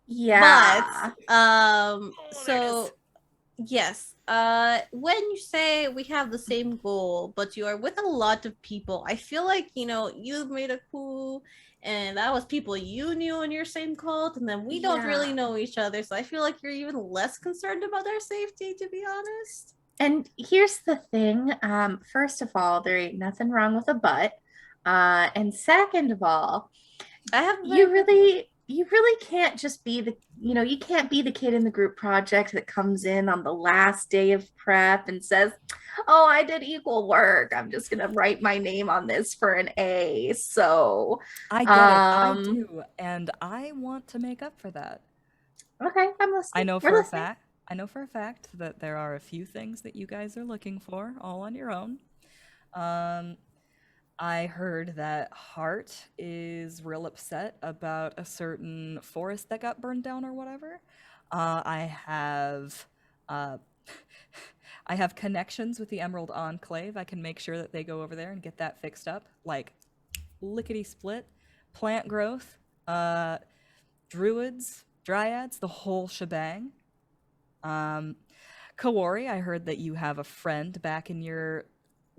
Yeah. But so yes. When you say we have the same goal, but you are with a lot of people, I feel like you've made a coup. And that was people you knew in your same cult, and then we don't really know each other. So I feel like you're even less concerned about their safety, to be honest. And here's the thing. First of all, there ain't nothing wrong with a butt. And second of all, you really can't just be you can't be the kid in the group project that comes in on the last day of prep and says, oh, I did equal work. I'm just going to write my name on this for an A. So I get it. I do. And I want to make up for that. Okay, I'm listening. I know for a fact that there are a few things that you guys are looking for all on your own. I heard that Hart is real upset about a certain forest that got burned down or whatever. I have connections with the Emerald Enclave. I can make sure that they go over there and get that fixed up. Like, lickety-split, plant growth, druids, dryads, the whole shebang. Kuori, I heard that you have a friend back in your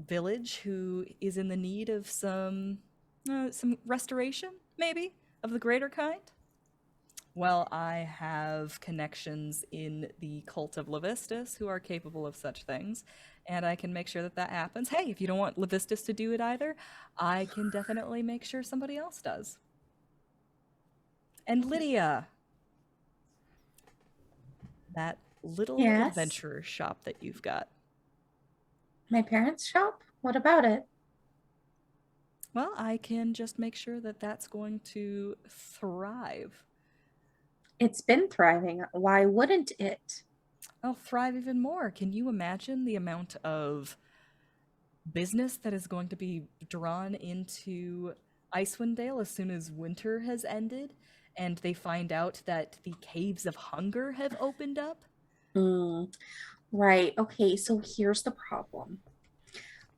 village who is in the need of some restoration, maybe, of the greater kind. Well, I have connections in the cult of Levistus who are capable of such things, and I can make sure that happens. Hey, if you don't want Levistus to do it either, I can definitely make sure somebody else does. And Lydia, that little adventurer shop that you've got. My parents' shop? What about it? Well, I can just make sure that that's going to thrive. It's been thriving. Why wouldn't it? I'll thrive even more. Can you imagine the amount of business that is going to be drawn into Icewind Dale as soon as winter has ended and they find out that the Caves of Hunger have opened up? Right. Okay, so here's the problem.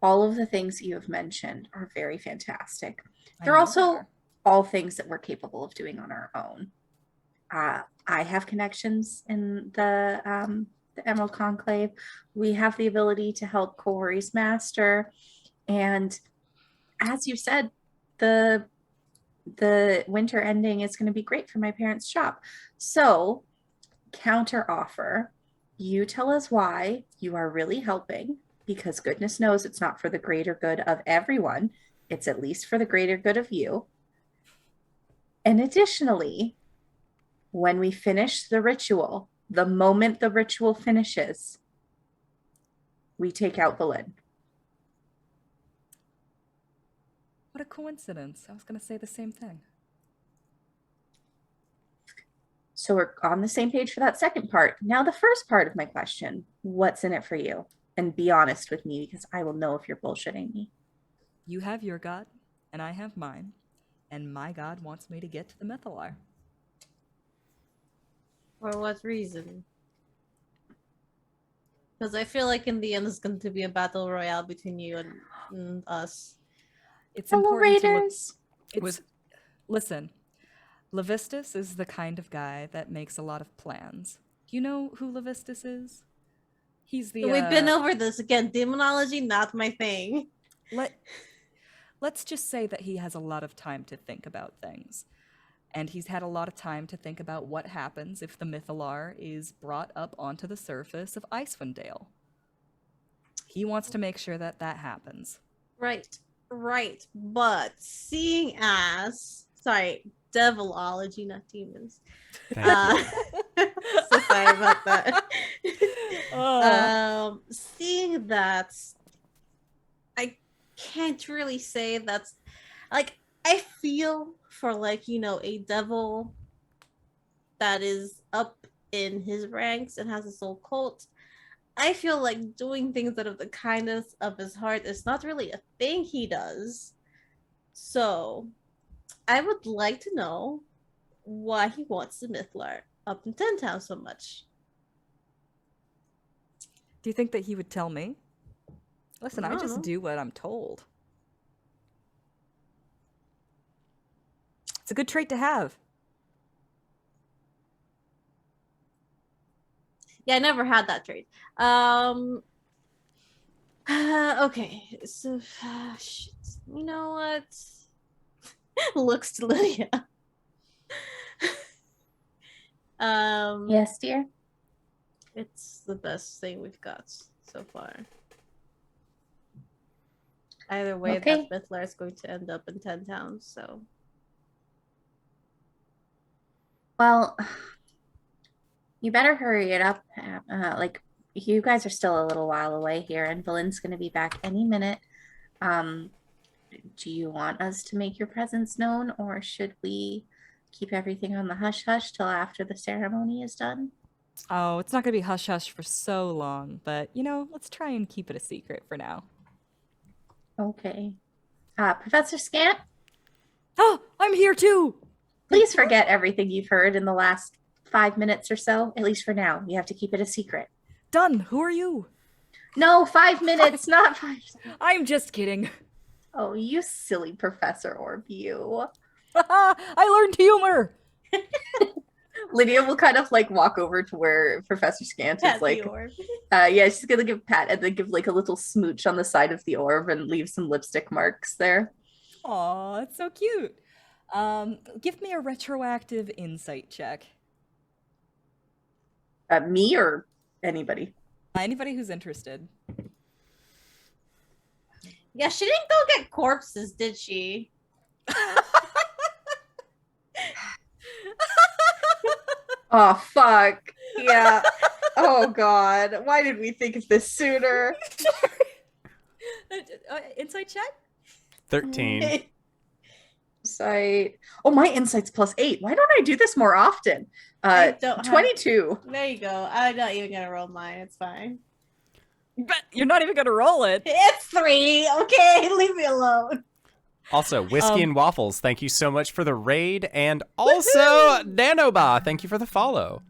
All of the things you have mentioned are very fantastic. They're also all things that we're capable of doing on our own. I have connections in the Emerald Conclave. We have the ability to help Kuori's master. And as you said, the winter ending is going to be great for my parents' shop. So, counter offer. You tell us why you are really helping, because goodness knows it's not for the greater good of everyone. It's at least for the greater good of you. And additionally, when we finish the ritual, the moment the ritual finishes, we take out Valin. What a coincidence. I was going to say the same thing. So we're on the same page for that second part. Now the first part of my question, what's in it for you? And be honest with me, because I will know if you're bullshitting me. You have your god, and I have mine. And my god wants me to get to the Mythalar. For what reason? Because I feel like in the end it's going to be a battle royale between you and us. It's Hello, important Raiders. Listen, Levistus is the kind of guy that makes a lot of plans. Do you know who Levistus is? He's the We've been over this again. Demonology, not my thing. Let's just say that he has a lot of time to think about things. And he's had a lot of time to think about what happens if the Mythalar is brought up onto the surface of Icewind Dale. He wants to make sure that that happens. Right. But seeing as... Sorry, devilology, not demons. So sorry about that. Seeing that, I can't really say that's... Like, I feel for, like, you know, a devil that is up in his ranks and has his whole cult. I feel like doing things out of the kindness of his heart is not really a thing he does. So, I would like to know why he wants the Mythalar up in 10 Town so much. Do you think that he would tell me? Listen, I just do what I'm told. It's a good trait to have. Yeah, I never had that trait. Okay, so shit. You know what? Looks to Lydia. Yes, dear. It's the best thing we've got so far. Either way, Okay. that Mythalar is going to end up in 10 Towns, so. Well, you better hurry it up. Like, you guys are still a little while away here, and Valin's going to be back any minute. Do you want us to make your presence known, or should we keep everything on the hush-hush till after the ceremony is done? Oh, it's not going to be hush-hush for so long, but, you know, let's try and keep it a secret for now. Okay. Professor Scant, Oh, I'm here too! please forget everything you've heard in the last 5 minutes or so, at least for now. You have to keep it a secret. Done! Who are you? No, 5 minutes, not 5. I'm just kidding. Oh, you silly Professor Orb, you. I learned humor! Lydia will kind of like walk over to where Professor Scant is like, yeah, she's gonna give Pat and then give like a little smooch on the side of the orb and leave some lipstick marks there. Aw, that's so cute. Give me a retroactive insight check. Me or anybody? Anybody who's interested. Yeah, she didn't go get corpses, did she? Oh, fuck. Yeah. Oh, God. Why did we think of this sooner? Insight check? 13. Insight. Oh, my insight's +8. Why don't I do this more often? I don't 22. There you go. I'm not even gonna roll mine. It's fine. But you're not even gonna roll it. It's 3. Okay, leave me alone. Also, Whiskey and Waffles, thank you so much for the raid. And also, Nanoba, thank you for the follow.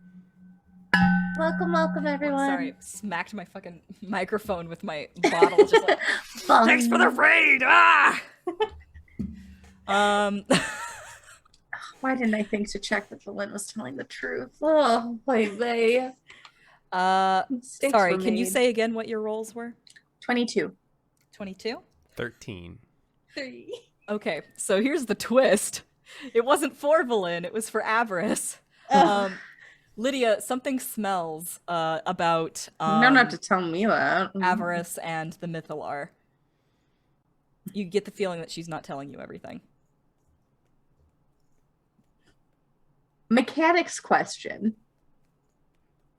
Welcome, everyone. Sorry, smacked my fucking microphone with my bottle. Just like, thanks for the raid! Ah! Why didn't I think to check that Valin was telling the truth? Oh, baby. Sorry, can you say again what your rolls were? 22. 22? 13. 3. Okay, so here's the twist. It wasn't for Valen, it was for Avarice. Ugh. Lydia, something smells about You don't have to tell me that. Avarice and the Mythalar. You get the feeling that she's not telling you everything. Mechanics question.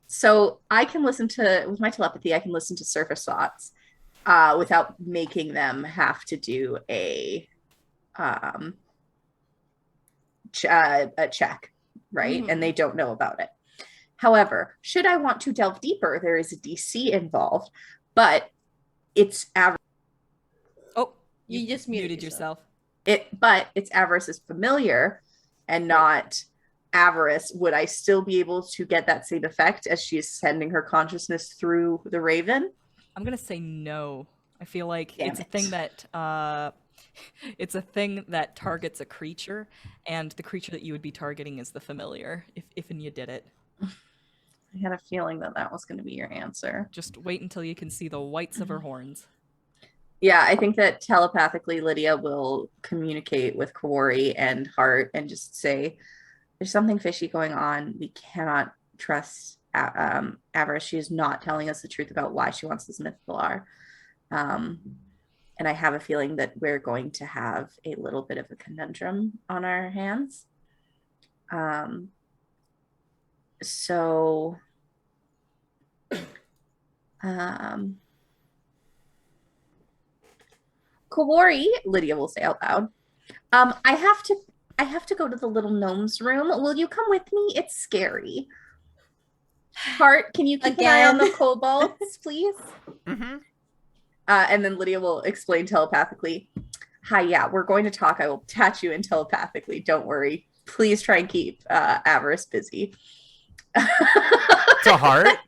So I can listen to, with my telepathy, I can listen to surface thoughts without making them have to do a check, right? And they don't know about it. However, should I want to delve deeper, there is a DC involved, but it's average. Oh, You just muted yourself. But it's Avarice is familiar and not Avarice. Would I still be able to get that same effect as she is sending her consciousness through the Raven? I'm gonna say no. I feel like Damn it's a it. thing that it's a thing that targets a creature, and the creature that you would be targeting is the familiar. If and you did it, I had a feeling that that was going to be your answer. just wait until you can see the whites of her horns. Yeah, I think that telepathically Lydia will communicate with Kuori and Hart and just say, there's something fishy going on. We cannot trust Avarice. She is not telling us the truth about why she wants this Mythalar. And I have a feeling that we're going to have a little bit of a conundrum on our hands. So Kuori, Lydia will say out loud, I have to go to the little gnome's room. Will you come with me? It's scary. Hart, can you keep an eye on the kobolds, please? Mm-hmm. And then Lydia will explain telepathically, hi, yeah, we're going to talk. I will attach you in telepathically. Don't worry. Please try and keep Avarice busy. To Hart?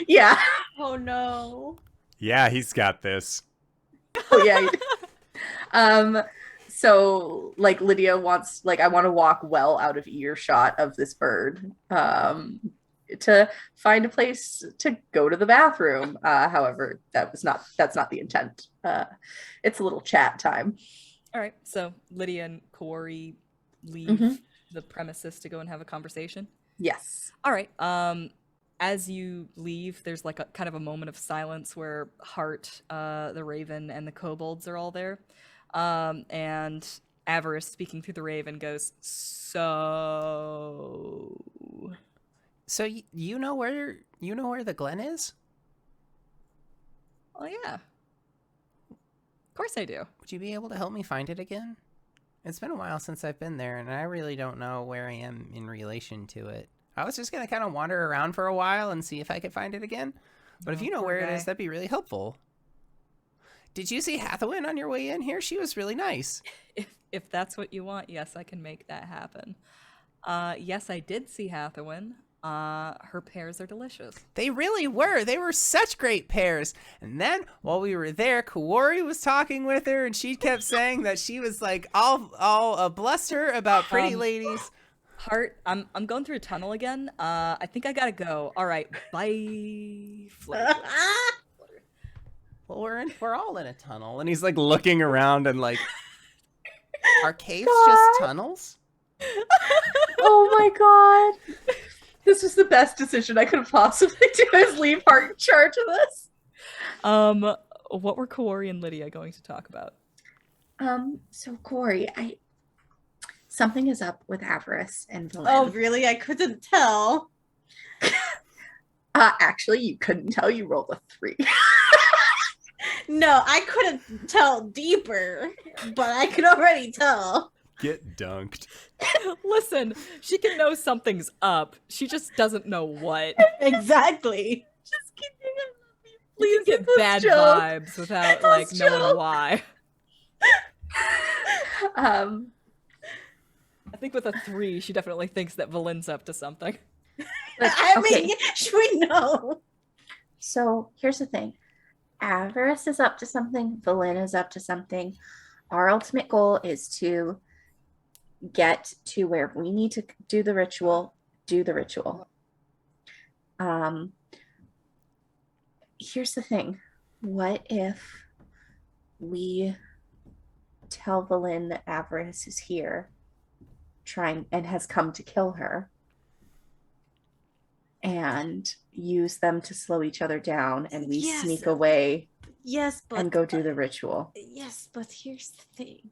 Yeah. Oh no. Yeah, he's got this. Oh, yeah. So like Lydia wants, like, I want to walk well out of earshot of this bird to find a place to go to the bathroom. However, that's not the intent. It's a little chat time. All right, so Lydia and Kuori leave the premises to go and have a conversation. Yes. All right. As you leave, there's like a kind of a moment of silence where Hart, the Raven, and the kobolds are all there. And Avarice, speaking through the Raven, goes, So you know where the Glen is? Oh yeah. Of course I do. Would you be able to help me find it again? It's been a while since I've been there, and I really don't know where I am in relation to it. I was just going to kind of wander around for a while and see if I could find it again. But if you know where it is, that'd be really helpful. Did you see Hathawin on your way in here? She was really nice. If that's what you want, yes, I can make that happen. Yes, I did see Hathawin. Her pears are delicious. They really were. They were such great pears. And then while we were there, Kuori was talking with her, and she kept saying that she was like all bluster about pretty ladies. Hart, I'm going through a tunnel again. I think I gotta go. All right, bye. Well, we're all in a tunnel, and he's like looking around and like, are caves just tunnels? Oh my god. This was the best decision I could have possibly do, is leave Hart in charge of this. What were Kuori and Lydia going to talk about? So Kuori, something is up with Avarice and Valen. Oh, really? I couldn't tell. Actually, you couldn't tell. You rolled a 3. No, I couldn't tell deeper, but I could already tell. Get dunked. Listen, she can know something's up. She just doesn't know what. Exactly. Just kidding. Please get bad vibes without like knowing why. I think with a 3, she definitely thinks that Valen's up to something. I mean, we know. So here's the thing. Avarice is up to something. Valen is up to something. Our ultimate goal is to get to where we need to do the ritual. Here's the thing. What if we tell Valin that Avarice is here, trying and has come to kill her, and use them to slow each other down, and we sneak away Yes, but and go do the ritual. yes, but here's the thing.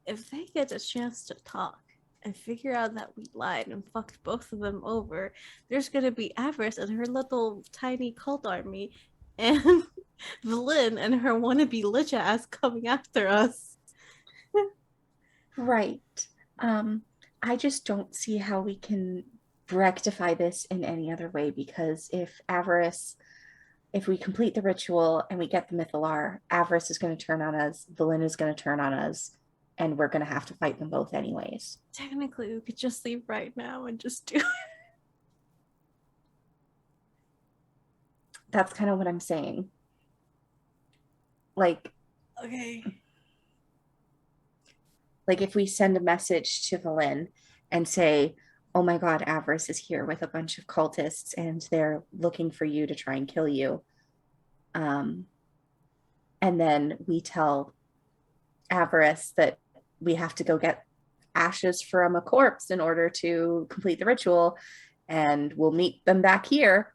If they get a chance to talk and figure out that we lied and fucked both of them over, there's gonna be Avarice and her little tiny cult army, and Valin and her wannabe Lich ass coming after us. Right. I just don't see how we can rectify this in any other way, because if we complete the ritual and we get the Mythalar, Avarice is going to turn on us, Valin is going to turn on us, and we're going to have to fight them both anyways. Technically, we could just leave right now and just do it. That's kind of what I'm saying. Like if we send a message to Valin and say, oh my god, Avarice is here with a bunch of cultists and they're looking for you to try and kill you. And then we tell Avarice that we have to go get ashes from a corpse in order to complete the ritual, and we'll meet them back here.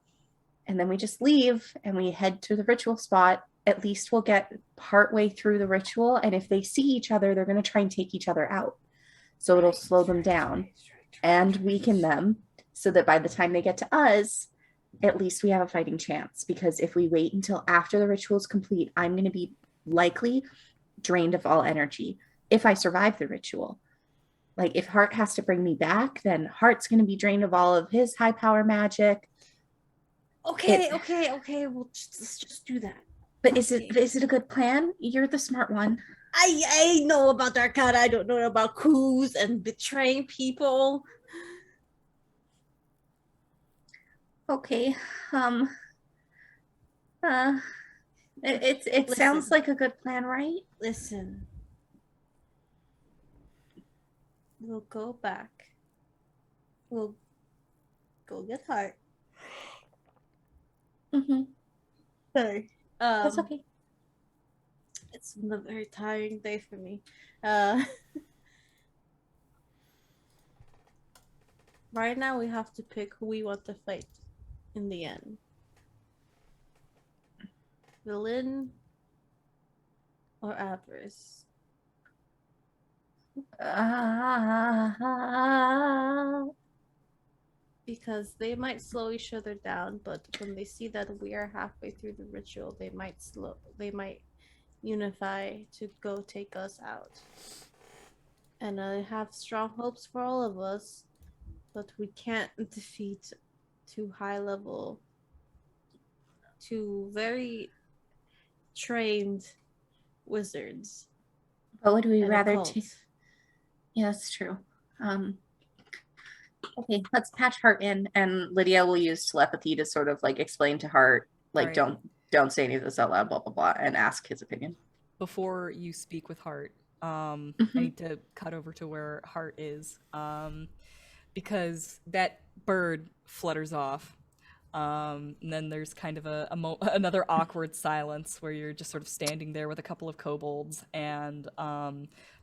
And then we just leave and we head to the ritual spot. At least we'll get partway through the ritual, and if they see each other, they're going to try and take each other out. So it'll slow them down and weaken them, so that by the time they get to us, at least we have a fighting chance. Because if we wait until after the ritual is complete, I'm going to be likely drained of all energy if I survive the ritual. Like, if Hart has to bring me back, then Hart's going to be drained of all of his high power magic. Okay. We'll just do that. But is it a good plan? You're the smart one. I know about Arcana. I don't know about coups and betraying people. Okay. It sounds like a good plan, right? Listen. We'll go back. We'll go get Hart. Mm-hmm. Sorry. That's okay. It's been a very tiring day for me. Right now we have to pick who we want to fight in the end. Valin or Avarice? Because they might slow each other down, but when they see that we are halfway through the ritual, they might unify to go take us out. And I have strong hopes for all of us, but we can't defeat two very trained wizards. But would we and a rather cult. Yeah, that's true. Okay, let's patch Hart in, and Lydia will use telepathy to sort of like explain to Hart, like, Right. don't say any of this out loud, blah blah blah, and ask his opinion. Before you speak with Hart, I need to cut over to where Hart is, because that bird flutters off. And then there's kind of another awkward silence where you're just sort of standing there with a couple of kobolds and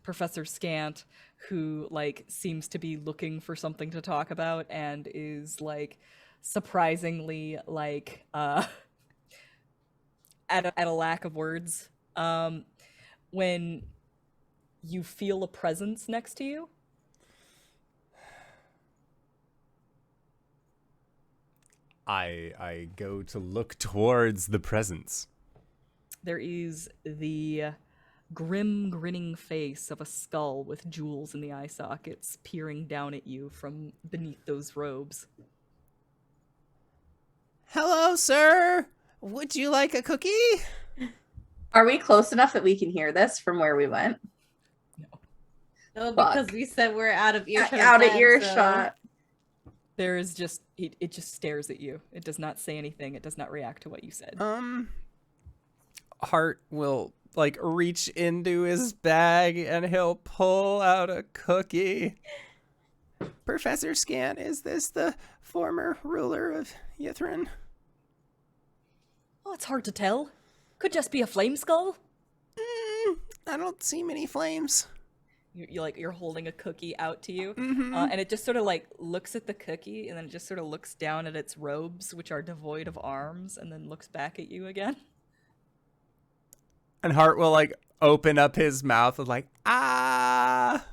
Professor Scant, who like seems to be looking for something to talk about and is like surprisingly like at a lack of words. When you feel a presence next to you. I go to look towards the presence. There is the grim, grinning face of a skull with jewels in the eye sockets peering down at you from beneath those robes. Hello, sir. Would you like a cookie? Are we close enough that we can hear this from where we went? No, Fuck. because we said we're out of earshot. Out of earshot. There is just it just stares at you. It does not say anything. It does not react to what you said. Hart will like reach into his bag and he'll pull out a cookie. Professor Scan, is this the former ruler of Yithrin? Oh, it's hard to tell. Could just be a flame skull. I don't see many flames. You're holding a cookie out to you, Mm-hmm. and it just sort of like looks at the cookie, and then it just sort of looks down at its robes, which are devoid of arms, and then looks back at you again. And Hart will like open up his mouth and like, ah.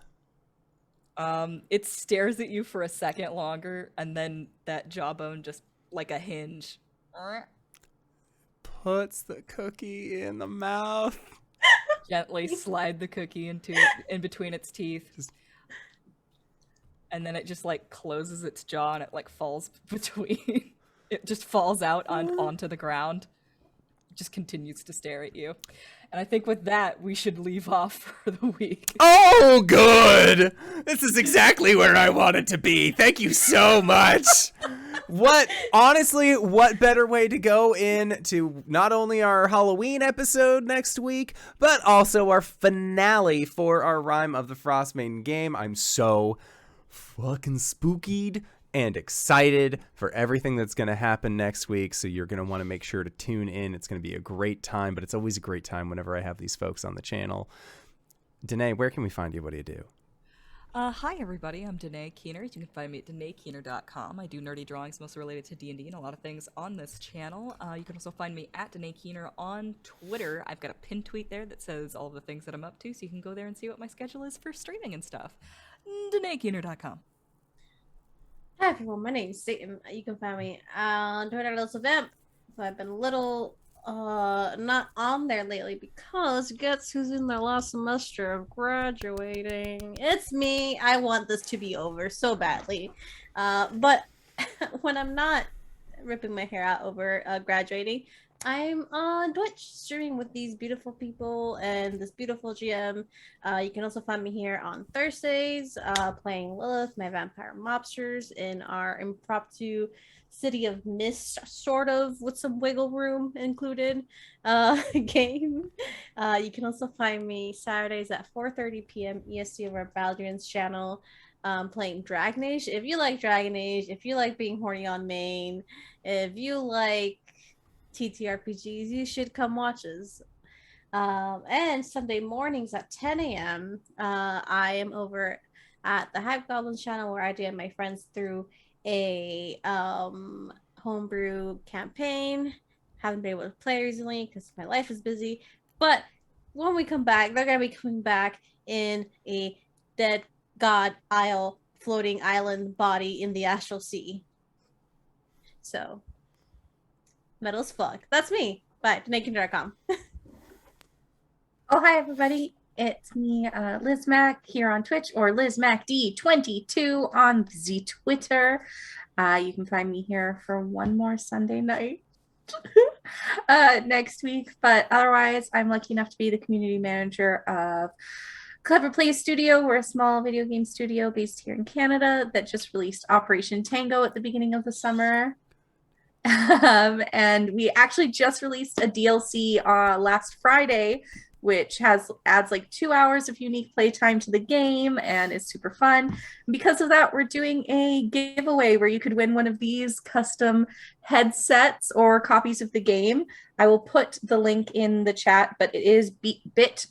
It stares at you for a second longer, and then that jawbone just like a hinge. Puts the cookie in the mouth. Gently slide the cookie in between its teeth. And then it just like closes its jaw and it like falls between. It just falls out onto the ground. It just continues to stare at you. And I think with that, we should leave off for the week. Oh, good. This is exactly where I wanted to be. Thank you so much. Honestly, what better way to go into not only our Halloween episode next week, but also our finale for our Rime of the Frostmaiden game. I'm so fucking spookied and excited for everything that's going to happen next week. So you're going to want to make sure to tune in. It's going to be a great time, but it's always a great time whenever I have these folks on the channel. Danae, where can we find you? What do you do? Hi everybody, I'm Danae Keener. You can find me at DanaeKeener.com. I do nerdy drawings mostly related to D&D and a lot of things on this channel. You can also find me at Danae Keener on Twitter. I've got a pinned tweet there that says all of the things that I'm up to, so you can go there and see what my schedule is for streaming and stuff. DanaeKeener.com. Hi everyone, my name's Satan. You can find me on Twitter as Vamp. So I've been a little not on there lately because guess who's in their last semester of graduating? It's me. I want this to be over so badly. But when I'm not ripping my hair out over graduating, I'm on Twitch streaming with these beautiful people and this beautiful GM. You can also find me here on Thursdays playing Lilith, my vampire mobsters, in our impromptu City of Mist, sort of, with some wiggle room included game. You can also find me Saturdays at 4:30 p.m. EST over at Baldrian's channel playing Dragon Age. If you like Dragon Age, if you like being horny on main, if you like TTRPGs, you should come watch us. And Sunday mornings at 10 a.m. I am over at the Hype Goblins channel where I DM my friends through a homebrew campaign. Haven't been able to play recently because my life is busy. But when we come back, they're going to be coming back in a dead god isle, floating island body in the astral sea. So, metal as fuck. That's me. Bye. DanaeKeener.com. Oh, hi, everybody. It's me, LizMac, here on Twitch, or LizMacD22 on the Twitter. You can find me here for one more Sunday night next week. But otherwise, I'm lucky enough to be the community manager of Clever Play Studio. We're a small video game studio based here in Canada that just released Operation Tango at the beginning of the summer. And we actually just released a DLC last Friday, which adds like 2 hours of unique playtime to the game and is super fun. Because of that, we're doing a giveaway where you could win one of these custom headsets or copies of the game. I will put the link in the chat, but it is bit.ly/DLC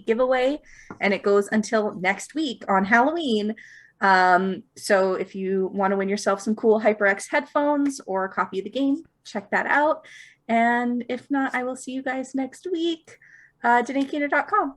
giveaway, and it goes until next week on Halloween. So if you want to win yourself some cool HyperX headphones or a copy of the game, check that out. And if not, I will see you guys next week. DanaeKeener.com.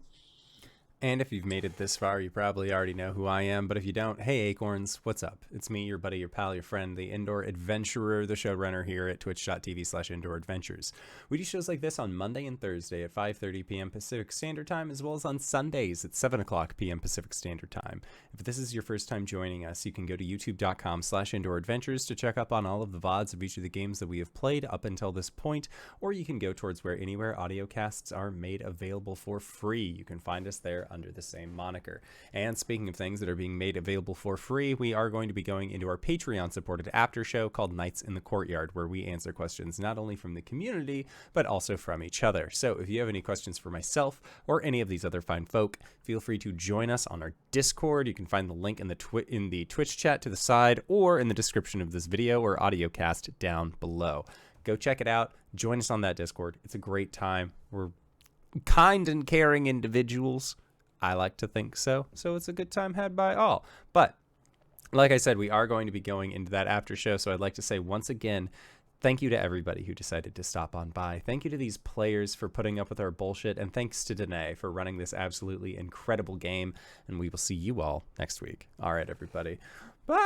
And if you've made it this far, you probably already know who I am. But if you don't, hey, Acorns, what's up? It's me, your buddy, your pal, your friend, the Indoor Adventurer, the showrunner here at twitch.tv/Indoor Adventures. We do shows like this on Monday and Thursday at 5:30 p.m. Pacific Standard Time, as well as on Sundays at 7 o'clock p.m. Pacific Standard Time. If this is your first time joining us, you can go to youtube.com/Indoor Adventures to check up on all of the VODs of each of the games that we have played up until this point, or you can go towards anywhere audio casts are made available for free. You can find us there under the same moniker. And speaking of things that are being made available for free, we are going to be going into our Patreon supported after show called Nights in the Courtyard, where we answer questions not only from the community but also from each other. So if you have any questions for myself or any of these other fine folk, feel free to join us on our Discord. You can find the link in the Twitch chat to the side or in the description of this video or audio cast down below. Go check it out. Join us on that Discord. It's a great time. We're kind and caring individuals. I like to think so. So it's a good time had by all. But like I said, we are going to be going into that after show. So I'd like to say once again, thank you to everybody who decided to stop on by. Thank you to these players for putting up with our bullshit. And thanks to Danae for running this absolutely incredible game. And we will see you all next week. All right, everybody. Bye.